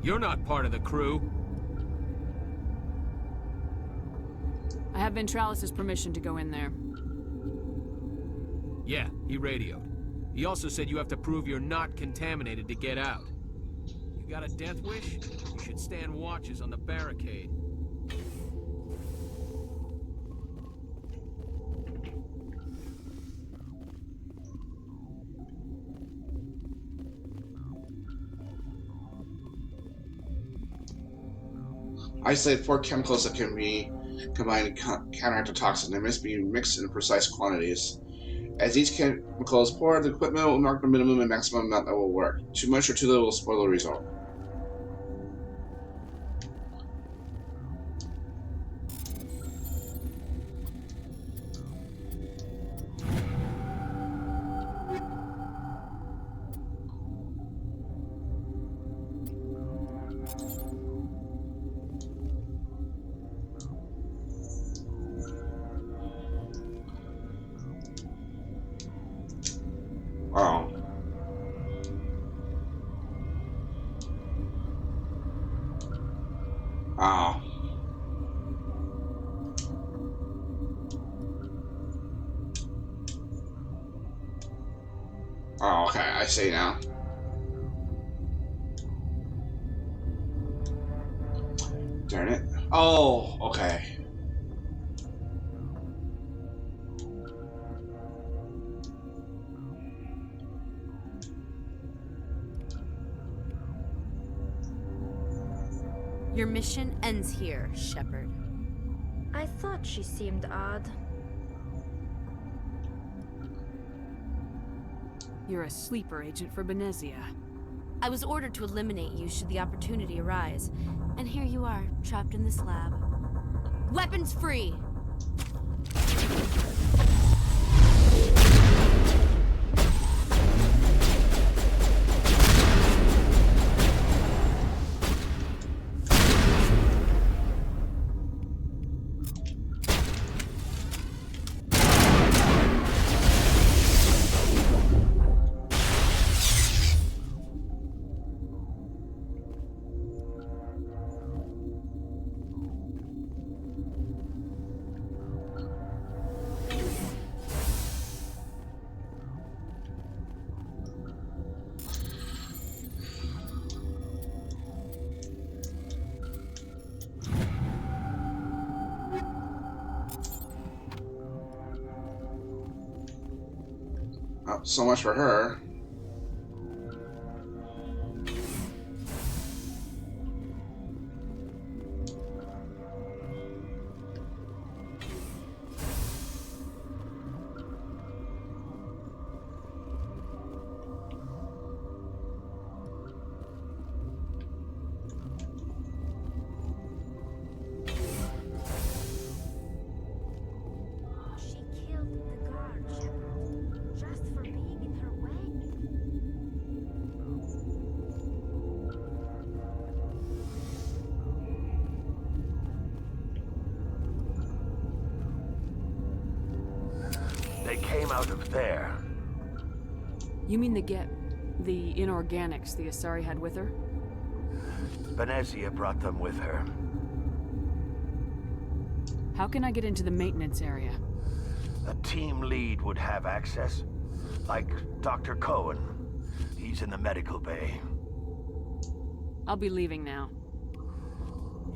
You're not part of the crew. I have Ventralis' permission to go in there. Yeah, he radioed. He also said you have to prove you're not contaminated to get out. You got a death wish? You should stand watches on the barricade. Isolate 4 chemicals that can be combined to counteract a toxin. They must be mixed in precise quantities. As each chemical is poured, the equipment will mark the minimum and maximum amount that will work. Too much or too little will spoil the result. Oh. Oh. Oh, okay, I see now. Darn it. Oh, okay. Your mission ends here, Shepard. I thought she seemed odd. You're a sleeper agent for Benezia. I was ordered to eliminate you should the opportunity arise. And here you are, trapped in this lab. Weapons free! Oh, so much for her. out of there. You mean the inorganics the Asari had with her? Benezia brought them with her. How can I get into the maintenance area? A team lead would have access. Like Dr. Cohen. He's in the medical bay. I'll be leaving now.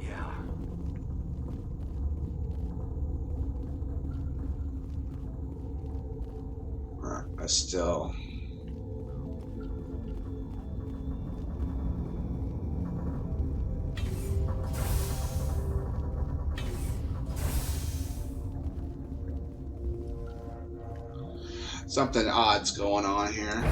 Yeah. Still. Something odd's going on here.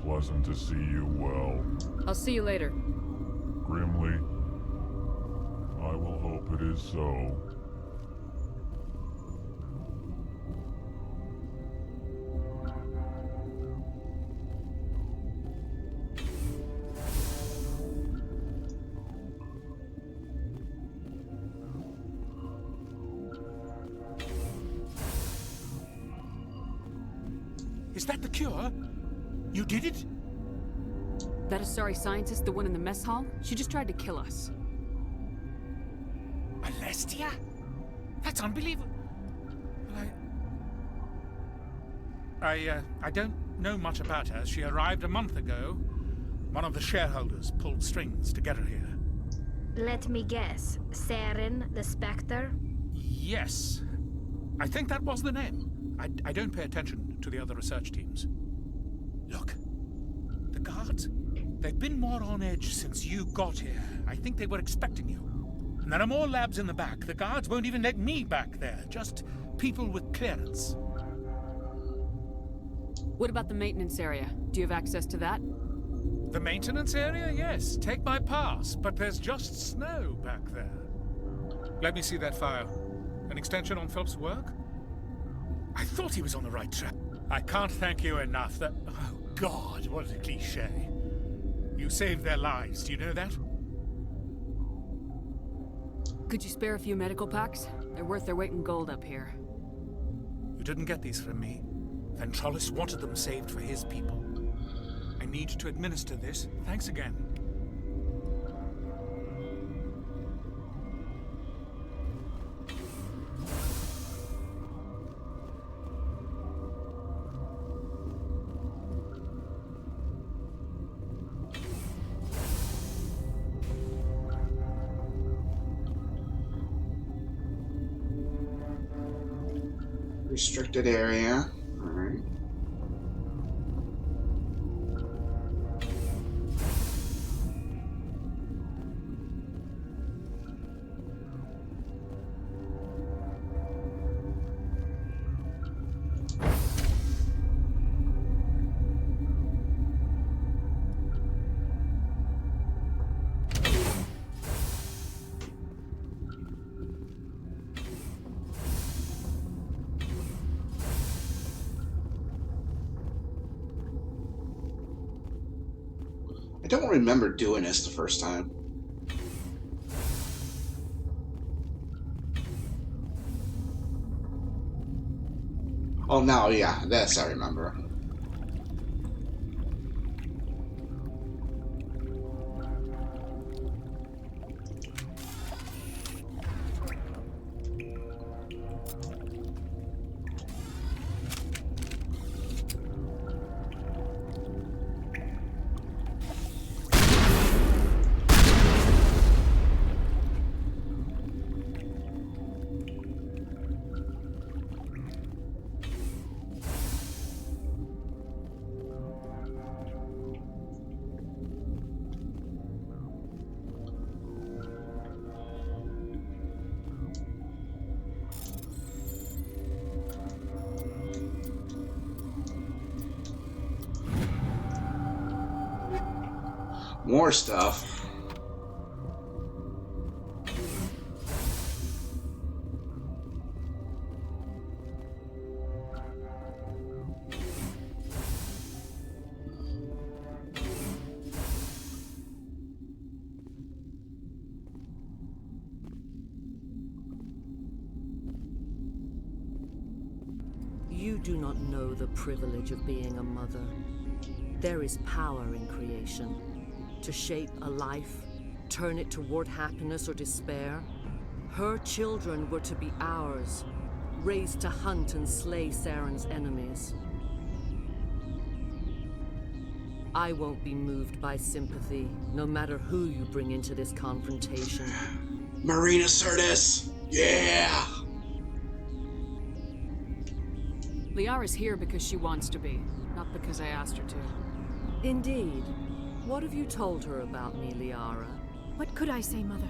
Pleasant to see you well. I'll see you later. Grimly, I will hope it is so. Is that the cure? You did it? That Asari scientist, the one in the mess hall? She just tried to kill us. Alestia? That's unbelievable. I don't know much about her. She arrived a month ago. One of the shareholders pulled strings to get her here. Let me guess. Saren, the Spectre? Yes. I think that was the name. I don't pay attention to the other research teams. Look, the guards, they've been more on edge since you got here. I think they were expecting you. And there are more labs in the back. The guards won't even let me back there. Just people with clearance. What about the maintenance area? Do you have access to that? The maintenance area? Yes. Take my pass. But there's just snow back there. Let me see that file. An extension on Phelps' work? I thought he was on the right track. I can't thank you enough. That... Oh, God, what a cliché. You saved their lives, do you know that? Could you spare a few medical packs? They're worth their weight in gold up here. You didn't get these from me. Ventrolis wanted them saved for his people. I need to administer this. Thanks again. Restricted area. All right. I don't remember doing this the first time. Oh, now, yeah, this I remember. More stuff. You do not know the privilege of being a mother. There is power in creation. To shape a life, turn it toward happiness or despair. Her children were to be ours, raised to hunt and slay Saren's enemies. I won't be moved by sympathy, no matter who you bring into this confrontation. Marina Sirtis! Yeah! Liara's here because she wants to be, not because I asked her to. Indeed. What have you told her about me, Liara? What could I say, Mother?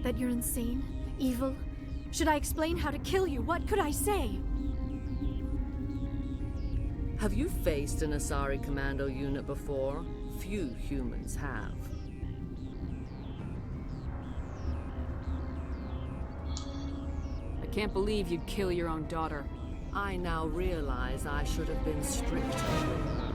That you're insane? Evil? Should I explain how to kill you? What could I say? Have you faced an Asari commando unit before? Few humans have. I can't believe you'd kill your own daughter. I now realize I should have been stricter with her.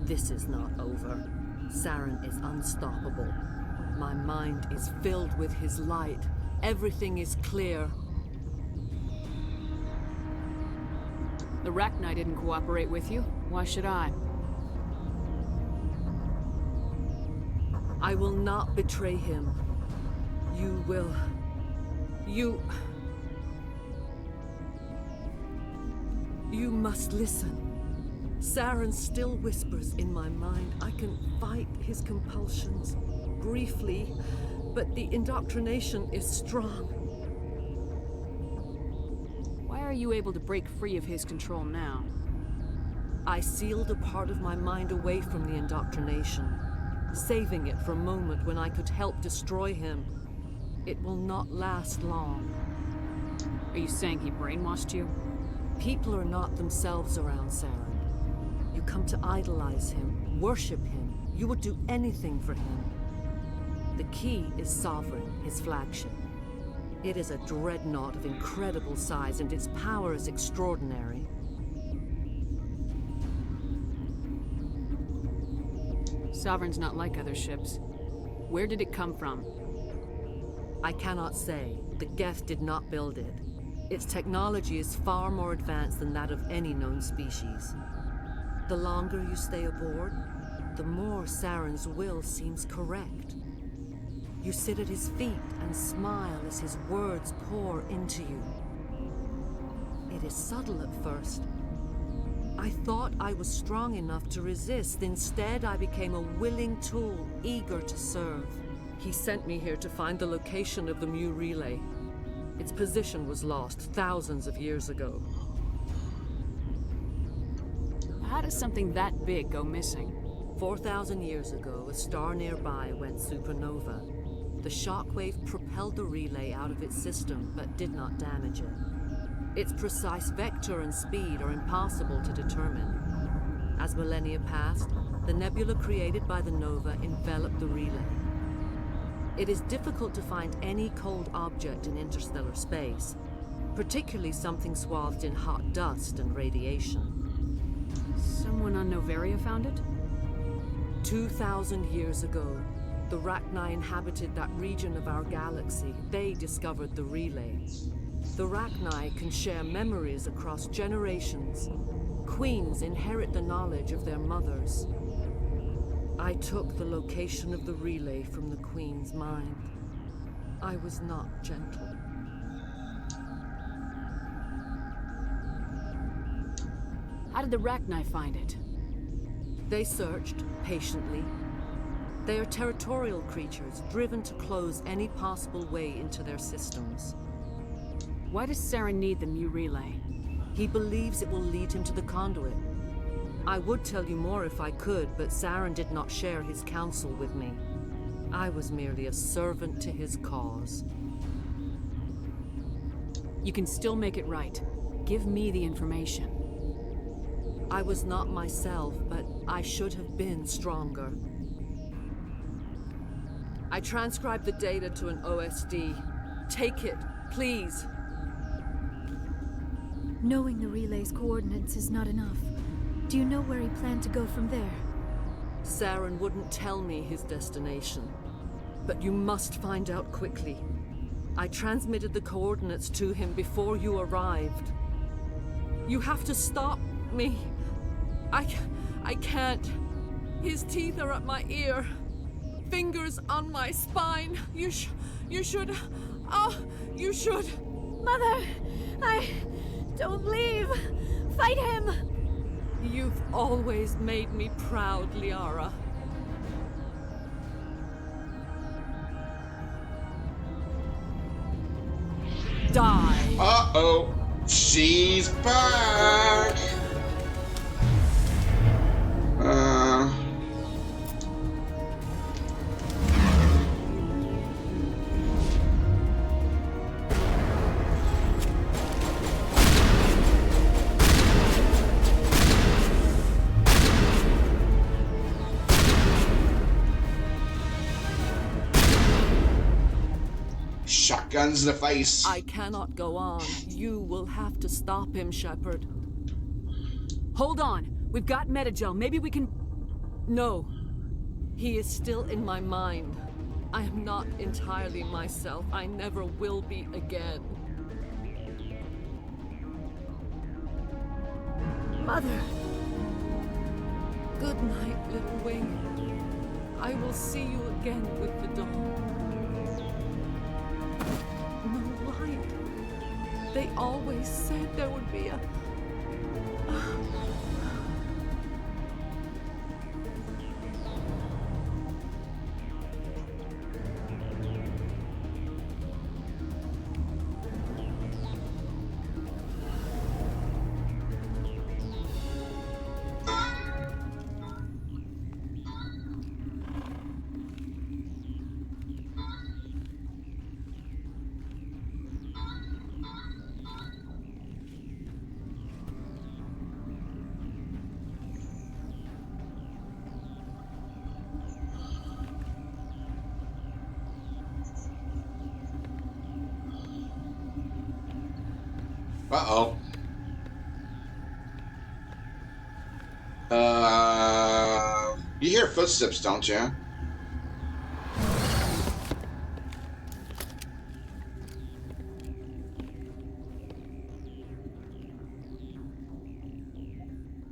This is not over. Saren is unstoppable. My mind is filled with his light. Everything is clear. The Rachni didn't cooperate with you. Why should I? I will not betray him. You will. You must listen. Saren still whispers in my mind. I can fight his compulsions, briefly, but the indoctrination is strong. Why are you able to break free of his control now? I sealed a part of my mind away from the indoctrination, saving it for a moment when I could help destroy him. It will not last long. Are you saying he brainwashed you? People are not themselves around Saren. You come to idolize him, worship him. You would do anything for him. The key is Sovereign, his flagship. It is a dreadnought of incredible size, and its power is extraordinary. Sovereign's not like other ships. Where did it come from? I cannot say. The Geth did not build it. Its technology is far more advanced than that of any known species. The longer you stay aboard, the more Saren's will seems correct. You sit at his feet and smile as his words pour into you. It is subtle at first. I thought I was strong enough to resist. Instead, I became a willing tool, eager to serve. He sent me here to find the location of the Mu relay. Its position was lost thousands of years ago. How does something that big go missing? 4,000 years ago, a star nearby went supernova. The shockwave propelled the relay out of its system, but did not damage it. Its precise vector and speed are impossible to determine. As millennia passed, the nebula created by the nova enveloped the relay. It is difficult to find any cold object in interstellar space, particularly something swathed in hot dust and radiation. Someone on Noveria found it? 2,000 years ago, the Rachni inhabited that region of our galaxy. They discovered the relay. The Rachni can share memories across generations. Queens inherit the knowledge of their mothers. I took the location of the relay from the Queen's mind. I was not gentle. How did the Rachni find it? They searched, patiently. They are territorial creatures, driven to close any possible way into their systems. Why does Saren need the Mu relay? He believes it will lead him to the conduit. I would tell you more if I could, but Saren did not share his counsel with me. I was merely a servant to his cause. You can still make it right. Give me the information. I was not myself, but I should have been stronger. I transcribed the data to an OSD. Take it, please. Knowing the relay's coordinates is not enough. Do you know where he planned to go from there? Saren wouldn't tell me his destination. But you must find out quickly. I transmitted the coordinates to him before you arrived. You have to stop me. I can't. His teeth are at my ear. Fingers on my spine. You should. Oh, you should. Mother, don't leave. Fight him. You've always made me proud, Liara. Die. Uh-oh. She's back. Shotguns in the face. I cannot go on. You will have to stop him, Shepard. Hold on. We've got Metagel. Maybe we can... No. He is still in my mind. I am not entirely myself. I never will be again. Mother. Good night, little wing. I will see you again with the dawn. No light. They always said there would be a... Uh-oh. You hear footsteps, don't you?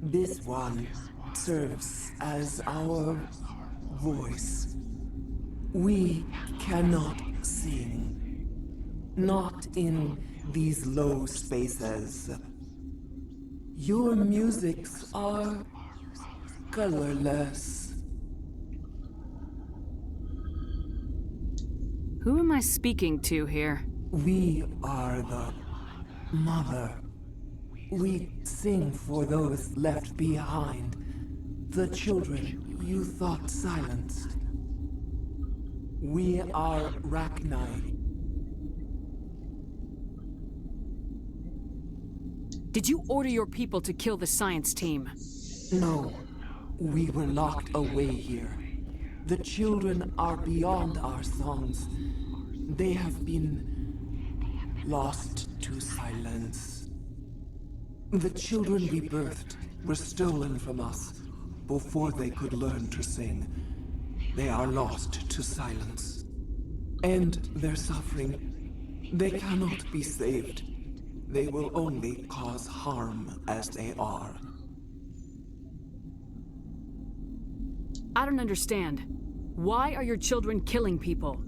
This one serves as our voice. We cannot sing. Not in these low spaces. Your musics are colorless. Who am I speaking to here? We are the mother. We sing for those left behind. The children you thought silenced. We are Rachni. Did you order your people to kill the science team? No. We were locked away here. The children are beyond our songs. They have been lost to silence. The children we birthed were stolen from us before they could learn to sing. They are lost to silence. And their suffering, they cannot be saved. They will only cause harm as they are. I don't understand. Why are your children killing people?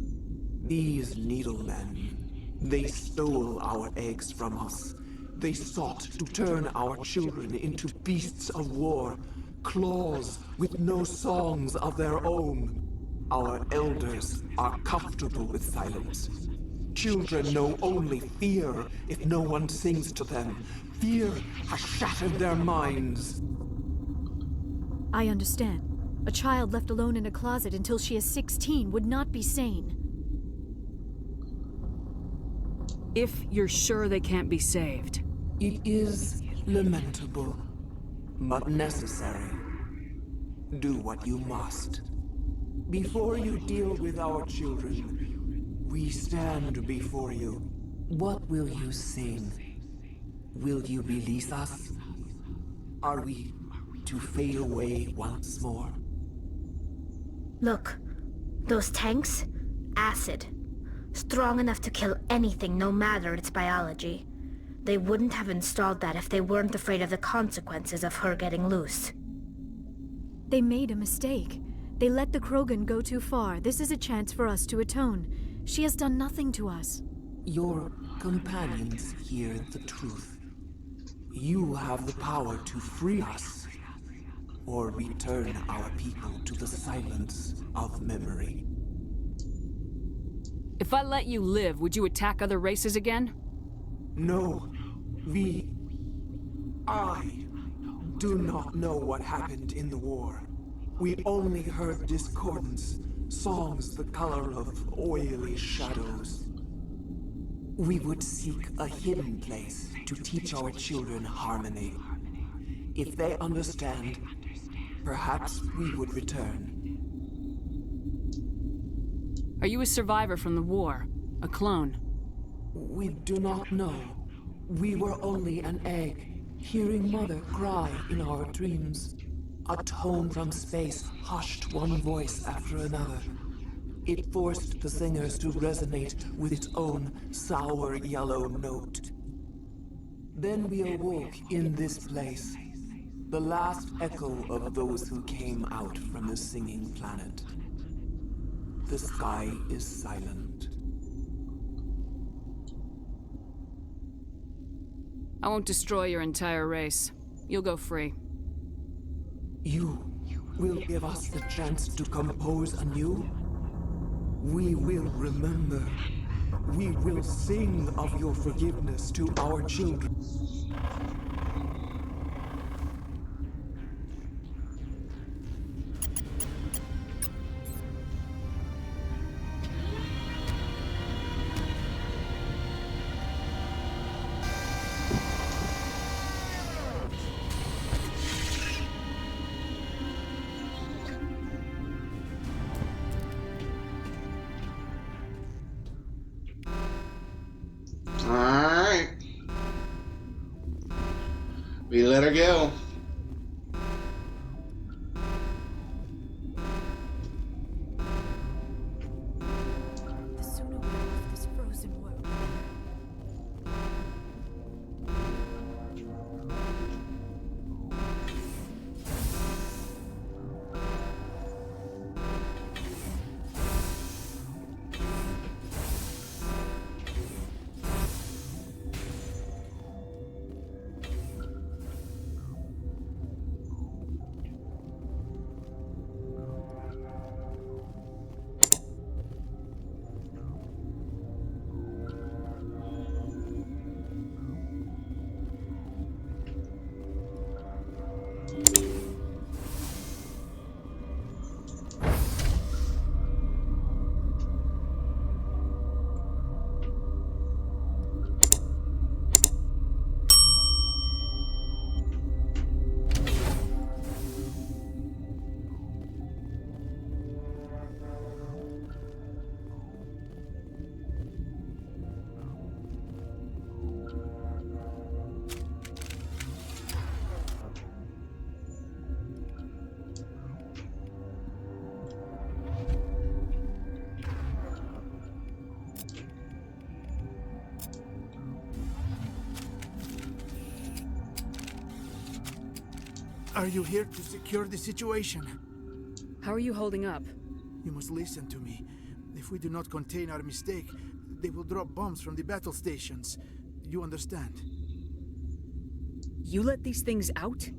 These needlemen, they stole our eggs from us. They sought to turn our children into beasts of war, claws with no songs of their own. Our elders are comfortable with silence. Children know only fear if no one sings to them. Fear has shattered their minds. I understand. A child left alone in a closet until she is 16 would not be sane. If you're sure they can't be saved. It is lamentable, but necessary. Do what you must. Before you deal with our children, we stand before you. What will you sing? Will you release us? Are we to fade away once more? Look, those tanks? Acid. Strong enough to kill anything, no matter its biology. They wouldn't have installed that if they weren't afraid of the consequences of her getting loose. They made a mistake. They let the Krogan go too far. This is a chance for us to atone. She has done nothing to us. Your companions hear the truth. You have the power to free us, or return our people to the silence of memory. If I let you live, would you attack other races again? No. I do not know what happened in the war. We only heard discordance, songs the color of oily shadows. We would seek a hidden place to teach our children harmony. If they understand, perhaps we would return. Are you a survivor from the war? A clone? We do not know. We were only an egg, hearing Mother cry in our dreams. A tone from space hushed one voice after another. It forced the singers to resonate with its own sour yellow note. Then we awoke in this place, the last echo of those who came out from the singing planet. The sky is silent. I won't destroy your entire race. You'll go free. You will give us the chance to compose anew? We will remember. We will sing of your forgiveness to our children. Alright. We let her go. Are you here to secure the situation? How are you holding up? You must listen to me. If we do not contain our mistake, they will drop bombs from the battle stations. You understand? You let these things out?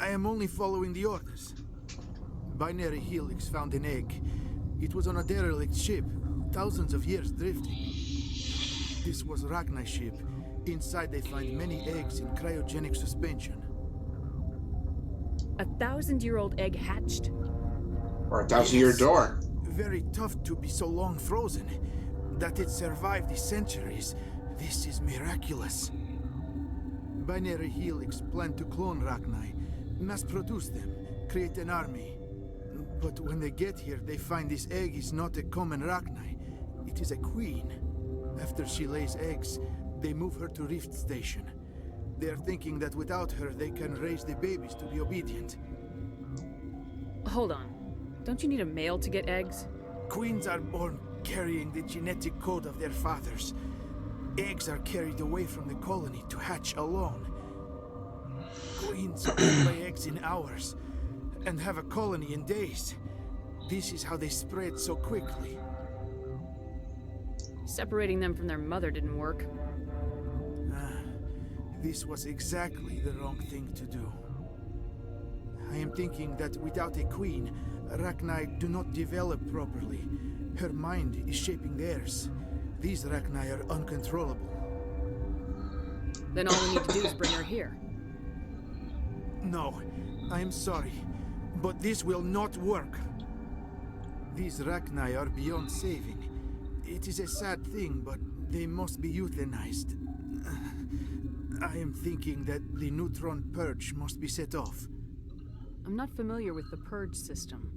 I am only following the orders. Binary Helix found an egg. It was on a derelict ship, thousands of years drifting. This was Rachni's ship. Inside they find many eggs in cryogenic suspension. A 1,000-year-old egg hatched? Or a 1,000-year door. Very tough to be so long frozen. That it survived the centuries, this is miraculous. Binary Helix planned to clone Rachni, mass produce them, create an army. But when they get here, they find this egg is not a common Rachni. It is a queen. After she lays eggs, they move her to Rift Station. They are thinking that without her, they can raise the babies to be obedient. Hold on. Don't you need a male to get eggs? Queens are born carrying the genetic code of their fathers. Eggs are carried away from the colony to hatch alone. Queens lay eggs in hours and have a colony in days. This is how they spread so quickly. Separating them from their mother didn't work. This was exactly the wrong thing to do. I am thinking that without a queen, Rachni do not develop properly. Her mind is shaping theirs. These Rachni are uncontrollable. Then all we need to do is bring her here. No, I am sorry, but this will not work. These Rachni are beyond saving. It is a sad thing, but they must be euthanized. I am thinking that the neutron purge must be set off. I'm not familiar with the purge system.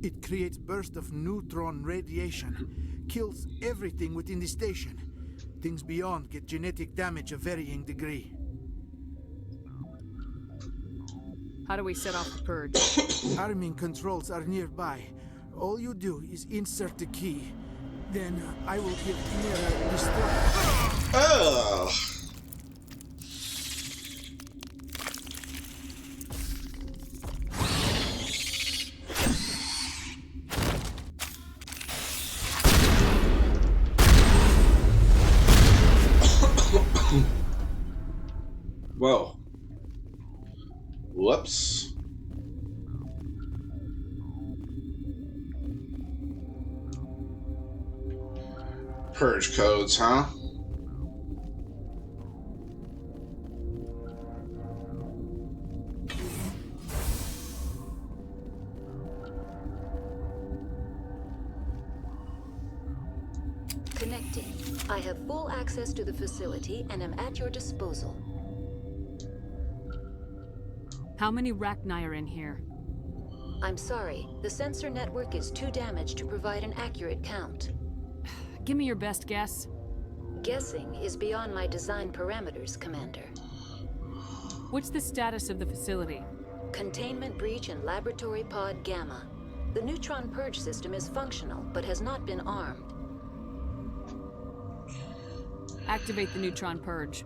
It creates bursts of neutron radiation, kills everything within the station. Things beyond get genetic damage of varying degree. How do we set off the purge? Arming controls are nearby. All you do is insert the key. Then I will give Liara the strike. Oh! Whoa. Whoops. Purge codes, huh? Connecting. I have full access to the facility and am at your disposal. How many Rachni are in here? I'm sorry. The sensor network is too damaged to provide an accurate count. Give me your best guess. Guessing is beyond my design parameters, Commander. What's the status of the facility? Containment breach in Laboratory Pod Gamma. The neutron purge system is functional, but has not been armed. Activate the neutron purge.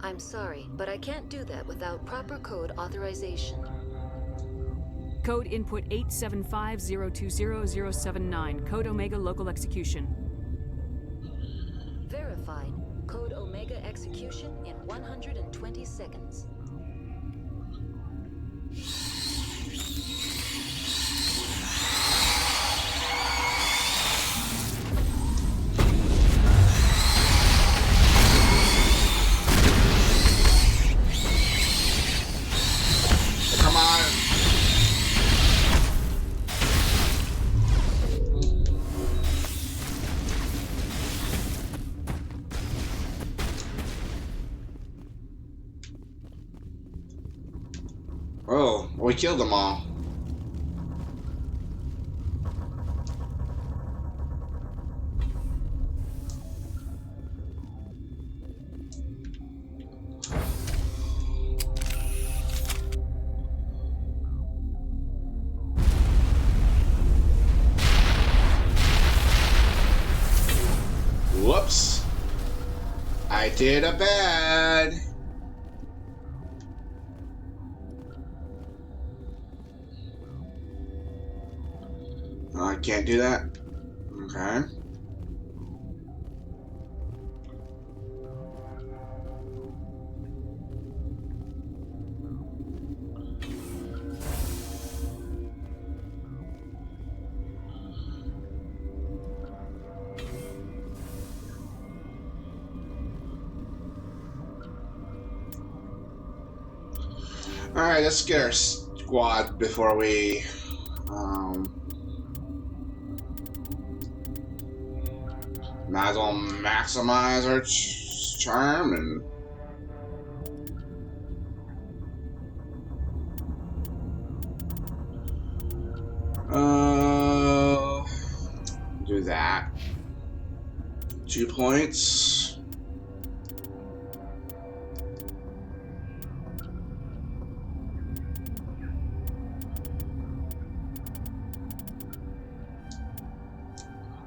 I'm sorry, but I can't do that without proper code authorization. Code input 875020079. Code Omega local execution. Verified. Code Omega execution in 120 seconds. Come on. Oh, we killed them all. Whoops. I did a bad. I can't do that? Okay. Alright, let's get our squad before we might as well maximize our charm and do that. 2 points.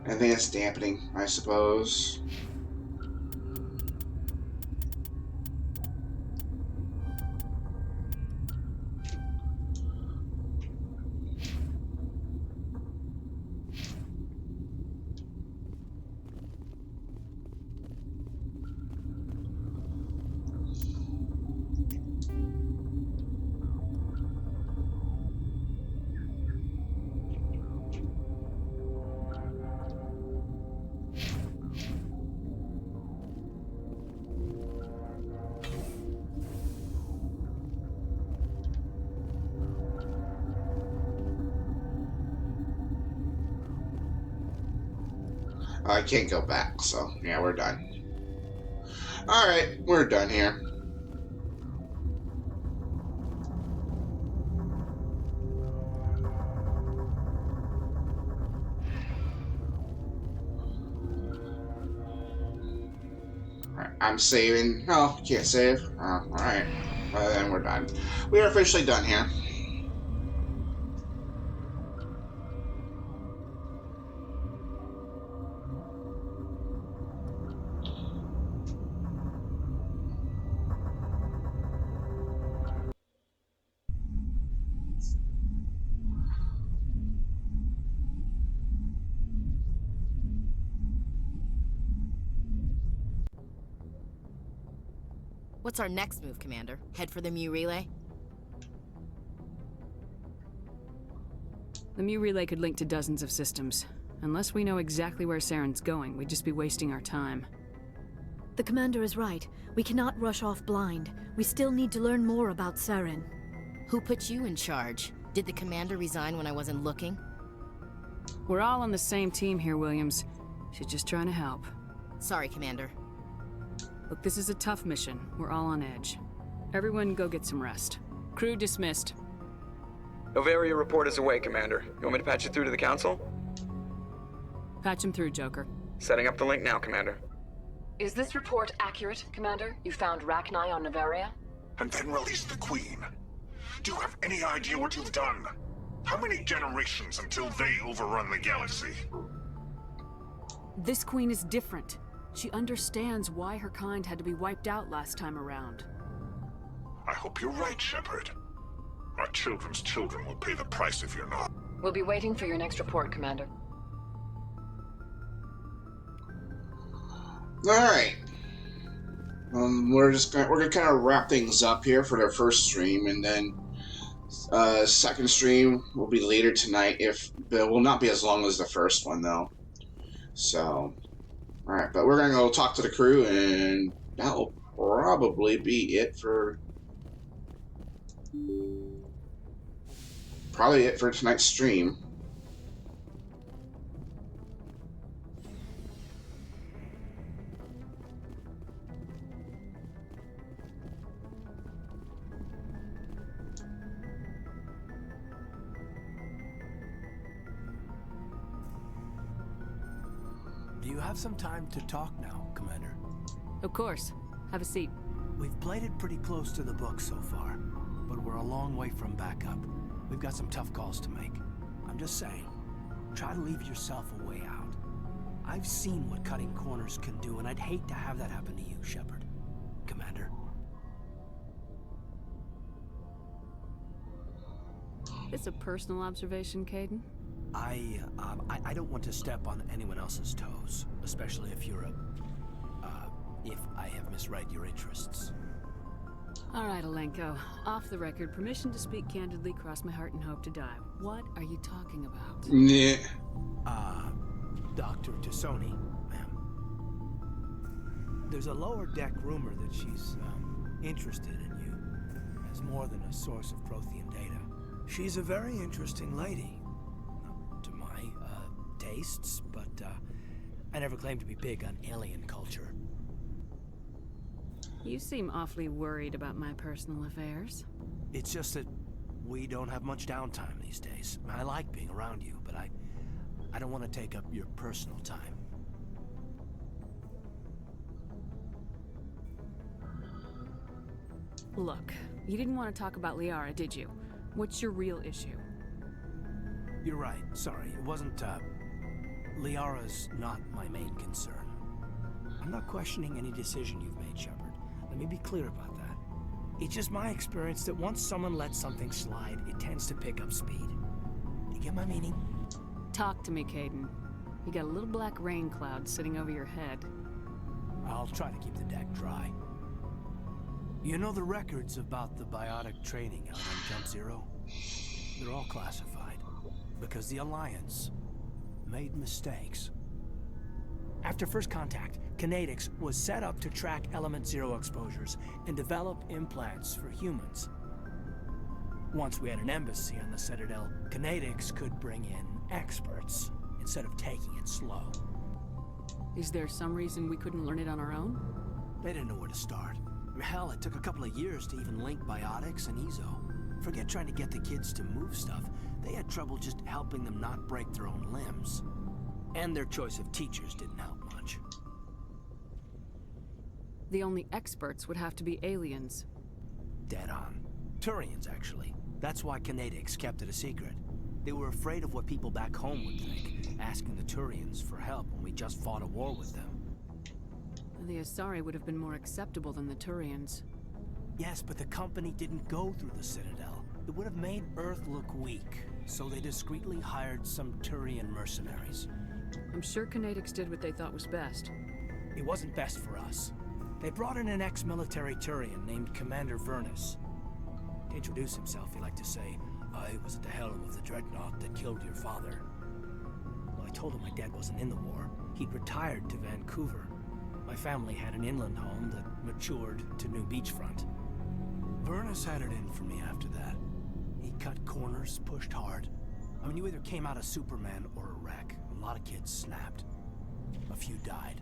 I think it's dampening, I suppose. I can't go back, so yeah, we're done. Alright, we're done here. Alright, I'm saving. No, can't save. Oh, alright. Well, then we're done. We are officially done here. What's our next move, Commander? Head for the Mu relay? The Mu relay could link to dozens of systems. Unless we know exactly where Saren's going, we'd just be wasting our time. The commander is right. We cannot rush off blind. We still need to learn more about Saren. Who put you in charge? Did the commander resign when I wasn't looking? We're all on the same team here, Williams. She's just trying to help. Sorry, Commander. Look, this is a tough mission. We're all on edge. Everyone go get some rest. Crew dismissed. Noveria report is away, Commander. You want me to patch you through to the Council? Patch him through, Joker. Setting up the link now, Commander. Is this report accurate, Commander? You found Rachni on Noveria? And then released the Queen. Do you have any idea what you've done? How many generations until they overrun the galaxy? This Queen is different. She understands why her kind had to be wiped out last time around. I hope you're right, Shepard. Our children's children will pay the price if you're not. We'll be waiting for your next report, Commander. Alright. We're gonna kind of wrap things up here for the first stream, and then second stream will be later tonight. It will not be as long as the first one, though. So, alright, but we're gonna go talk to the crew, and that will probably be it for tonight's stream. Do you have some time to talk now, Commander? Of course. Have a seat. We've played it pretty close to the book so far, but we're a long way from backup. We've got some tough calls to make. I'm just saying, try to leave yourself a way out. I've seen what cutting corners can do, and I'd hate to have that happen to you, Shepard. Commander. It's a personal observation, Caden. I don't want to step on anyone else's toes, especially if you're if I have misread your interests. All right, Alenko. Off the record, permission to speak candidly, cross my heart and hope to die. What are you talking about? Yeah. Dr. Tassoni, ma'am. There's a lower deck rumor that she's, interested in you as more than a source of Prothean data. She's a very interesting lady. To my, tastes, but, I never claimed to be big on alien culture. You seem awfully worried about my personal affairs. It's just that we don't have much downtime these days. I like being around you, but I don't want to take up your personal time. Look, you didn't want to talk about Liara, did you? What's your real issue? You're right. Sorry. It wasn't, Liara's not my main concern. I'm not questioning any decision you've made, Shepard. Let me be clear about that. It's just my experience that once someone lets something slide, it tends to pick up speed. You get my meaning? Talk to me, Caden. You got a little black rain cloud sitting over your head. I'll try to keep the deck dry. You know the records about the biotic training out on Jump Zero? They're all classified, because the Alliance made mistakes. After first contact, Kinetics was set up to track Element Zero exposures and develop implants for humans. Once we had an embassy on the Citadel, Kinetics could bring in experts instead of taking it slow. Is there some reason we couldn't learn it on our own? They didn't know where to start. Hell, it took a couple of years to even link biotics and Ezo. Forget trying to get the kids to move stuff. They had trouble just helping them not break their own limbs. And their choice of teachers didn't help much. The only experts would have to be aliens. Dead on. Turians, actually. That's why Kinetics kept it a secret. They were afraid of what people back home would think, asking the Turians for help when we just fought a war with them. The Asari would have been more acceptable than the Turians. Yes, but the company didn't go through the Citadel. It would have made Earth look weak, so they discreetly hired some Turian mercenaries. I'm sure Kinetics did what they thought was best. It wasn't best for us. They brought in an ex-military Turian named Commander Vernus. To introduce himself, he liked to say, "I was at the helm of the dreadnought that killed your father." Well, I told him my dad wasn't in the war. He'd retired to Vancouver. My family had an inland home that matured to New Beachfront. Vernus had it in for me after that. He cut corners, pushed hard. I mean, you either came out a Superman or a wreck. A lot of kids snapped. A few died.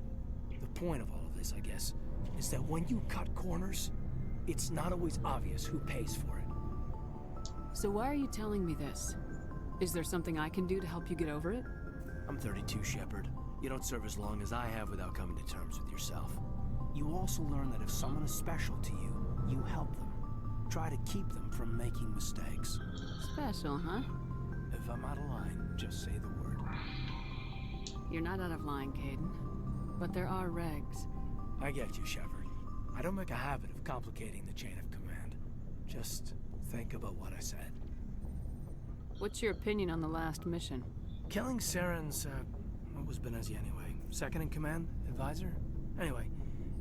The point of all of this, I guess, is that when you cut corners, it's not always obvious who pays for it. So why are you telling me this? Is there something I can do to help you get over it? I'm 32, Shepard. You don't serve as long as I have without coming to terms with yourself. You also learn that if someone is special to you, you help them. Try to keep them from making mistakes. Special, huh? If I'm out of line, just say the word. You're not out of line, Caden. But there are regs. I get you, Shepard. I don't make a habit of complicating the chain of command. Just think about what I said. What's your opinion on the last mission? Killing Saren's, what was Benezia anyway? Second in command? Advisor? Anyway,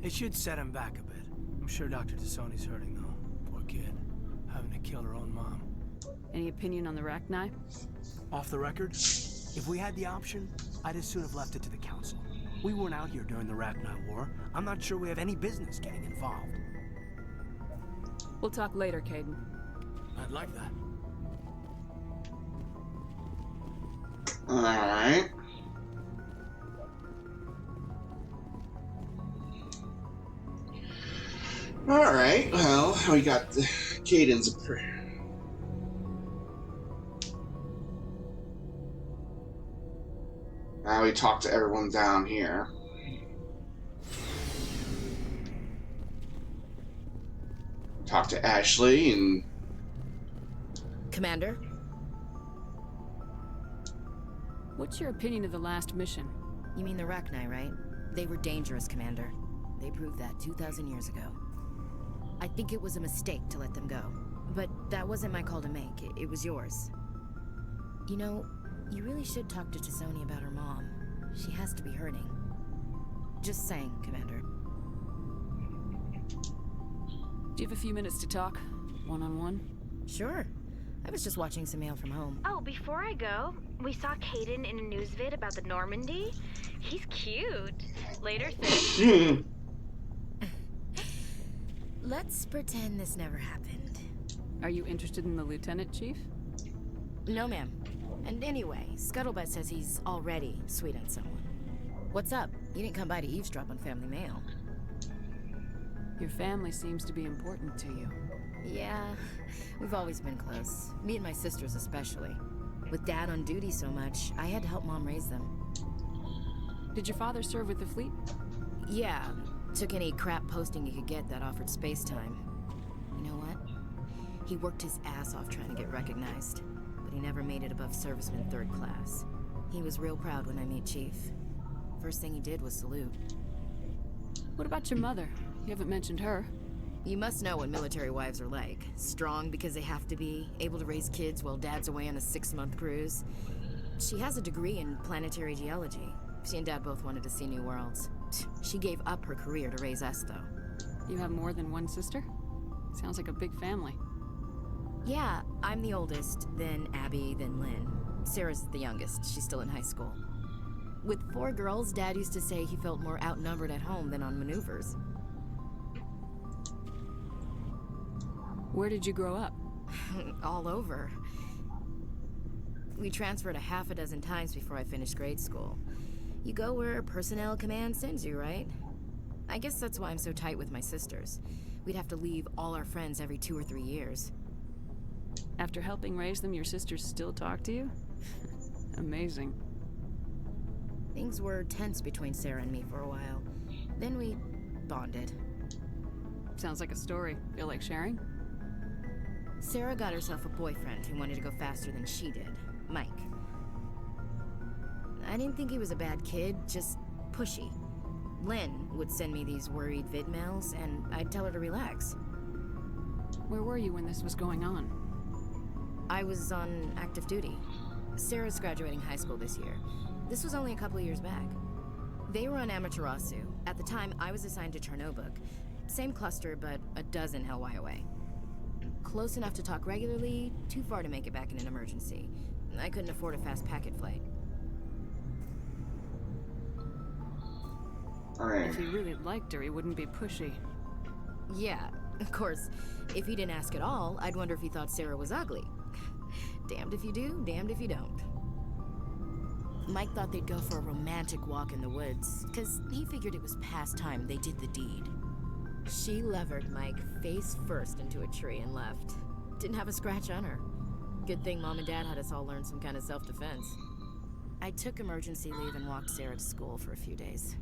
it should set him back a bit. I'm sure Dr. Tassoni's hurting, though. Poor kid. Having to kill her own mom. Any opinion on the Rachni? Off the record? If we had the option, I'd as soon have left it to the Council. We weren't out here during the Rachni War. I'm not sure we have any business getting involved. We'll talk later, Caden. I'd like that. Alright. Alright, well, we got the Caden's. Now we talk to everyone down here. Talk to Ashley and... Commander? What's your opinion of the last mission? You mean the Rachni, right? They were dangerous, Commander. They proved that 2,000 years ago. I think it was a mistake to let them go. But that wasn't my call to make. It was yours. You know, You really should talk to Chisoni about her mom. She has to be hurting. Just saying, Commander. Do you have a few minutes to talk? One-on-one? Sure. I was just watching some mail from home. Oh, before I go, we saw Caden in a news vid about the Normandy. He's cute. Later, sis. Let's pretend this never happened. Are you interested in the Lieutenant, Chief? No, ma'am. And anyway, Scuttlebutt says he's already sweet on someone. What's up? You didn't come by to eavesdrop on family mail. Your family seems to be important to you. Yeah, we've always been close. Me and my sisters especially. With Dad on duty so much, I had to help Mom raise them. Did your father serve with the fleet? Yeah, took any crap posting he could get that offered space time. You know what? He worked his ass off trying to get recognized, but he never made it above serviceman 3rd class. He was real proud when I met Chief. First thing he did was salute. What about your mother? You haven't mentioned her. You must know what military wives are like. Strong because they have to be, able to raise kids while Dad's away on a 6-month cruise. She has a degree in planetary geology. She and Dad both wanted to see new worlds. She gave up her career to raise us, though. You have more than one sister? Sounds like a big family. Yeah, I'm the oldest, then Abby, then Lynn. Sarah's the youngest. She's still in high school. With 4 girls, Dad used to say he felt more outnumbered at home than on maneuvers. Where did you grow up? All over. We transferred a half a dozen times before I finished grade school. You go where personnel command sends you, right? I guess that's why I'm so tight with my sisters. We'd have to leave all our friends every 2 or 3 years. After helping raise them, your sisters still talk to you? Amazing. Things were tense between Sarah and me for a while. Then we bonded. Sounds like a story. Feel like sharing? Sarah got herself a boyfriend who wanted to go faster than she did, Mike. I didn't think he was a bad kid, just pushy. Lynn would send me these worried vid mails, and I'd tell her to relax. Where were you when this was going on? I was on active duty. Sarah's graduating high school this year. This was only a couple of years back. They were on Amaterasu. At the time, I was assigned to Chernobog. Same cluster, but a dozen LY away. Close enough to talk regularly, too far to make it back in an emergency. I couldn't afford a fast packet flight. If he really liked her, he wouldn't be pushy. Yeah, of course. If he didn't ask at all, I'd wonder if he thought Sarah was ugly. Damned if you do, damned if you don't. Mike thought they'd go for a romantic walk in the woods, because he figured it was past time they did the deed. She levered Mike face first into a tree and left. Didn't have a scratch on her. Good thing Mom and Dad had us all learn some kind of self-defense. I took emergency leave and walked Sarah to school for a few days.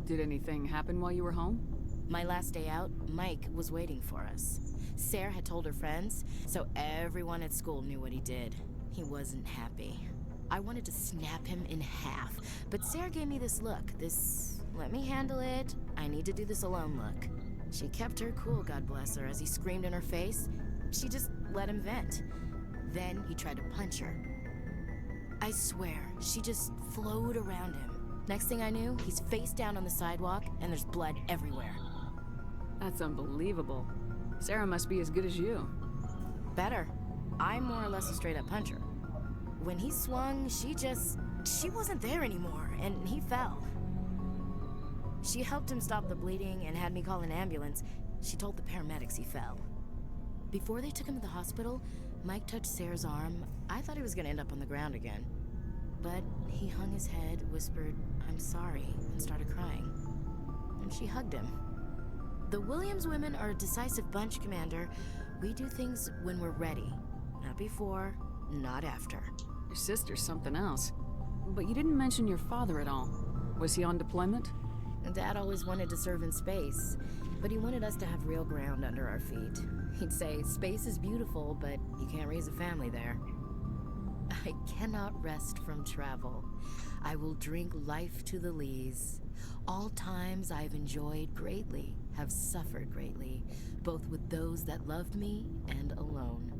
Did anything happen while you were home? My last day out, Mike was waiting for us. Sarah had told her friends, so everyone at school knew what he did. He wasn't happy. I wanted to snap him in half, but Sarah gave me this look, this let me handle it, I need to do this alone look. She kept her cool, God bless her, as he screamed in her face. She just let him vent. Then he tried to punch her. I swear, she just flowed around him. Next thing I knew, he's face down on the sidewalk, and there's blood everywhere. That's unbelievable. Sarah must be as good as you. Better. I'm more or less a straight-up puncher. When he swung, she wasn't there anymore, and he fell. She helped him stop the bleeding and had me call an ambulance. She told the paramedics he fell. Before they took him to the hospital, Mike touched Sarah's arm. I thought he was gonna end up on the ground again. But he hung his head, whispered, "I'm sorry," and started crying. And she hugged him. The Williams women are a decisive bunch, Commander. We do things when we're ready. Not before, not after. Your sister's something else. But you didn't mention your father at all. Was he on deployment? Dad always wanted to serve in space, but he wanted us to have real ground under our feet. He'd say, space is beautiful, but you can't raise a family there. I cannot rest from travel. I will drink life to the lees. All times I've enjoyed greatly, have suffered greatly, both with those that loved me and alone.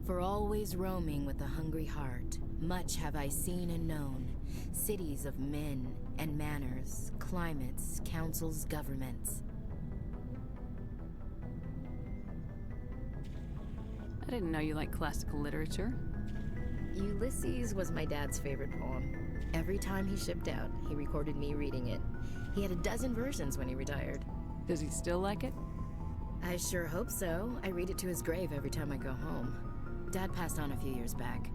For always roaming with a hungry heart, much have I seen and known. Cities of men and manners, climates, councils, governments. I didn't know you liked classical literature. Ulysses was my dad's favorite poem. Every time he shipped out, he recorded me reading it. He had a dozen versions when he retired. Does he still like it? I sure hope so. I read it to his grave every time I go home. Dad passed on a few years back.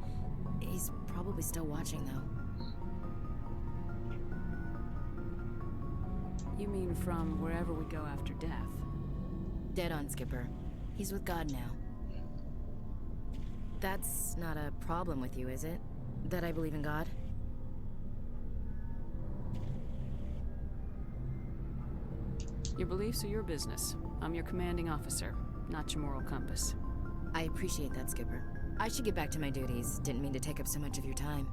He's probably still watching, though. You mean from wherever we go after death? Dead on, Skipper. He's with God now. That's not a problem with you, is it? That I believe in God? Your beliefs are your business. I'm your commanding officer, not your moral compass. I appreciate that, Skipper. I should get back to my duties. Didn't mean to take up so much of your time.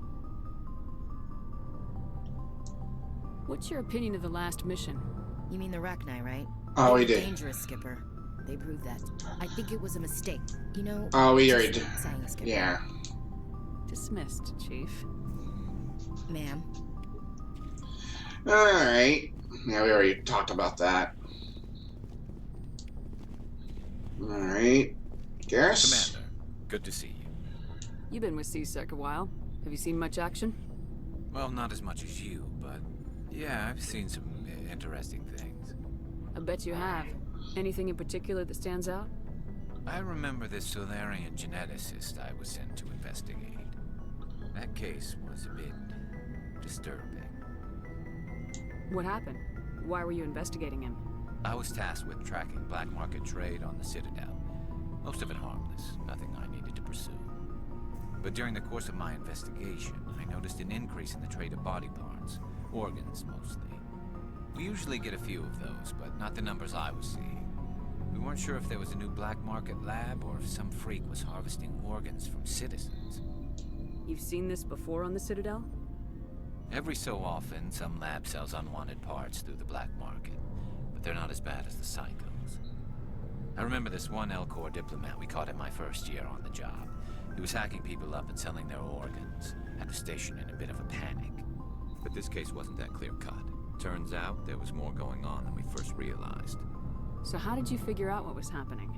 What's your opinion of the last mission? You mean the Rachni, right? Oh, we They're did. Dangerous, Skipper. They proved that. I think it was a mistake. You know... Oh, we already did. Saying, Skipper. Yeah. Dismissed, Chief. Ma'am. Alright. Yeah, we already talked about that. Alright. Garrus? Commander, good to see you. You've been with C-Sec a while. Have you seen much action? Well, not as much as you, but yeah, I've seen some interesting things. I bet you have. Anything in particular that stands out? I remember this Solarian geneticist I was sent to investigate. That case was a bit disturbing. What happened? Why were you investigating him? I was tasked with tracking black market trade on the Citadel. Most of it harmless, nothing I needed to pursue. But during the course of my investigation, I noticed an increase in the trade of body parts, organs mostly. We usually get a few of those, but not the numbers I was seeing. We weren't sure if there was a new black market lab or if some freak was harvesting organs from citizens. You've seen this before on the Citadel? Every so often, some lab sells unwanted parts through the black market, but they're not as bad as the psychos. I remember this one L-Corps diplomat we caught in my first year on the job. He was hacking people up and selling their organs, had the station in a bit of a panic. But this case wasn't that clear-cut. Turns out there was more going on than we first realized. So how did you figure out what was happening?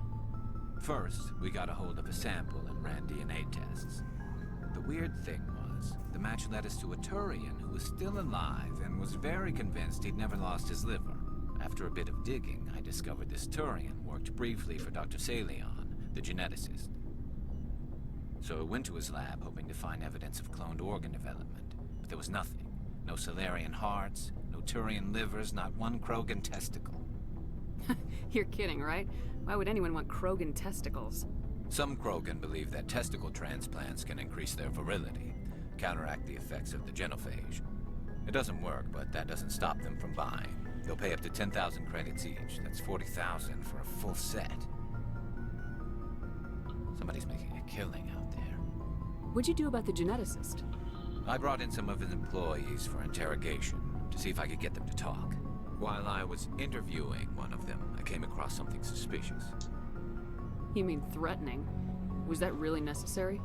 First, we got a hold of a sample and ran DNA tests. The weird thing was, the match led us to a Turian who was still alive and was very convinced he'd never lost his liver. After a bit of digging, I discovered this Turian worked briefly for Dr. Salion, the geneticist. So I went to his lab hoping to find evidence of cloned organ development, but there was nothing. No Solarian hearts, no Turian livers, not one Krogan testicle. You're kidding, right? Why would anyone want Krogan testicles? Some Krogan believe that testicle transplants can increase their virility, counteract the effects of the genophage. It doesn't work, but that doesn't stop them from buying. They'll pay up to 10,000 credits each. That's 40,000 for a full set. Somebody's making a killing out there. What'd you do about the geneticist? I brought in some of his employees for interrogation, to see if I could get them to talk. While I was interviewing one of them, I came across something suspicious. You mean threatening? Was that really necessary?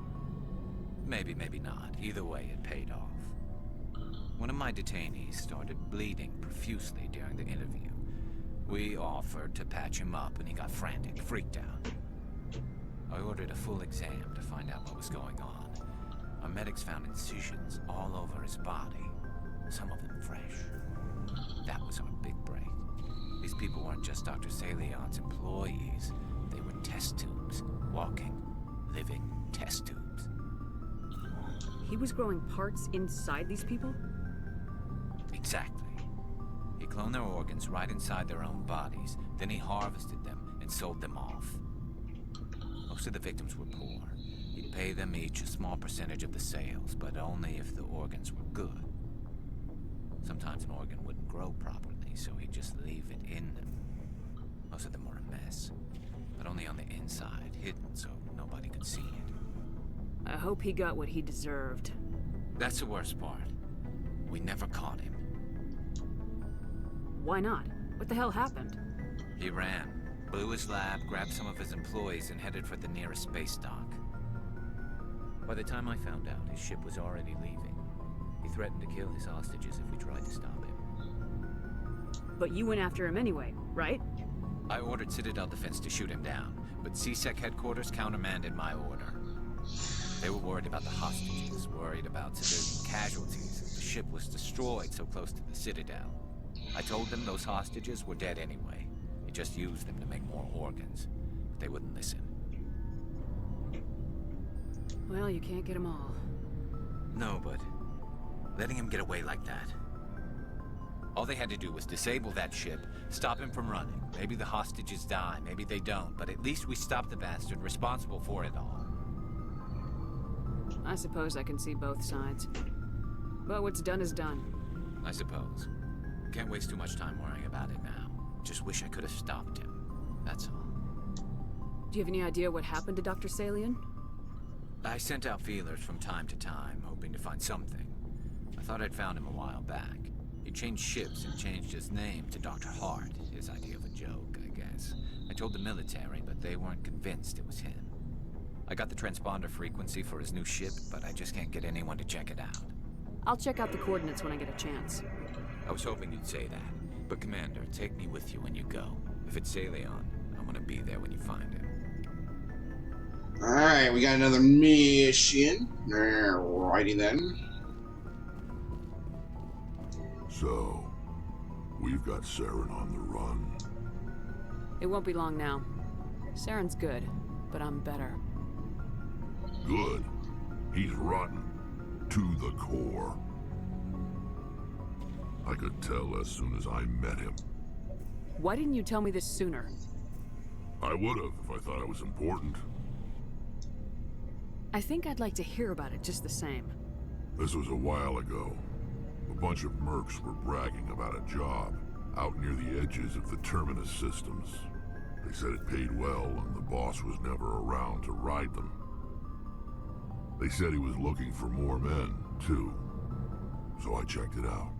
Maybe, maybe not. Either way, it paid off. One of my detainees started bleeding profusely during the interview. We offered to patch him up, and he got frantic, freaked out. I ordered a full exam to find out what was going on. Our medics found incisions all over his body, some of them fresh. That was our big break. These people weren't just Dr. Salion's employees. They were test tubes. Walking, living test tubes. He was growing parts inside these people? Exactly. He cloned their organs right inside their own bodies. Then he harvested them and sold them off. Most of the victims were poor. He'd pay them each a small percentage of the sales, but only if the organs were good. Sometimes an organ wouldn't grow properly, so he'd just leave it in them. Most of them were a mess, but only on the inside, hidden so nobody could see it. I hope he got what he deserved. That's the worst part. We never caught him. Why not? What the hell happened? He ran, blew his lab, grabbed some of his employees, and headed for the nearest space dock. By the time I found out, his ship was already leaving. He threatened to kill his hostages if we tried to stop him. But you went after him anyway, right? I ordered Citadel Defense to shoot him down, but CSEC headquarters countermanded my order. They were worried about the hostages, worried about civilian casualties, as the ship was destroyed so close to the Citadel. I told them those hostages were dead anyway. They just used them to make more organs. But they wouldn't listen. Well, you can't get them all. No, but letting him get away like that. All they had to do was disable that ship, stop him from running. Maybe the hostages die, maybe they don't, but at least we stopped the bastard responsible for it all. I suppose I can see both sides. But what's done is done. I suppose. Can't waste too much time worrying about it now. Just wish I could have stopped him. That's all. Do you have any idea what happened to Dr. Salian? I sent out feelers from time to time, hoping to find something. I thought I'd found him a while back. He changed ships and changed his name to Dr. Hart, his idea of a joke, I guess. I told the military, but they weren't convinced it was him. I got the transponder frequency for his new ship, but I just can't get anyone to check it out. I'll check out the coordinates when I get a chance. I was hoping you'd say that. But Commander, take me with you when you go. If it's Salion, I want to be there when you find him. Alright, we got another mission. Alrighty then. So, we've got Saren on the run. It won't be long now. Saren's good, but I'm better. Good. He's rotten. To the core. I could tell as soon as I met him. Why didn't you tell me this sooner? I would have if I thought it was important. I think I'd like to hear about it just the same. This was a while ago. A bunch of mercs were bragging about a job out near the edges of the Terminus systems. They said it paid well and the boss was never around to ride them. They said he was looking for more men, too. So I checked it out.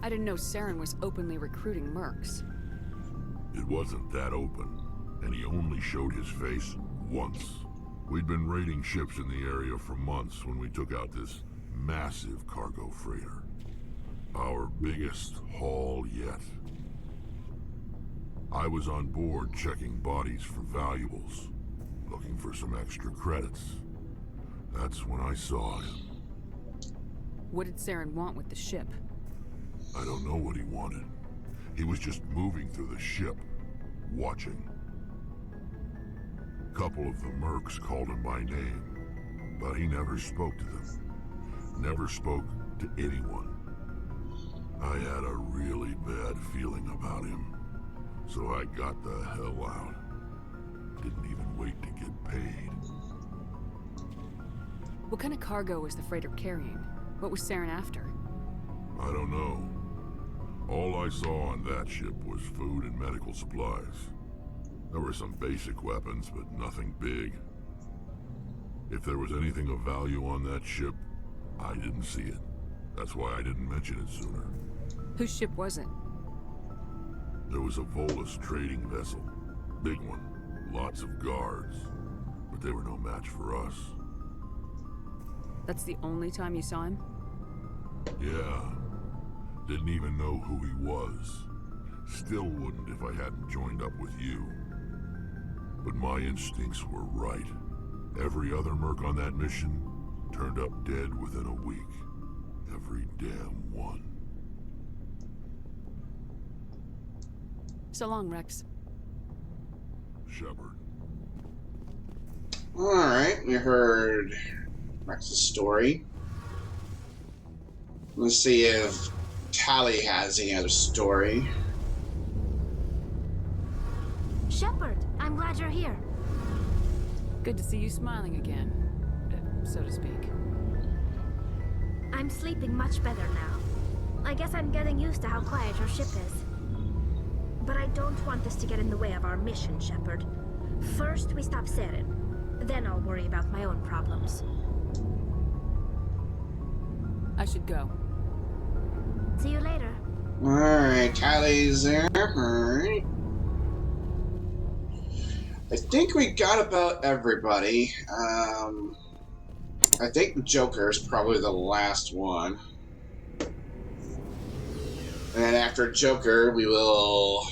I didn't know Saren was openly recruiting mercs. It wasn't that open, and he only showed his face once. We'd been raiding ships in the area for months when we took out this massive cargo freighter. Our biggest haul yet. I was on board checking bodies for valuables, looking for some extra credits. That's when I saw him. What did Saren want with the ship? I don't know what he wanted. He was just moving through the ship, watching. A couple of the mercs called him by name, but he never spoke to them. Never spoke to anyone. I had a really bad feeling about him, so I got the hell out. Didn't even wait to get paid. What kind of cargo was the freighter carrying? What was Saren after? I don't know. All I saw on that ship was food and medical supplies. There were some basic weapons, but nothing big. If there was anything of value on that ship, I didn't see it. That's why I didn't mention it sooner. Whose ship was it? There was a Volus trading vessel. Big one. Lots of guards. But they were no match for us. That's the only time you saw him? Yeah. Didn't even know who he was. Still wouldn't if I hadn't joined up with you. But my instincts were right. Every other merc on that mission turned up dead within a week. Every damn one. So long, Rex. Shepard. Alright, we heard Rex's story. Let's see if Tally has any other story. Shepard, I'm glad you're here. Good to see you smiling again, so to speak. I'm sleeping much better now. I guess I'm getting used to how quiet your ship is. But I don't want this to get in the way of our mission, Shepard. First, we stop Saren. Then I'll worry about my own problems. I should go. See you later. Alright, Tally's there. Alright. I think we got about everybody. I think the Joker is probably the last one. And after Joker, we will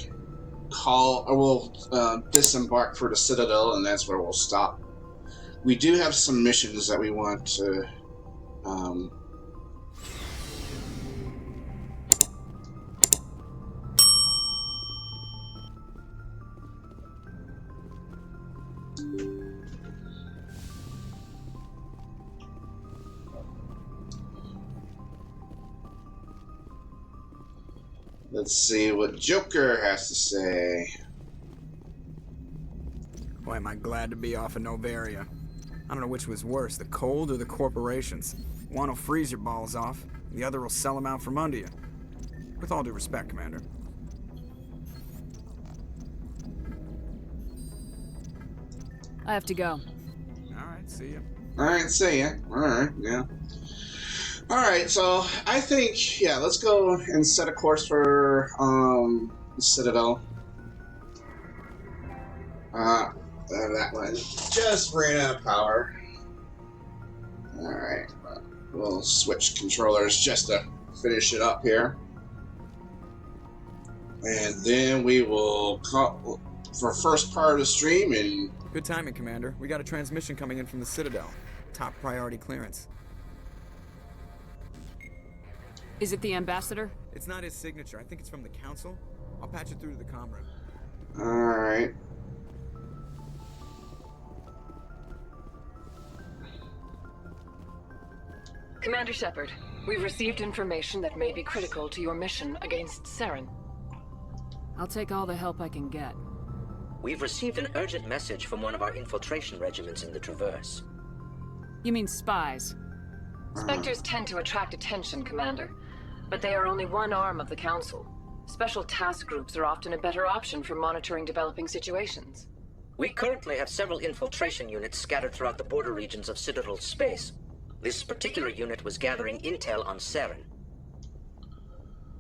disembark for the Citadel, and that's where we'll stop. We do have some missions that we want to let's see what Joker has to say. Boy, am I glad to be off of Noveria. I don't know which was worse, the cold or the corporations. One will freeze your balls off, the other will sell them out from under you. With all due respect, Commander. I have to go. Alright, see ya. Alright, see ya. Alright, yeah. Alright, so I think, yeah, let's go and set a course for the Citadel. That one just ran out of power. Alright, we'll switch controllers just to finish it up here. And then we will call for first part of the stream. And good timing, Commander. We got a transmission coming in from the Citadel. Top priority clearance. Is it the ambassador? It's not his signature. I think it's from the council. I'll patch it through to the comm room. alright. Commander Shepard, we've received information that may be critical to your mission against Saren. I'll take all the help I can get. We've received an urgent message from one of our infiltration regiments in the Traverse. You mean spies? Spectres tend to attract attention, Commander, but they are only one arm of the Council. Special task groups are often a better option for monitoring developing situations. We currently have several infiltration units scattered throughout the border regions of Citadel space. This particular unit was gathering intel on Saren.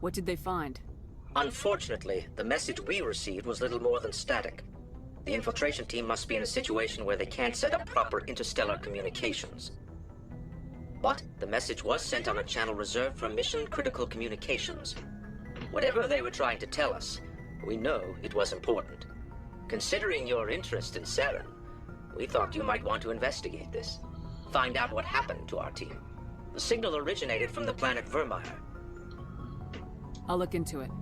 What did they find? Unfortunately, the message we received was little more than static. The infiltration team must be in a situation where they can't set up proper interstellar communications. But the message was sent on a channel reserved for mission-critical communications. Whatever they were trying to tell us, we know it was important. Considering your interest in Saren, we thought you might want to investigate this. Find out what happened to our team. The signal originated from the planet Vermeer. I'll look into it.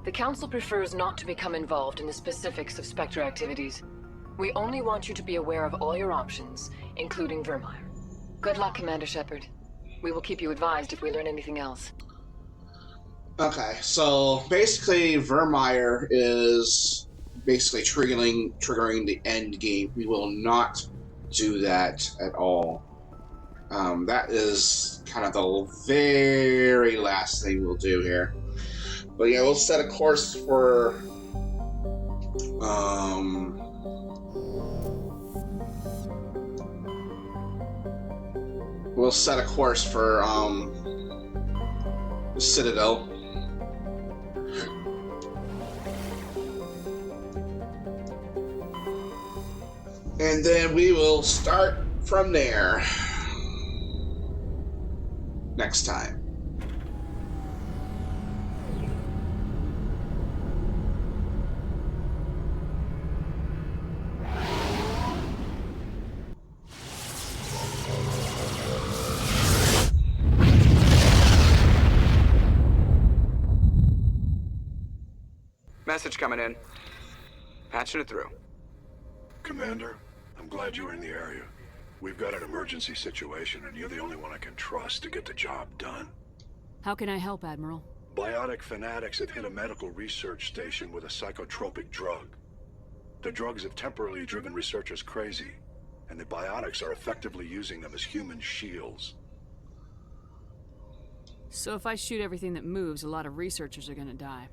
The Council prefers not to become involved in the specifics of Spectre activities. We only want you to be aware of all your options, including Vermeer. Good luck, Commander Shepard. We will keep you advised if we learn anything else. Okay, so basically Vermeer is basically triggering the end game. We will not do that at all. That is kind of the very last thing we'll do here. But yeah, we'll set a course for the Citadel. And then we will start from there next time. Message coming in. Patching it through. Commander, I'm glad you're in the area. We've got an emergency situation, and you're the only one I can trust to get the job done. How can I help, Admiral? Biotic fanatics have hit a medical research station with a psychotropic drug. The drugs have temporarily driven researchers crazy, and the biotics are effectively using them as human shields. So if I shoot everything that moves, a lot of researchers are gonna die.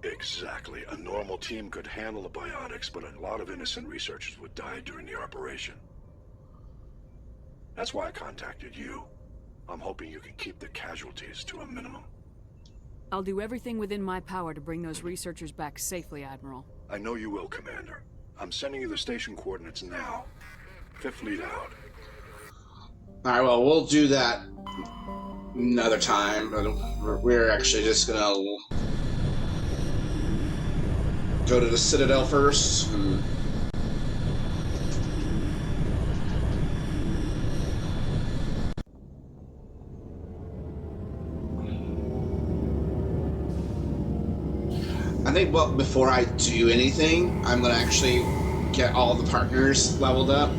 Exactly. A normal team could handle the biotics, but a lot of innocent researchers would die during the operation. That's why I contacted you. I'm hoping you can keep the casualties to a minimum. I'll do everything within my power to bring those researchers back safely, Admiral. I know you will, Commander. I'm sending you the station coordinates now. 5th fleet out. Alright, well, we'll do that another time, but we're actually just gonna go to the Citadel first. I think before I do anything, I'm gonna actually get all the partners leveled up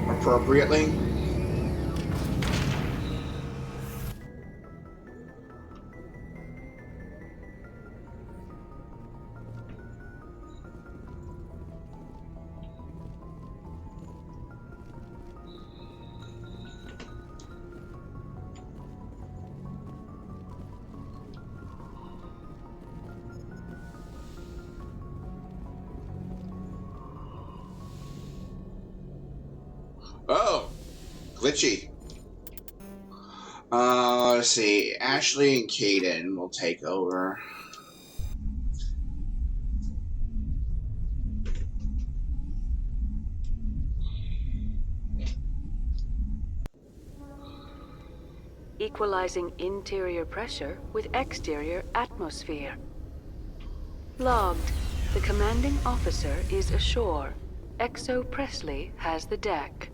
appropriately. Oh, glitchy. Let's see. Ashley and Caden will take over. Equalizing interior pressure with exterior atmosphere. Logged. The commanding officer is ashore. Exo Presley has the deck.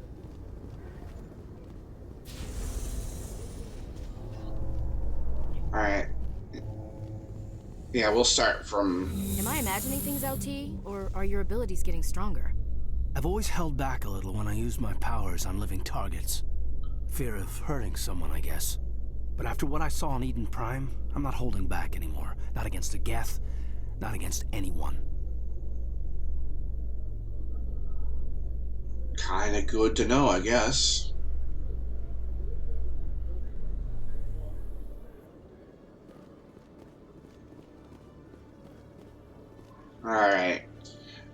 Alright. Yeah, we'll start from... Am I imagining things, LT? Or are your abilities getting stronger? I've always held back a little when I use my powers on living targets. Fear of hurting someone, I guess. But after what I saw on Eden Prime, I'm not holding back anymore. Not against a Geth, not against anyone. Kinda good to know, I guess. Alright.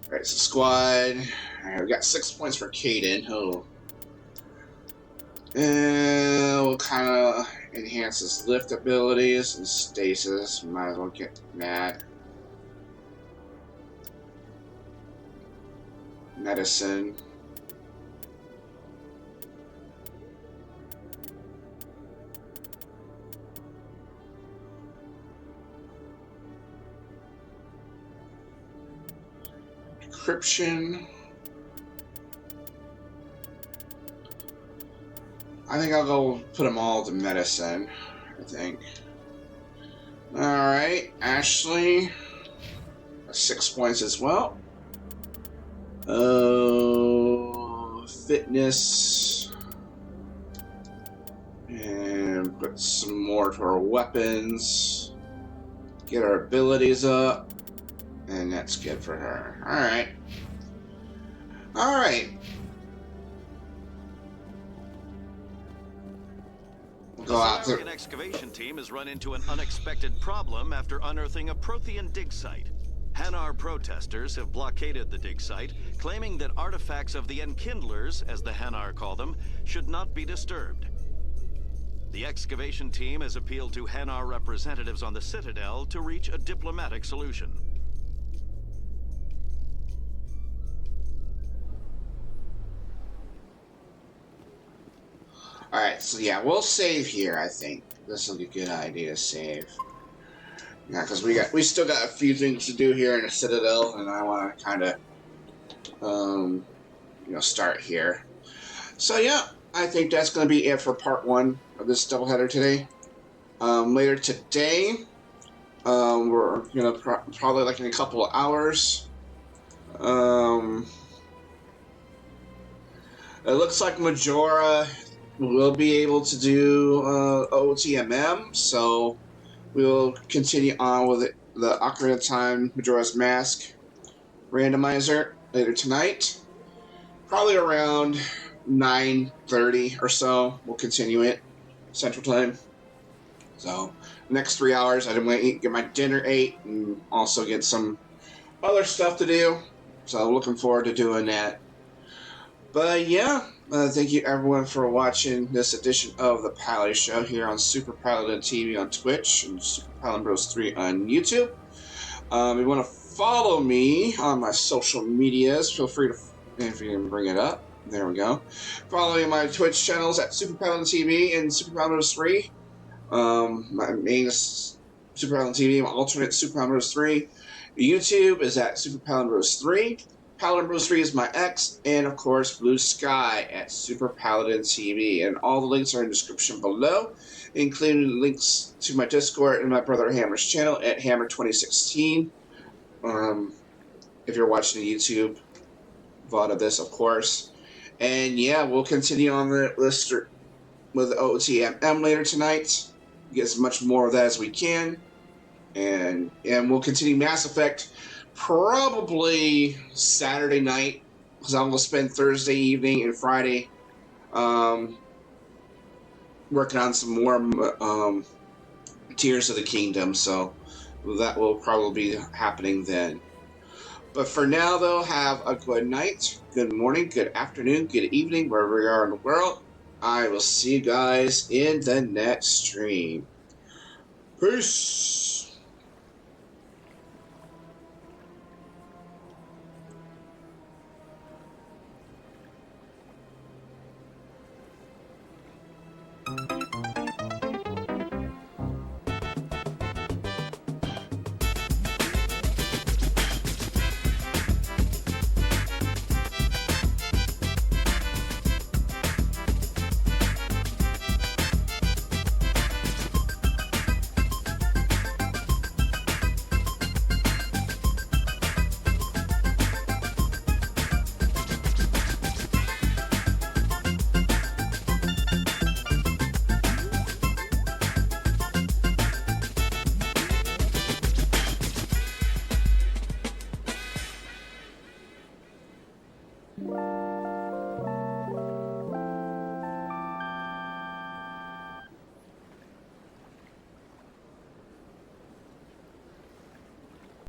Alright, so squad. Alright, we got 6 points for Caden, who will kind of enhance his lift abilities and stasis. Might as well get that. Medicine. Encryption. I think I'll go put them all to medicine, I think. Alright, Ashley. 6 points as well. Fitness. And put some more to our weapons. Get our abilities up. And that's good for her. Alright. Alright. The Saren excavation team has run into an unexpected problem after unearthing a Prothean dig site. Hanar protesters have blockaded the dig site, claiming that artifacts of the Enkindlers, as the Hanar call them, should not be disturbed. The excavation team has appealed to Hanar representatives on the Citadel to reach a diplomatic solution. Alright, so yeah, we'll save here, I think. This will be a good idea to save. Yeah, because we still got a few things to do here in the Citadel, and I want to kind of, start here. So yeah, I think that's going to be it for part 1 of this doubleheader today. Later today, we're going to probably like in a couple of hours. It looks like Majora will be able to do OTMM, so we'll continue on with the Ocarina of Time Majora's Mask randomizer later tonight. Probably around 9:30 or so, we'll continue it, Central Time. So, the next 3 hours, I want to get my dinner ate and also get some other stuff to do. So, looking forward to doing that. But yeah, thank you everyone for watching this edition of the Pally Show here on SuperPaladinTV on Twitch and Super Paladin Bros 3 on YouTube. If you want to follow me on my social medias. Feel free to, if you can bring it up. There we go. Follow me on my Twitch channels at SuperPaladinTV and SuperPaladin3. My main is SuperPaladinTV, my alternate SuperPaladin3. YouTube is at SuperPaladin3. Paladin3 is my X, and of course, Blue Sky at SuperPaladinTV. And all the links are in the description below, including links to my Discord and my brother Hammer's channel at Hammer2016. If you're watching the YouTube VOD of this, of course. And yeah, we'll continue on the list with OTMM later tonight. Get as much more of that as we can. And we'll continue Mass Effect probably Saturday night, because I'm going to spend Thursday evening and Friday working on some more Tears of the Kingdom, so that will probably be happening then. But for now, though, have a good night, good morning, good afternoon, good evening, wherever you are in the world. I will see you guys in the next stream. Peace! What?